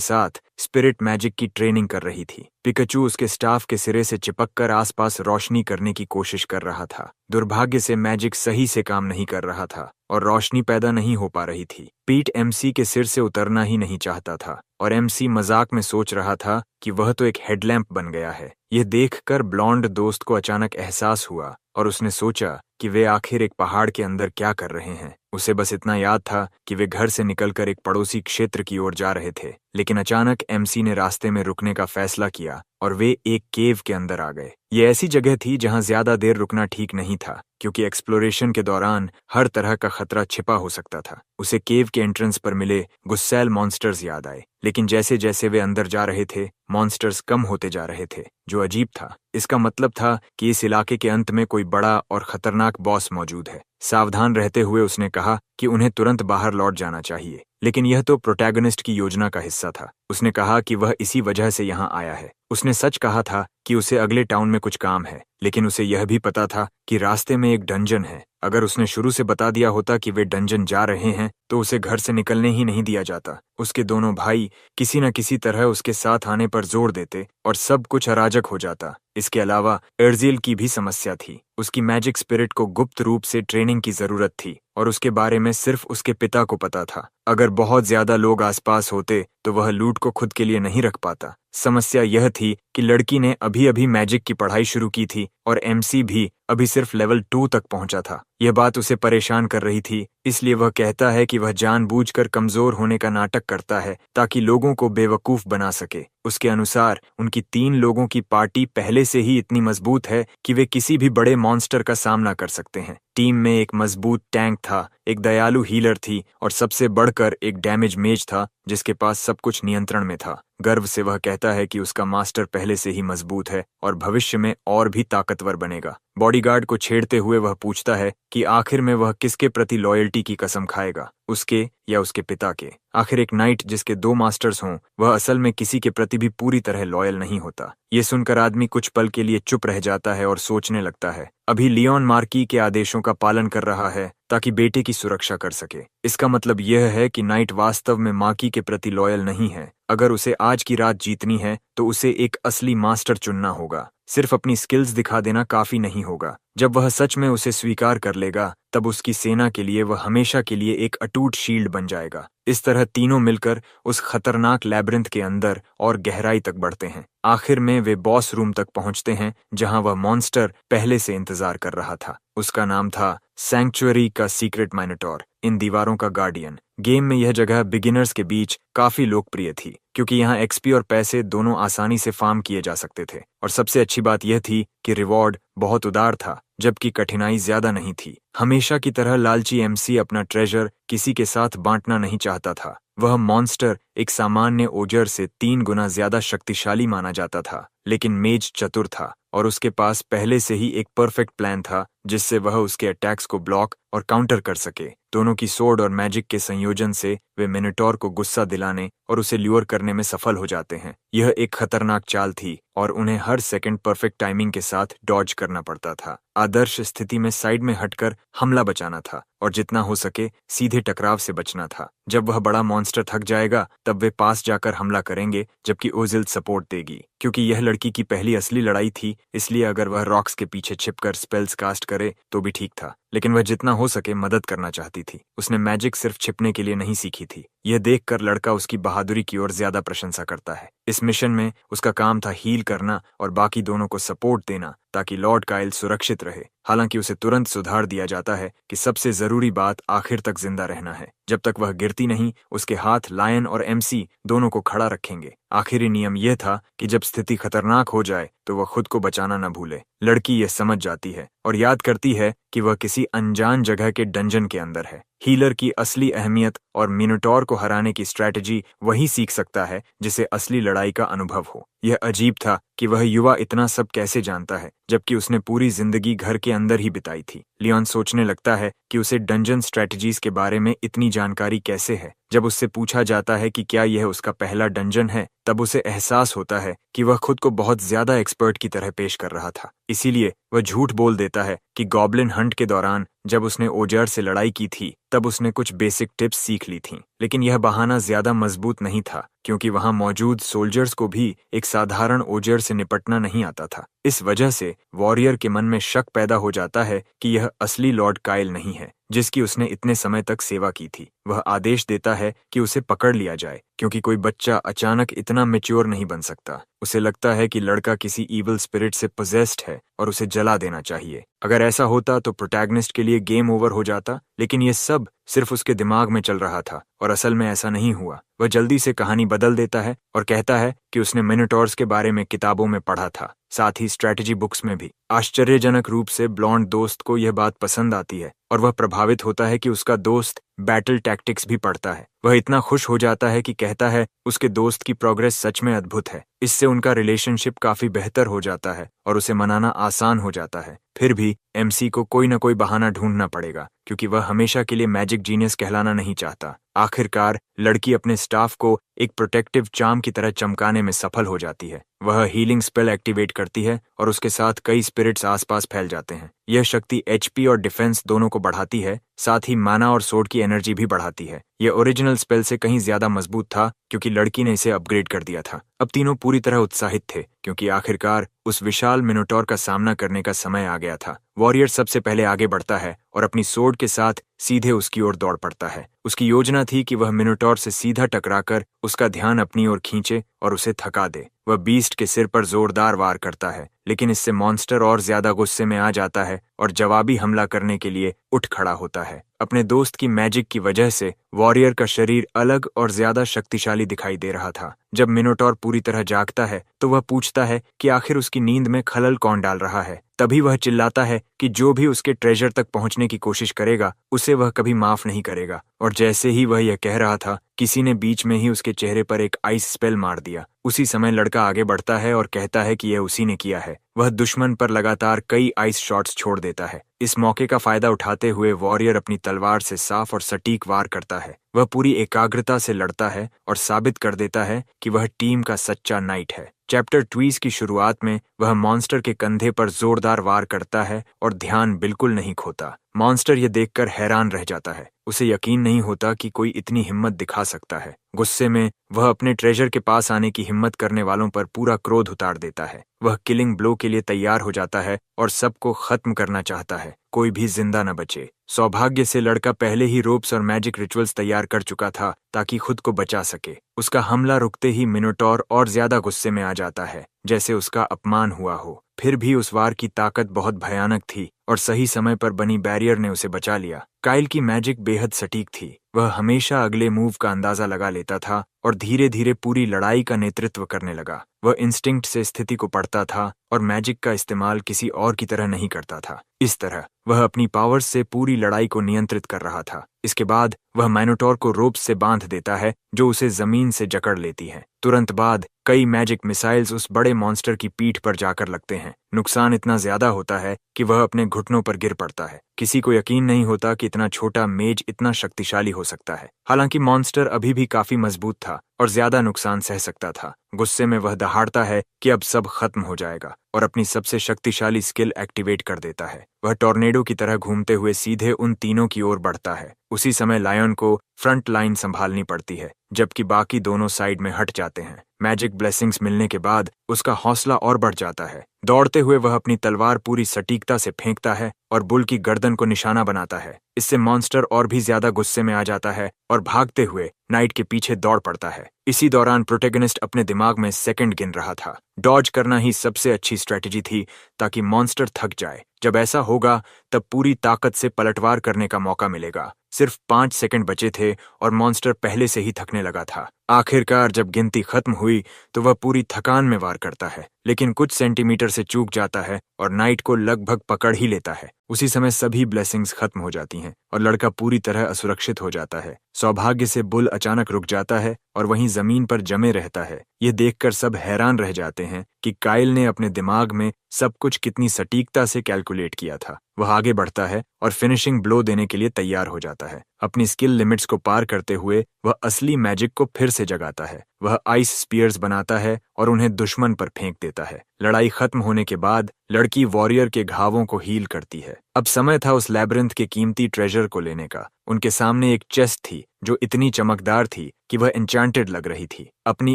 साथ स्पिरिट मैजिक की ट्रेनिंग कर रही थी। पिकाचू उसके स्टाफ के सिरे से चिपककर आसपास रोशनी करने की कोशिश कर रहा था। दुर्भाग्य से मैजिक सही से काम नहीं कर रहा था और रोशनी पैदा नहीं हो पा रही थी। पीट एमसी के सिर से उतरना ही नहीं चाहता था और एमसी मजाक में सोच रहा था कि वह तो एक हेडलैम्प बन गया है। यह देखकर ब्लॉन्ड दोस्त को अचानक एहसास हुआ और उसने सोचा कि वे आखिर एक पहाड़ के अंदर क्या कर रहे हैं। उसे बस इतना याद था कि वे घर से निकलकर एक पड़ोसी क्षेत्र की ओर जा रहे थे, लेकिन अचानक एमसी ने रास्ते में रुकने का फैसला किया और वे एक केव के अंदर आ गए। ये ऐसी जगह थी जहां ज्यादा देर रुकना ठीक नहीं था क्योंकि एक्सप्लोरेशन के दौरान हर तरह का खतरा छिपा हो सकता था। उसे केव के एंट्रेंस पर मिले गुस्सैल मॉन्स्टर्स याद आए, लेकिन जैसे जैसे वे अंदर जा रहे थे मॉन्स्टर्स कम होते जा रहे थे, जो अजीब था। इसका मतलब था कि इस इलाके के अंत में कोई बड़ा और खतरनाक बॉस मौजूद है। सावधान रहते हुए उसने कहा कि उन्हें तुरंत बाहर लौट जाना चाहिए, लेकिन यह तो प्रोटैगनिस्ट की योजना का हिस्सा था। उसने कहा कि वह इसी वजह से यहाँ आया है। उसने सच कहा था कि उसे अगले टाउन में कुछ काम है, लेकिन उसे यह भी पता था कि रास्ते में एक डंजन है। अगर उसने शुरू से बता दिया होता कि वे डंजन जा रहे हैं तो उसे घर से निकलने ही नहीं दिया जाता। उसके दोनों भाई किसी न किसी तरह उसके साथ आने पर जोर देते और सब कुछ अराजक हो जाता। इसके अलावा एर्जिल की भी समस्या थी। उसकी मैजिक स्पिरिट को गुप्त रूप से ट्रेनिंग की जरूरत थी और उसके बारे में सिर्फ उसके पिता को पता था। अगर बहुत ज्यादा लोग आसपास होते तो वह लूट को खुद के लिए नहीं रख पाता। समस्या यह थी कि लड़की ने अभी अभी मैजिक की पढ़ाई शुरू की थी और एमसी भी अभी सिर्फ लेवल 2 तक पहुंचा था। यह बात उसे परेशान कर रही थी, इसलिए वह कहता है कि वह जानबूझकर कमजोर होने का नाटक करता है ताकि लोगों को बेवकूफ बना सके। उसके अनुसार उनकी 3 लोगों की पार्टी पहले से ही इतनी मजबूत है कि वे किसी भी बड़े मॉन्स्टर का सामना कर सकते हैं। टीम में एक मजबूत टैंक था, एक दयालु हीलर थी और सबसे बढ़कर एक डैमेज मेज था जिसके पास सब कुछ नियंत्रण में था। गर्व से वह कहता है कि उसका मास्टर पहले से ही मजबूत है और भविष्य में और भी ताकतवर बनेगा। बॉडीगार्ड को छेड़ते हुए वह पूछता है कि आखिर में वह किसके प्रति लॉयल्टी की कसम खाएगा, उसके या उसके पिता के। आखिर एक नाइट जिसके 2 मास्टर्स हों वह असल में किसी के प्रति भी पूरी तरह लॉयल नहीं होता। ये सुनकर आदमी कुछ पल के लिए चुप रह जाता है और सोचने लगता है अभी लियोन मार्की के आदेशों का पालन कर रहा है ताकि बेटे की सुरक्षा कर सके। इसका मतलब यह है कि नाइट वास्तव में मार्की के प्रति लॉयल नहीं है। अगर उसे आज की रात जीतनी है तो उसे एक असली मास्टर चुनना होगा। सिर्फ अपनी स्किल्स दिखा देना काफी नहीं होगा। जब वह सच में उसे स्वीकार कर लेगा तब उसकी सेना के लिए वह हमेशा के लिए एक अटूट शील्ड बन जाएगा। इस तरह तीनों मिलकर उस खतरनाक लैबिरिंथ के अंदर और गहराई तक बढ़ते हैं। आखिर में वे बॉस रूम तक पहुंचते हैं जहां वह मॉन्स्टर पहले से इंतजार कर रहा था। उसका नाम था सैंक्चुअरी का सीक्रेट माइनोटॉर। इन दीवारों का गार्डियन। गेम में यह जगह बिगिनर्स के बीच काफी लोकप्रिय थी क्योंकि यहाँ एक्सपी और पैसे दोनों आसानी से फार्म किए जा सकते थे, और सबसे अच्छी बात यह थी कि रिवॉर्ड बहुत उदार था जबकि कठिनाई ज्यादा नहीं थी। हमेशा की तरह लालची एमसी अपना ट्रेजर किसी के साथ बांटना नहीं चाहता था। वह मॉन्स्टर एक सामान्य ओजर से 3 गुना ज्यादा शक्तिशाली माना जाता था, लेकिन मेज चतुर था और उसके पास पहले से ही एक परफेक्ट प्लान था जिससे वह उसके अटैक्स को ब्लॉक और काउंटर कर सके। दोनों की सोर्ड और मैजिक के संयोजन से वे मिनोटॉर को गुस्सा दिलाने और उसे ल्यूर करने में सफल हो जाते हैं। यह एक खतरनाक चाल थी और उन्हें हर सेकंड परफेक्ट टाइमिंग के साथ डॉज करना पड़ता था। आदर्श स्थिति में साइड में हटकर हमला बचाना था और जितना हो सके सीधे टकराव से बचना था। जब वह बड़ा मॉन्स्टर थक जाएगा तब वे पास जाकर हमला करेंगे जबकि ओजिल सपोर्ट देगी। क्योंकि यह लड़की की पहली असली लड़ाई थी, इसलिए अगर वह रॉक्स के पीछे छिपकर स्पेल्स कास्ट करे तो भी ठीक था, लेकिन वह जितना हो सके मदद करना चाहती थी। उसने मैजिक सिर्फ छिपने के लिए नहीं सीखी थी। यह देखकर लड़का उसकी बहादुरी की ओर ज्यादा प्रशंसा करता है। इस मिशन में उसका काम था हील करना और बाकी दोनों को सपोर्ट देना ताकि लॉर्ड काइल सुरक्षित रहे। हालांकि उसे तुरंत सुधार दिया जाता है कि सबसे जरूरी बात आखिर तक जिंदा रहना है। जब तक वह गिरती नहीं, उसके हाथ लायन और एमसी दोनों को खड़ा रखेंगे। आखिरी नियम यह था कि जब स्थिति खतरनाक हो जाए तो वह खुद को बचाना न भूले। लड़की यह समझ जाती है और याद करती है कि वह किसी अनजान जगह के डंजन के अंदर है। हीलर की असली अहमियत और मिनोटॉर को हराने की स्ट्रैटेजी वही सीख सकता है जिसे असली लड़ाई का अनुभव हो। यह अजीब था कि वह युवा इतना सब कैसे जानता है जबकि उसने पूरी जिंदगी घर के अंदर ही बिताई थी। लियोन सोचने लगता है कि उसे डंजन स्ट्रैटेजीज के बारे में इतनी जानकारी कैसे है। जब उससे पूछा जाता है कि क्या यह उसका पहला डंजन है, तब उसे एहसास होता है कि वह खुद को बहुत ज्यादा एक्सपर्ट की तरह पेश कर रहा था। इसीलिए वह झूठ बोल देता है कि गॉब्लिन हंट के दौरान जब उसने ओजर से लड़ाई की थी तब उसने कुछ बेसिक टिप्स सीख ली थीं। लेकिन यह बहाना ज्यादा मजबूत नहीं था क्योंकि वहां मौजूद सोल्जर्स को भी एक साधारण ओजर से निपटना नहीं आता था। इस वजह से वॉरियर के मन में शक पैदा हो जाता है कि यह असली लॉर्ड काइल नहीं है जिसकी उसने इतने समय तक सेवा की थी। वह आदेश देता है कि उसे पकड़ लिया जाए क्योंकि कोई बच्चा अचानक इतना मैच्योर नहीं बन सकता। उसे लगता है कि लड़का किसी ईविल स्पिरिट से पोजेस्ड है और उसे जला देना चाहिए। अगर ऐसा होता तो प्रोटैगनिस्ट के लिए गेम ओवर हो जाता, लेकिन यह सब सिर्फ उसके दिमाग में चल रहा था और असल में ऐसा नहीं हुआ। वह जल्दी से कहानी बदल देता है और कहता है कि उसने मिनोटॉर्स के बारे में किताबों में पढ़ा था, साथ ही स्ट्रैटेजी बुक्स में भी। आश्चर्यजनक रूप से ब्लॉन्ड दोस्त को यह बात पसंद आती है और वह प्रभावित होता है कि उसका दोस्त बैटल टैक्टिक्स भी पढ़ता है। वह इतना खुश हो जाता है कि कहता है उसके दोस्त की प्रोग्रेस सच में अद्भुत है। इससे उनका रिलेशनशिप काफी बेहतर हो जाता है और उसे मनाना आसान हो जाता है। फिर भी एमसी को कोई न कोई बहाना ढूंढना पड़ेगा क्योंकि वह हमेशा के लिए मैजिक जीनियस कहलाना नहीं चाहता। आखिरकार लड़की अपने स्टाफ को एक प्रोटेक्टिव चार्म की तरह चमकाने में सफल हो जाती है। वह हीलिंग स्पेल एक्टिवेट करती है और उसके साथ कई स्पिरिट्स आसपास फैल जाते हैं। यह शक्ति एचपी और डिफेंस दोनों को बढ़ाती है, साथ ही माना और सोर्ड की एनर्जी भी बढ़ाती है। यह ओरिजिनल स्पेल से कहीं ज्यादा मजबूत था क्योंकि लड़की ने इसे अपग्रेड कर दिया था। अब तीनों पूरी तरह उत्साहित थे क्योंकि आखिरकार उस विशाल मिनोटॉर का सामना करने का समय आ गया था। वॉरियर सबसे पहले आगे बढ़ता है और अपनी सोर्ड के साथ सीधे उसकी ओर दौड़ पड़ता है। उसकी योजना थी कि वह मिनोटॉर से सीधा टकराकर उसका ध्यान अपनी ओर खींचे और उसे थका दे। वह बीस्ट के सिर पर जोरदार वार करता है, लेकिन इससे मॉन्स्टर और ज्यादा गुस्से में आ जाता है और जवाबी हमला करने के लिए उठ खड़ा होता है। अपने दोस्त की मैजिक की वजह से वॉरियर का शरीर अलग और ज्यादा शक्तिशाली दिखाई दे रहा था। जब मिनोटॉर पूरी तरह जागता है तो वह पूछता है कि आखिर उसकी नींद में खलल कौन डाल रहा है। तभी वह चिल्लाता है कि जो भी उसके ट्रेजर तक पहुंचने की कोशिश करेगा उसे वह कभी माफ नहीं करेगा। और जैसे ही वह यह कह रहा था, किसी ने बीच में ही उसके चेहरे पर एक आइस स्पेल मार दिया। उसी समय लड़का आगे बढ़ता है और कहता है कि यह उसी ने किया है। वह दुश्मन पर लगातार कई आइस शॉट्स छोड़ देता है। इस मौके का फायदा उठाते हुए वॉरियर अपनी तलवार से साफ और सटीक वार करता है। वह पूरी एकाग्रता से लड़ता है और साबित कर देता है कि वह टीम का सच्चा नाइट है। चैप्टर 20 की शुरुआत में वह मॉन्स्टर के कंधे पर जोरदार वार करता है और ध्यान बिल्कुल नहीं खोता। मॉन्स्टर यह देखकर हैरान रह जाता है। उसे यकीन नहीं होता कि कोई इतनी हिम्मत दिखा सकता है। गुस्से में वह अपने ट्रेजर के पास आने की हिम्मत करने वालों पर पूरा क्रोध उतार देता है। वह किलिंग ब्लो के लिए तैयार हो जाता है और सबको खत्म करना चाहता है, कोई भी जिंदा न बचे। सौभाग्य से लड़का पहले ही रोप्स और मैजिक रिचुअल्स तैयार कर चुका था ताकि खुद को बचा सके। उसका हमला रुकते ही मिनोटॉर और ज्यादा गुस्से में आ जाता है, जैसे उसका अपमान हुआ हो। फिर भी उस वार की ताकत बहुत भयानक थी और सही समय पर बनी बैरियर ने उसे बचा लिया। काइल की मैजिक बेहद सटीक थी। वह हमेशा अगले मूव का अंदाजा लगा लेता था और धीरे धीरे पूरी लड़ाई का नेतृत्व करने लगा। वह इंस्टिंक्ट से स्थिति को पढ़ता था और मैजिक का इस्तेमाल किसी और की तरह नहीं करता था। इस तरह वह अपनी पावर्स से पूरी लड़ाई को नियंत्रित कर रहा था। इसके बाद वह माइनोटॉर को रोप्स से बांध देता है, जो उसे जमीन से जकड़ लेती है। तुरंत बाद कई मैजिक मिसाइल्स उस बड़े मॉन्स्टर की पीठ पर जाकर लगते हैं। नुकसान इतना ज्यादा होता है कि वह अपने घुटनों पर गिर पड़ता है। किसी को यकीन नहीं होता कि इतना छोटा मेज इतना शक्तिशाली हो सकता है। हालांकि मॉन्स्टर अभी भी काफी मजबूत था और ज्यादा नुकसान सह सकता था। गुस्से में वह दहाड़ता है कि अब सब खत्म हो जाएगा और अपनी सबसे शक्तिशाली स्किल एक्टिवेट कर देता है। वह टॉर्नेडो की तरह घूमते हुए सीधे उन तीनों की ओर बढ़ता है। उसी समय लायन को फ्रंट लाइन संभालनी पड़ती है, जबकि बाकी दोनों साइड में हट जाते हैं। मैजिक ब्लेसिंग्स मिलने के बाद उसका हौसला और बढ़ जाता है। दौड़ते हुए वह अपनी तलवार पूरी सटीकता से फेंकता है और बुल की गर्दन को निशाना बनाता है। इससे मॉन्स्टर और भी ज्यादा गुस्से में आ जाता है और भागते हुए नाइट के पीछे दौड़ पड़ता है। इसी दौरान प्रोटेगनिस्ट अपने दिमाग में सेकंड गिन रहा था। डॉज करना ही सबसे अच्छी स्ट्रेटेजी थी ताकि मॉन्स्टर थक जाए। जब ऐसा होगा तब पूरी ताकत से पलटवार करने का मौका मिलेगा। सिर्फ 5 सेकंड बचे थे और मॉन्स्टर पहले से ही थकने लगा था। आखिरकार जब गिनती खत्म हुई तो वह पूरी थकान में वार करता है, लेकिन कुछ सेंटीमीटर से चूक जाता है और नाइट को लगभग पकड़ ही लेता है। उसी समय सभी ब्लेसिंग्स खत्म हो जाती हैं और लड़का पूरी तरह असुरक्षित हो जाता है। सौभाग्य से बुल अचानक रुक जाता है और वहीं जमीन पर जमे रहता है। ये देखकर सब हैरान रह जाते हैं कि काइल ने अपने दिमाग में सब कुछ कितनी सटीकता से कैलकुलेट किया था। वह आगे बढ़ता है और फिनिशिंग ब्लो देने के लिए तैयार हो जाता है। अपनी स्किल लिमिट्स को पार करते हुए वह असली मैजिक को फिर से जगाता है। वह आइस स्पीयर्स बनाता है और उन्हें दुश्मन पर फेंक देता है। लड़ाई खत्म होने के बाद लड़की वॉरियर के घावों को हील करती है। अब समय था उस लैबिरिंथ के कीमती ट्रेजर को लेने का। उनके सामने एक चेस्ट थी जो इतनी चमकदार थी कि वह एन्चांटेड लग रही थी। अपनी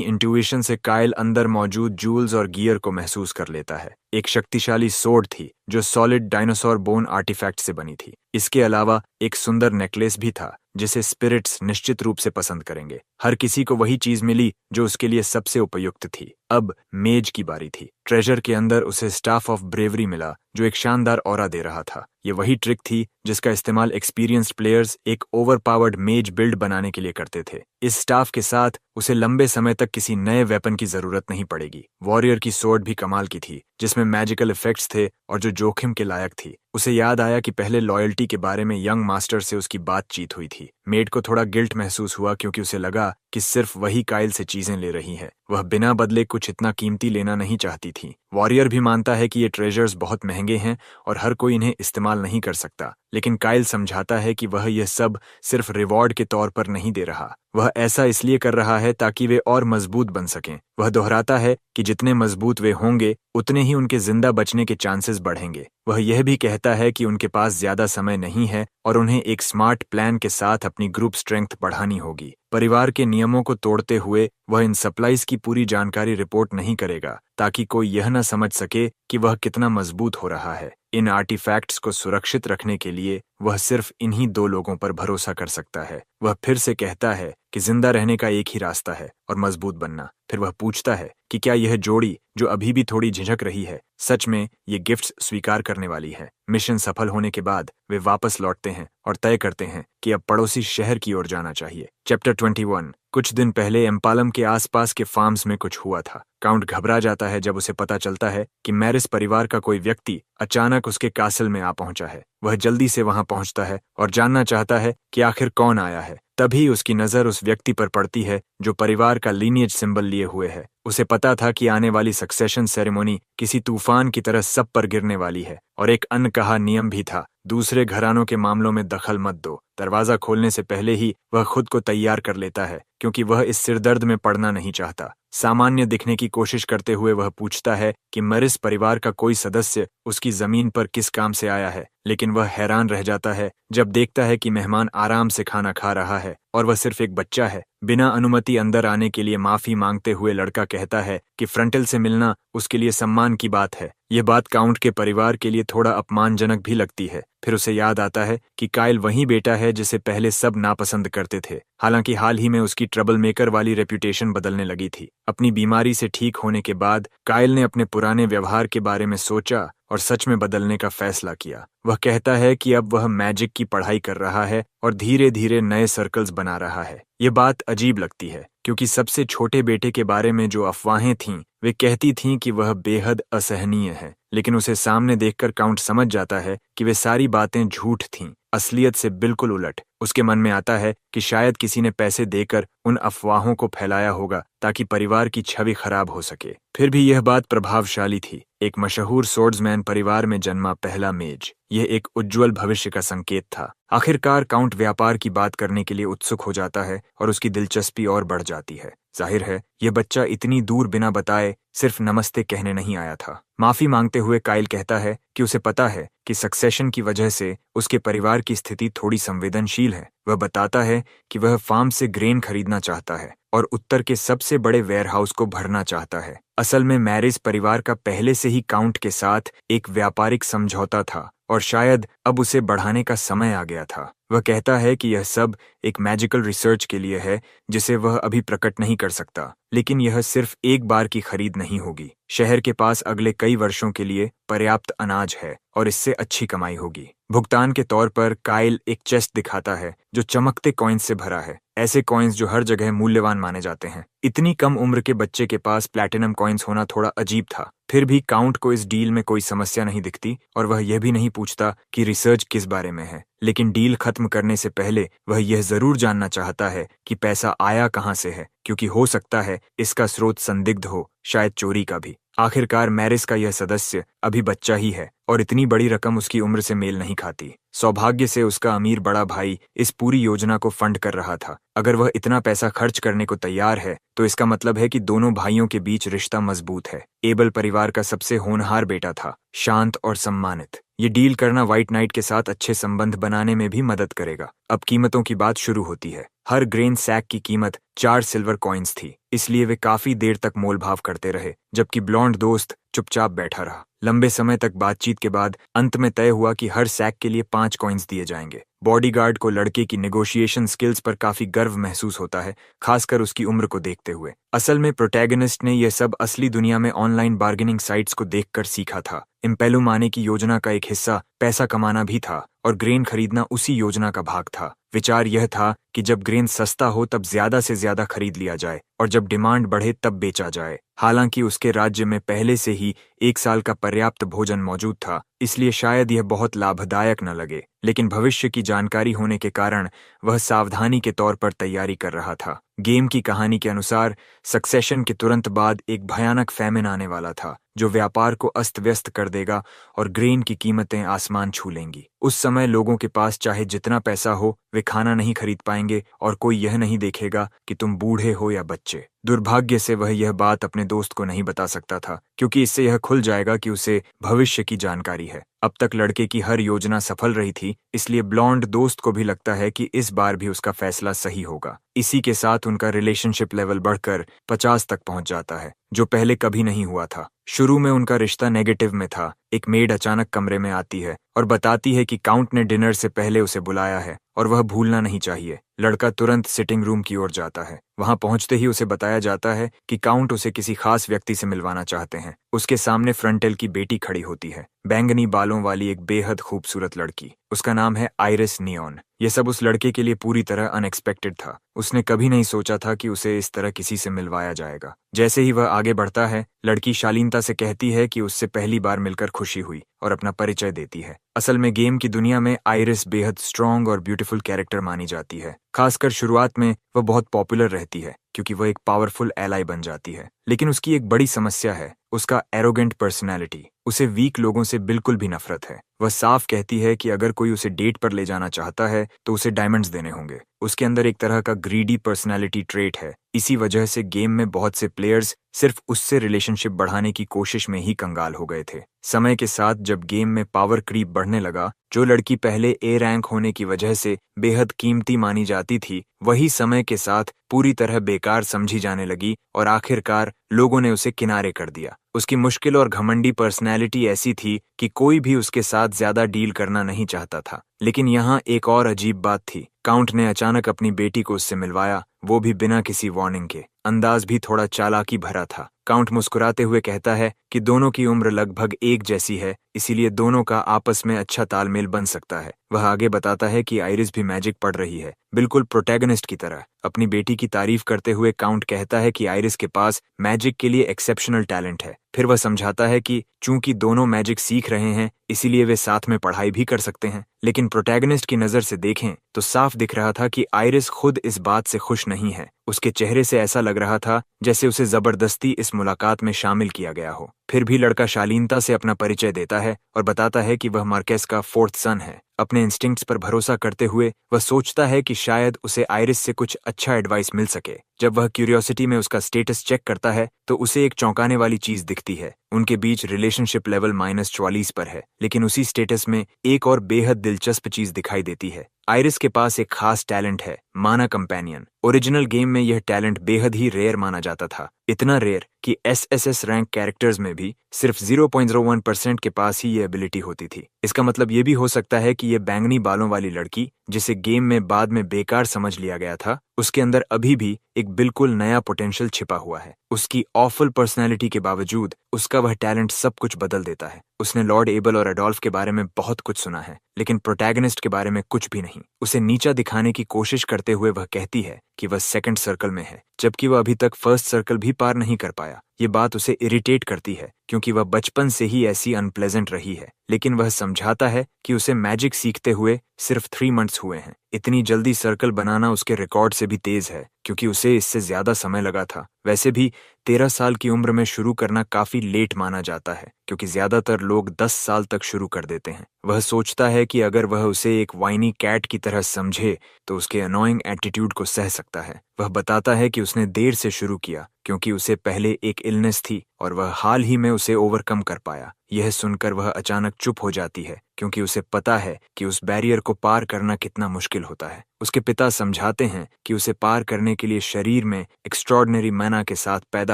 इंट्यूशन से काइल अंदर मौजूद जूल्स और गियर को महसूस कर लेता है। एक शक्तिशाली सोर्ड थी जो सॉलिड डायनासोर बोन आर्टिफैक्ट से बनी थी। इसके अलावा एक सुंदर नेकलेस भी था जिसे स्पिरिट्स निश्चित रूप से पसंद करेंगे। हर किसी को वही चीज मिली जो उसके लिए सबसे उपयुक्त थी। अब मेज की बारी थी। ट्रेजर के अंदर उसे स्टाफ ऑफ ब्रेवरी मिला जो एक शानदार ऑरा दे रहा था। ये वही ट्रिक थी जिसका इस्तेमाल एक्सपीरियंस्ड प्लेयर्स एक ओवरपावर्ड मेज बिल्ड बनाने के लिए करते थे। इस स्टाफ के साथ उसे लंबे समय तक किसी नए वेपन की जरूरत नहीं पड़ेगी। वॉरियर की सोर्ड भी कमाल की थी जिसमें मैजिकल इफेक्ट्स थे और जो जोखिम के लायक थी। उसे याद आया कि पहले लॉयल्टी के बारे में यंग मास्टर से उसकी बातचीत हुई थी। मेड को थोड़ा गिल्ट महसूस हुआ क्योंकि उसे लगा कि सिर्फ वही काइल से चीजें ले रही है। वह बिना बदले कुछ इतना कीमती लेना नहीं चाहती थी। वॉरियर भी मानता है कि ये ट्रेजर्स बहुत महंगे हैं और हर कोई इन्हें इस्तेमाल नहीं कर सकता, लेकिन काइल समझाता है कि वह यह सब सिर्फ रिवॉर्ड के तौर पर नहीं दे रहा। वह ऐसा इसलिए कर रहा है ताकि वे और मजबूत बन सकें। वह दोहराता है कि जितने मजबूत वे होंगे उतने ही उनके जिंदा बचने के चांसेस बढ़ेंगे। वह यह भी कहता है कि उनके पास ज्यादा समय नहीं है और उन्हें एक स्मार्ट प्लान के साथ अपनी ग्रुप स्ट्रेंथ बढ़ानी होगी। परिवार के नियमों को तोड़ते हुए वह इन सप्लाईज की पूरी जानकारी रिपोर्ट नहीं करेगा ताकि कोई यह न समझ सके कि वह कितना मजबूत हो रहा है। इन आर्टिफैक्ट्स को सुरक्षित रखने के लिए वह सिर्फ इन्हीं 2 लोगों पर भरोसा कर सकता है। वह फिर से कहता है कि जिंदा रहने का एक ही रास्ता है और मजबूत बनना। फिर वह पूछता है कि क्या यह जोड़ी जो अभी भी थोड़ी झिझक रही है सच में ये गिफ्ट्स स्वीकार करने वाली है। मिशन सफल होने के बाद वे वापस लौटते हैं और तय करते हैं कि अब पड़ोसी शहर की ओर जाना चाहिए। चैप्टर 21। कुछ दिन पहले एम्पालम के आसपास के फार्म्स में कुछ हुआ था। काउंट घबरा जाता है जब उसे पता चलता है कि मैरिस परिवार का कोई व्यक्ति अचानक उसके कासल में आ पहुंचा है। वह जल्दी से वहां पहुंचता है और जानना चाहता है कि आखिर कौन आया है। तभी उसकी नजर उस व्यक्ति पर पड़ती है जो परिवार का लीनिएज सिंबल लिए हुए है। उसे पता था कि आने वाली सक्सेशन सेरेमनी किसी तूफान की तरह सब पर गिरने वाली है और एक अनकहा नियम भी था, दूसरे घरानों के मामलों में दखल मत दो। दरवाजा खोलने से पहले ही वह खुद को तैयार कर लेता है क्योंकि वह इस सिरदर्द में पड़ना नहीं चाहता। सामान्य दिखने की कोशिश करते हुए वह पूछता है कि मैरिस परिवार का कोई सदस्य उसकी जमीन पर किस काम से आया है, लेकिन वह हैरान रह जाता है जब देखता है कि मेहमान आराम से खाना खा रहा है और वह सिर्फ एक बच्चा है। बिना अनुमति अंदर आने के लिए माफी मांगते हुए लड़का कहता है कि फ्रंटल से मिलना उसके लिए सम्मान की बात है। यह बात काउंट के परिवार के लिए थोड़ा अपमानजनक भी लगती है। फिर उसे याद आता है कि काइल वही बेटा है जिसे पहले सब नापसंद करते थे। हालांकि हाल ही में उसकी ट्रबल मेकर वाली रेप्यूटेशन बदलने लगी थी। अपनी बीमारी से ठीक होने के बाद काइल ने अपने पुराने व्यवहार के बारे में सोचा और सच में बदलने का फैसला किया। वह कहता है कि अब वह मैजिक की पढ़ाई कर रहा है और धीरे धीरे नए सर्कल्स बना रहा है। ये बात अजीब लगती है क्योंकि सबसे छोटे बेटे के बारे में जो अफवाहें थीं वे कहती थीं कि वह बेहद असहनीय है, लेकिन उसे सामने देखकर काउंट समझ जाता है कि वे सारी बातें झूठ थीं, असलियत से बिल्कुल उलट। उसके मन में आता है कि शायद किसी ने पैसे देकर उन अफवाहों को फैलाया होगा ताकि परिवार की छवि खराब हो सके। फिर भी यह बात प्रभावशाली थी। एक मशहूर सोर्ड्समैन परिवार में जन्मा पहला मेज, यह एक उज्जवल भविष्य का संकेत था। आखिरकार काउंट व्यापार की बात करने के लिए उत्सुक हो जाता है और उसकी दिलचस्पी और बढ़ जाती है। जाहिर है यह बच्चा इतनी दूर बिना बताए सिर्फ नमस्ते कहने नहीं आया था। माफी मांगते हुए काइल कहता है कि उसे पता है कि सक्सेशन की वजह से उसके परिवार की स्थिति थोड़ी संवेदनशील है। वह बताता है कि वह फार्म से ग्रेन खरीदना चाहता है और उत्तर के सबसे बड़े वेयरहाउस को भरना चाहता है। असल में मैरिज परिवार का पहले से ही काउंट के साथ एक व्यापारिक समझौता था और शायद अब उसे बढ़ाने का समय आ गया था। वह कहता है कि यह सब एक मैजिकल रिसर्च के लिए है जिसे वह अभी प्रकट नहीं कर सकता, लेकिन यह सिर्फ एक बार की खरीद नहीं होगी। शहर के पास अगले कई वर्षों के लिए पर्याप्त अनाज है और इससे अच्छी कमाई होगी। भुगतान के तौर पर काइल एक चेस्ट दिखाता है जो चमकते कॉइन्स से भरा है, ऐसे कॉइन्स जो हर जगह मूल्यवान माने जाते हैं। इतनी कम उम्र के बच्चे के पास प्लैटिनम कॉइन्स होना थोड़ा अजीब था। फिर भी काउंट को इस डील में कोई समस्या नहीं दिखती और वह यह भी नहीं पूछता कि रिसर्च किस बारे में है। लेकिन डील खत्म करने से पहले वह यह जरूर जानना चाहता है कि पैसा आया कहां से है, क्योंकि हो सकता है इसका स्रोत संदिग्ध हो, शायद चोरी का भी। आखिरकार मैरिज का यह सदस्य अभी बच्चा ही है और इतनी बड़ी रकम उसकी उम्र से मेल नहीं खाती। सौभाग्य से उसका अमीर बड़ा भाई इस पूरी योजना को फंड कर रहा था। अगर वह इतना पैसा खर्च करने को तैयार है तो इसका मतलब है कि दोनों भाइयों के बीच रिश्ता मजबूत है। एबल परिवार का सबसे होनहार बेटा था, शांत और सम्मानित। ये डील करना व्हाइट नाइट के साथ अच्छे संबंध बनाने में भी मदद करेगा। अब कीमतों की बात शुरू होती है। हर ग्रेन सैक की कीमत 4 सिल्वर कॉइन्स थी, इसलिए वे काफी देर तक मोलभाव करते रहे, जबकि ब्लॉन्ड दोस्त चुपचाप बैठा रहा। लंबे समय तक बातचीत के बाद अंत में तय हुआ कि हर सैक के लिए 5 कॉइन्स दिए जाएंगे। बॉडीगार्ड को लड़के की नेगोशिएशन स्किल्स पर काफी गर्व महसूस होता है, खासकर उसकी उम्र को देखते हुए। असल में प्रोटैगनिस्ट ने यह सब असली दुनिया में ऑनलाइन बार्गेनिंग साइट्स को देखकर सीखा था। इम्पेलुम आने की योजना का एक हिस्सा पैसा कमाना भी था और ग्रेन खरीदना उसी योजना का भाग था। विचार यह था कि जब ग्रेन सस्ता हो तब ज्यादा से ज्यादा खरीद लिया जाए और जब डिमांड बढ़े तब बेचा जाए। हालांकि उसके राज्य में पहले से ही 1 साल का पर्याप्त भोजन मौजूद था, इसलिए शायद यह बहुत लाभदायक न लगे, लेकिन भविष्य की जानकारी होने के कारण वह सावधानी के तौर पर तैयारी कर रहा था। गेम की कहानी के अनुसार सक्सेशन के तुरंत बाद एक भयानक फैमिन आने वाला था जो व्यापार को अस्त व्यस्त कर देगा और ग्रेन की कीमतें आसमान छू लेंगी। उस समय लोगों के पास चाहे जितना पैसा हो वे खाना नहीं खरीद पाएंगे और कोई यह नहीं देखेगा कि तुम बूढ़े हो या बच्चे। दुर्भाग्य से वह यह बात अपने दोस्त को नहीं बता सकता था, क्योंकि इससे यह खुल जाएगा कि उसे भविष्य की जानकारी है। अब तक लड़के की हर योजना सफल रही थी, इसलिए ब्लॉन्ड दोस्त को भी लगता है कि इस बार भी उसका फैसला सही होगा। इसी के साथ उनका रिलेशनशिप लेवल बढ़कर 50 तक पहुंच जाता है, जो पहले कभी नहीं हुआ था। शुरू में उनका रिश्ता नेगेटिव में था। एक मेड अचानक कमरे में आती है और बताती है कि काउंट ने डिनर से पहले उसे बुलाया है और वह भूलना नहीं चाहिए। लड़का तुरंत सिटिंग रूम की ओर जाता है। वहां पहुंचते ही उसे बताया जाता है कि काउंट उसे किसी खास व्यक्ति से मिलवाना चाहते हैं। उसके सामने फ्रंटेल की बेटी खड़ी होती है, बैंगनी बालों वाली एक बेहद खूबसूरत लड़की। उसका नाम है आइरिस नियॉन। यह सब उस लड़के के लिए पूरी तरह अनएक्सपेक्टेड था। उसने कभी नहीं सोचा था कि उसे इस तरह किसी से मिलवाया जाएगा। जैसे ही वह आगे बढ़ता है, लड़की शालीनता से कहती है कि उससे पहली बार मिलकर खुशी हुई और अपना परिचय देती है। असल में गेम की दुनिया में आइरिस बेहद स्ट्रॉन्ग और ब्यूटीफुल कैरेक्टर मानी जाती है। खासकर शुरुआत में वह बहुत पॉपुलर रहती है क्योंकि वह एक पावरफुल एलाई बन जाती है। लेकिन उसकी एक बड़ी समस्या है, उसका एरोगेंट पर्सनैलिटी। उसे वीक लोगों से बिल्कुल भी नफरत है। वह साफ कहती है कि अगर कोई उसे डेट पर ले जाना चाहता है तो उसे डायमंड्स देने होंगे। उसके अंदर एक तरह का ग्रीडी पर्सनैलिटी ट्रेट है। इसी वजह से गेम में बहुत से प्लेयर्स सिर्फ उससे रिलेशनशिप बढ़ाने की कोशिश में ही कंगाल हो गए थे। समय के साथ जब गेम में पावर क्रीप बढ़ने लगा, जो लड़की पहले ए रैंक होने की वजह से बेहद कीमती मानी जाती थी, वही समय के साथ पूरी तरह बेकार समझी जाने लगी और आखिरकार लोगों ने उसे किनारे कर दिया। उसकी मुश्किल और घमंडी पर्सनैलिटी ऐसी थी कि कोई भी उसके साथ ज्यादा डील करना नहीं चाहता था। लेकिन यहाँ एक और अजीब बात थी। काउंट ने अचानक अपनी बेटी को उससे मिलवाया, वो भी बिना किसी वार्निंग के। अंदाज भी थोड़ा चालाकी भरा था। काउंट मुस्कुराते हुए कहता है कि दोनों की उम्र लगभग एक जैसी है, इसीलिए दोनों का आपस में अच्छा तालमेल बन सकता है। वह आगे बताता है कि आइरिस भी मैजिक पढ़ रही है, बिल्कुल प्रोटैगनिस्ट की तरह। अपनी बेटी की तारीफ करते हुए काउंट कहता है कि आइरिस के पास मैजिक के लिए एक्सेप्शनल टैलेंट है। फिर वह समझाता है कि चूंकि दोनों मैजिक सीख रहे हैं, इसीलिए वे साथ में पढ़ाई भी कर सकते हैं। लेकिन प्रोटैगनिस्ट की नजर से देखें तो साफ दिख रहा था कि आइरिस खुद इस बात से खुश नहीं है। उसके चेहरे से ऐसा लग रहा था जैसे उसे जबरदस्ती इस मुलाकात में शामिल किया गया हो। फिर भी लड़का शालीनता से अपना परिचय देता है और बताता है कि वह मार्केस का फोर्थ सन है। अपने इंस्टिंक्ट्स पर भरोसा करते हुए वह सोचता है कि शायद उसे आइरिस से कुछ अच्छा एडवाइस मिल सके। जब वह क्यूरियोसिटी में उसका स्टेटस चेक करता है तो उसे एक चौंकाने वाली चीज दिखती है। उनके बीच रिलेशनशिप लेवल -44 पर है, लेकिन उसी स्टेटस में एक और बेहद दिलचस्प चीज दिखाई देती है। आइरिस के पास एक खास टैलेंट है, माना कंपेनियन। ओरिजिनल गेम में यह टैलेंट बेहद ही रेयर माना जाता था, इतना रेयर कि एसएसएस रैंक कैरेक्टर्स में भी सिर्फ 0.01% के पास ही ये एबिलिटी होती थी। इसका मतलब ये भी हो सकता है कि ये बैंगनी बालों वाली लड़की, जिसे गेम में बाद में बेकार समझ लिया गया था, उसके अंदर अभी भी एक बिल्कुल नया पोटेंशियल छिपा हुआ है। उसकी ऑफल पर्सनैलिटी के बावजूद उसका वह टैलेंट सब कुछ बदल देता है। उसने लॉर्ड एबल और एडोल्फ के बारे में बहुत कुछ सुना है, लेकिन प्रोटैगनिस्ट के बारे में कुछ भी नहीं। उसे नीचा दिखाने की कोशिश करते हुए वह कहती है कि वह सेकंड सर्कल में है, जबकि वह अभी तक फर्स्ट सर्कल भी पार नहीं कर पाया। ये बात उसे इरिटेट करती है, क्योंकि वह बचपन से ही ऐसी अनप्लेजेंट रही है। लेकिन वह समझाता है कि उसे मैजिक सीखते हुए सिर्फ 3 मंथ्स हुए हैं। इतनी जल्दी सर्कल बनाना उसके रिकॉर्ड से भी तेज है, क्योंकि उसे इससे ज्यादा समय लगा था। वैसे भी 13 साल की उम्र में शुरू करना काफी लेट माना जाता है, क्योंकि ज्यादातर लोग 10 साल तक शुरू कर देते हैं। वह सोचता है कि अगर वह उसे एक वाइनी कैट की तरह समझे तो उसके अनोइंग एटीट्यूड को सह सकता है। वह बताता है कि उसने देर से शुरू किया, क्योंकि उसे पहले एक इलनेस थी और वह हाल ही में उसे ओवरकम कर पाया। यह सुनकर वह अचानक चुप हो जाती है, क्योंकि उसे पता है कि उस बैरियर को पार करना कितना मुश्किल होता है। उसके पिता समझाते हैं कि उसे पार करने के लिए शरीर में एक्स्ट्रॉर्डिनरी मैना के साथ पैदा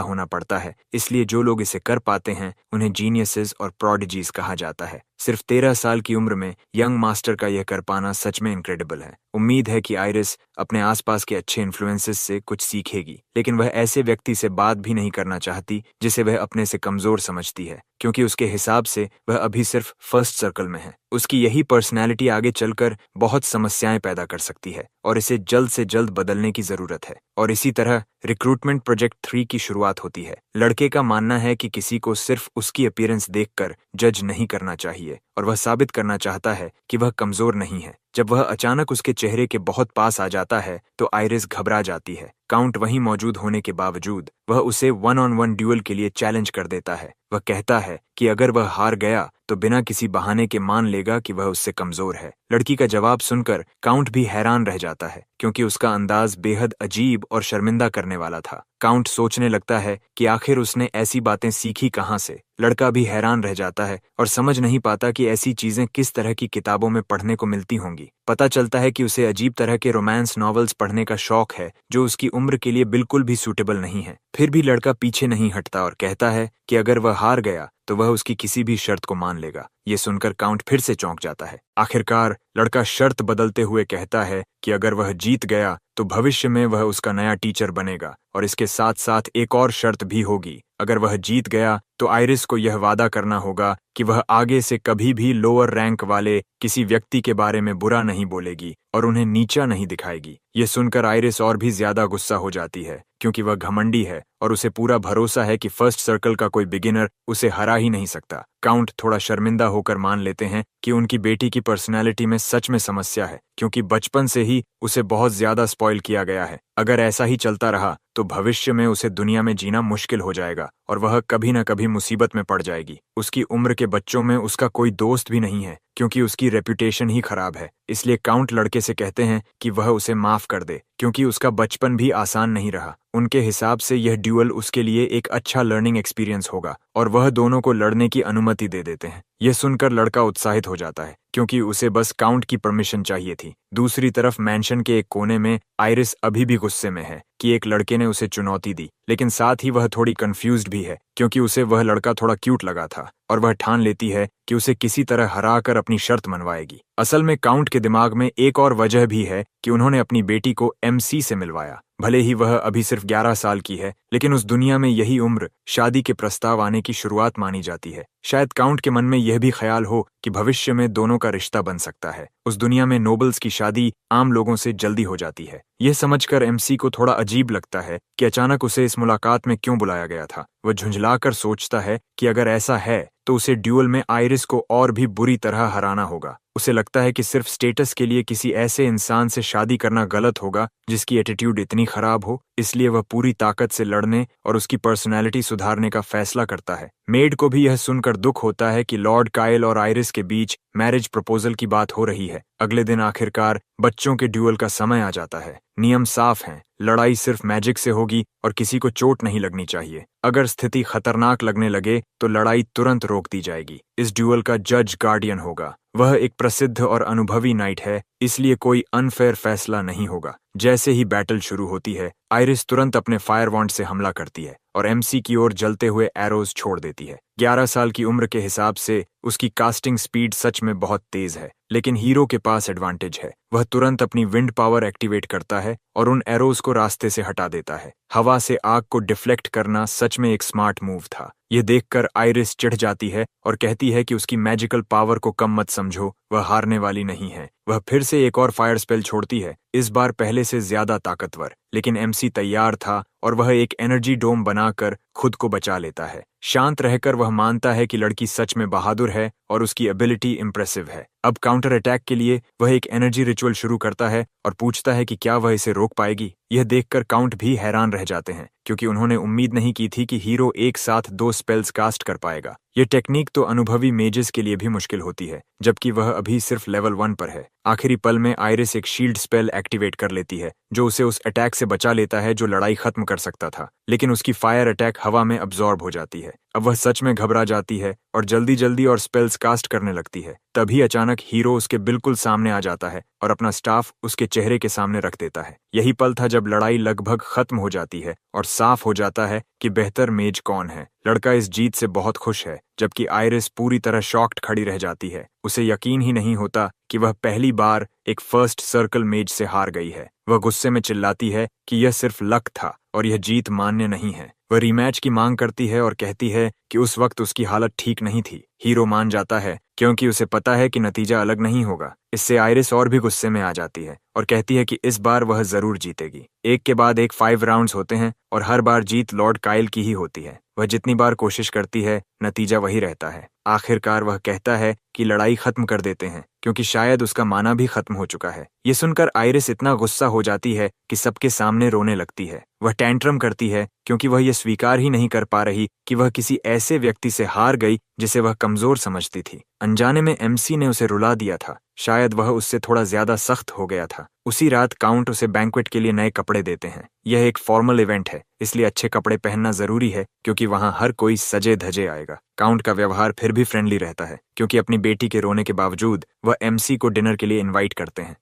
होना पड़ता है, इसलिए जो लोग इसे कर पाते हैं उन्हें जीनियसेस और प्रोडिजीज कहा जाता है। सिर्फ 13 साल की उम्र में यंग मास्टर का यह कर पाना सच में इनक्रेडिबल है। उम्मीद है कि आइरिस अपने आसपास के अच्छे इन्फ्लुएंसेस से कुछ सीखेगी, लेकिन वह ऐसे व्यक्ति से बात भी नहीं करना चाहती जिसे वह अपने से कमजोर समझती है, क्योंकि उसके हिसाब से वह अभी सिर्फ फर्स्ट सर्कल में है। उसकी यही पर्सनैलिटी आगे चलकर बहुत समस्याएं पैदा कर सकती है और इसे जल्द से जल्द बदलने की जरूरत है। और इसी तरह रिक्रूटमेंट प्रोजेक्ट 3 की शुरुआत होती है। लड़के का मानना है कि किसी को सिर्फ उसकी अपीयरेंस देखकर जज नहीं करना चाहिए, और वह साबित करना चाहता है कि वह कमजोर नहीं है। जब वह अचानक उसके चेहरे के बहुत पास आ जाता है तो आइरिस घबरा जाती है। काउंट वहीं मौजूद होने के बावजूद वह उसे 1-on-1 ड्यूल के लिए चैलेंज कर देता है। वह कहता है कि अगर वह हार गया तो बिना किसी बहाने के मान लेगा कि वह उससे कमजोर है। लड़की का जवाब सुनकर काउंट भी हैरान रह जाता है, क्योंकि उसका अंदाज बेहद अजीब और शर्मिंदा करने वाला था। काउंट सोचने लगता है कि आखिर उसने ऐसी बातें सीखी कहाँ से। लड़का भी हैरान रह जाता है और समझ नहीं पाता कि ऐसी चीजें किस तरह की किताबों में पढ़ने को मिलती होंगी। पता चलता है कि उसे अजीब तरह के रोमांस नॉवेल्स पढ़ने का शौक है, जो उसकी उम्र के लिए बिल्कुल भी सूटेबल नहीं है। फिर भी लड़का पीछे नहीं हटता और कहता है कि अगर वह हार गया तो वह उसकी किसी भी शर्त को मान लेगा। ये सुनकर काउंट फिर से चौंक जाता है। आखिरकार लड़का शर्त बदलते हुए कहता है कि अगर वह जीत गया तो भविष्य में वह उसका नया टीचर बनेगा, और इसके साथ साथ एक और शर्त भी होगी। अगर वह जीत गया तो आइरिस को यह वादा करना होगा कि वह आगे से कभी भी लोअर रैंक वाले किसी व्यक्ति के बारे में बुरा नहीं बोलेगी और उन्हें नीचा नहीं दिखाएगी। ये सुनकर आइरिस और भी ज्यादा गुस्सा हो जाती है क्योंकि वह घमंडी है और उसे पूरा भरोसा है कि फर्स्ट सर्कल का कोई बिगिनर उसे हरा ही नहीं सकता। काउंट थोड़ा शर्मिंदा होकर मान लेते हैं कि उनकी बेटी की पर्सनैलिटी में सच में समस्या है क्योंकि बचपन से ही उसे बहुत ज्यादा स्पॉइल किया गया है। अगर ऐसा ही चलता रहा तो भविष्य में उसे दुनिया में जीना मुश्किल हो जाएगा और वह कभी न कभी मुसीबत में पड़ जाएगी। उसकी उम्र के बच्चों में उसका कोई दोस्त भी नहीं है क्योंकि उसकी रेपुटेशन ही खराब है। इसलिए काउंट लड़के से कहते हैं कि वह उसे माफ कर दे क्योंकि उसका बचपन भी आसान नहीं रहा। उनके हिसाब से यह ड्यूअल उसके लिए एक अच्छा लर्निंग एक्सपीरियंस होगा और वह दोनों को लड़ने की अनुमति दे देते हैं। यह सुनकर लड़का उत्साहित हो जाता है क्योंकि उसे बस काउंट की परमिशन चाहिए थी। दूसरी तरफ मैंशन के एक कोने में आइरिस अभी भी गुस्से में है कि एक लड़के ने उसे चुनौती दी, लेकिन साथ ही वह थोड़ी कंफ्यूज्ड भी है क्योंकि उसे वह लड़का थोड़ा क्यूट लगा था और वह ठान लेती है कि उसे किसी तरह हराकर अपनी शर्त मनवाएगी। असल में काउंट के दिमाग में एक और वजह भी है कि उन्होंने अपनी बेटी को MC से मिलवाया। भले ही वह अभी सिर्फ 11 साल की है, लेकिन उस दुनिया में यही उम्र शादी के प्रस्ताव आने की शुरुआत मानी जाती है। शायद काउंट के मन में यह भी ख्याल हो कि भविष्य में दोनों का रिश्ता बन सकता है। उस दुनिया में नोबल्स की शादी आम लोगों से जल्दी हो जाती है। यह समझकर MC को थोड़ा अजीब लगता है कि अचानक उसे इस मुलाकात में क्यों बुलाया गया था। वह झुंझलाकर सोचता है कि अगर ऐसा है तो उसे ड्यूअल में आइरिस को और भी बुरी तरह हराना होगा। उसे लगता है कि सिर्फ स्टेटस के लिए किसी ऐसे इंसान से शादी करना गलत होगा जिसकी एटीट्यूड इतनी खराब हो। इसलिए वह पूरी ताकत से लड़ने और उसकी पर्सनैलिटी सुधारने का फैसला करता है। मेड को भी यह सुनकर दुख होता है कि लॉर्ड काइल और आइरिस के बीच मैरिज प्रपोजल की बात हो रही है। अगले दिन आखिरकार बच्चों के ड्यूअल का समय आ जाता है। नियम साफ हैं, लड़ाई सिर्फ मैजिक से होगी और किसी को चोट नहीं लगनी चाहिए। अगर स्थिति खतरनाक लगने लगे तो लड़ाई तुरंत रोक दी जाएगी। इस ड्यूअल का जज गार्डियन होगा। वह एक प्रसिद्ध और अनुभवी नाइट है, इसलिए कोई अनफेयर फैसला नहीं होगा। जैसे ही बैटल शुरू होती है, आइरिस तुरंत अपने फायर वॉन्ड से हमला करती है और MC की ओर जलते हुए एरोज छोड़ देती है। 11 साल की उम्र के हिसाब से उसकी कास्टिंग स्पीड सच में बहुत तेज है, लेकिन हीरो के पास एडवांटेज है। वह तुरंत अपनी विंड पावर एक्टिवेट करता है और उन एरोज को रास्ते से हटा देता है। हवा से आग को डिफ्लेक्ट करना सच में एक स्मार्ट मूव था। यह देखकर आइरिस चिढ़ जाती है और कहती है कि उसकी मैजिकल पावर को कम मत समझो, वह हारने वाली नहीं है। वह फिर से एक और फायर स्पेल छोड़ती है, इस बार पहले से ज्यादा ताकतवर, लेकिन MC तैयार था और वह एक एनर्जी डोम बनाकर खुद को बचा लेता है। शांत रहकर वह मानता है कि लड़की सच में बहादुर है और उसकी एबिलिटी इम्प्रेसिव है। अब काउंटर अटैक के लिए वह एक एनर्जी रिचुअल शुरू करता है और पूछता है कि क्या वह इसे रोक पाएगी। यह देखकर काउंट भी हैरान रह जाते हैं क्योंकि उन्होंने उम्मीद नहीं की थी कि हीरो एक साथ 2 स्पेल्स कास्ट कर पाएगा। यह टेक्निक तो अनुभवी मेजेस के लिए भी मुश्किल होती है, जबकि वह अभी सिर्फ लेवल 1 पर है। आखिरी पल में आइरिस एक शील्ड स्पेल एक्टिवेट कर लेती है जो उसे उस अटैक से बचा लेता है जो लड़ाई खत्म कर सकता था, लेकिन उसकी फायर अटैक हवा में अब्जॉर्ब हो जाती है। अब वह सच में घबरा जाती है और जल्दी जल्दी और स्पेल्स कास्ट करने लगती है। तभी अचानक हीरो उसके बिल्कुल सामने आ जाता है और अपना स्टाफ उसके चेहरे के सामने रख देता है। यही पल था जब लड़ाई लगभग खत्म हो जाती है और साफ हो जाता है कि बेहतर मेज कौन है। लड़का इस जीत से बहुत खुश है, जबकि आइरिस पूरी तरह शॉक्ड खड़ी रह जाती है। उसे यकीन ही नहीं होता कि वह पहली बार एक फर्स्ट सर्कल मेज से हार गई है। वह गुस्से में चिल्लाती है कि यह सिर्फ लक था और यह जीत मान्य नहीं है। वह रीमैच की मांग करती है और कहती है कि उस वक्त उसकी हालत ठीक नहीं थी। हीरो मान जाता है क्योंकि उसे पता है कि नतीजा अलग नहीं होगा। इससे आइरिस और भी गुस्से में आ जाती है और कहती है कि इस बार वह जरूर जीतेगी। एक के बाद एक 5 राउंड्स होते हैं और हर बार जीत लॉर्ड काइल की ही होती है। वह जितनी बार कोशिश करती है, नतीजा वही रहता है। आखिरकार वह कहता है कि लड़ाई खत्म कर देते हैं क्योंकि शायद उसका माना भी खत्म हो चुका है। ये सुनकर आइरिस इतना गुस्सा हो जाती है कि सबके सामने रोने लगती है। वह टैंट्रम करती है क्योंकि वह यह स्वीकार ही नहीं कर पा रही कि वह किसी ऐसे व्यक्ति से हार गई जिसे वह कमजोर समझती थी। अनजाने में MC ने उसे रुला दिया था। शायद वह उससे थोड़ा ज्यादा सख्त हो गया था। उसी रात काउंट उसे बैंक्वेट के लिए नए कपड़े देते हैं। यह एक फॉर्मल इवेंट है, इसलिए अच्छे कपड़े पहनना जरूरी है क्योंकि वहां हर कोई सजे धजे आएगा। काउंट का व्यवहार फिर भी फ्रेंडली रहता है क्योंकि अपनी बेटी के रोने के बावजूद वह MC को डिनर के लिए इनवाइट करते हैं।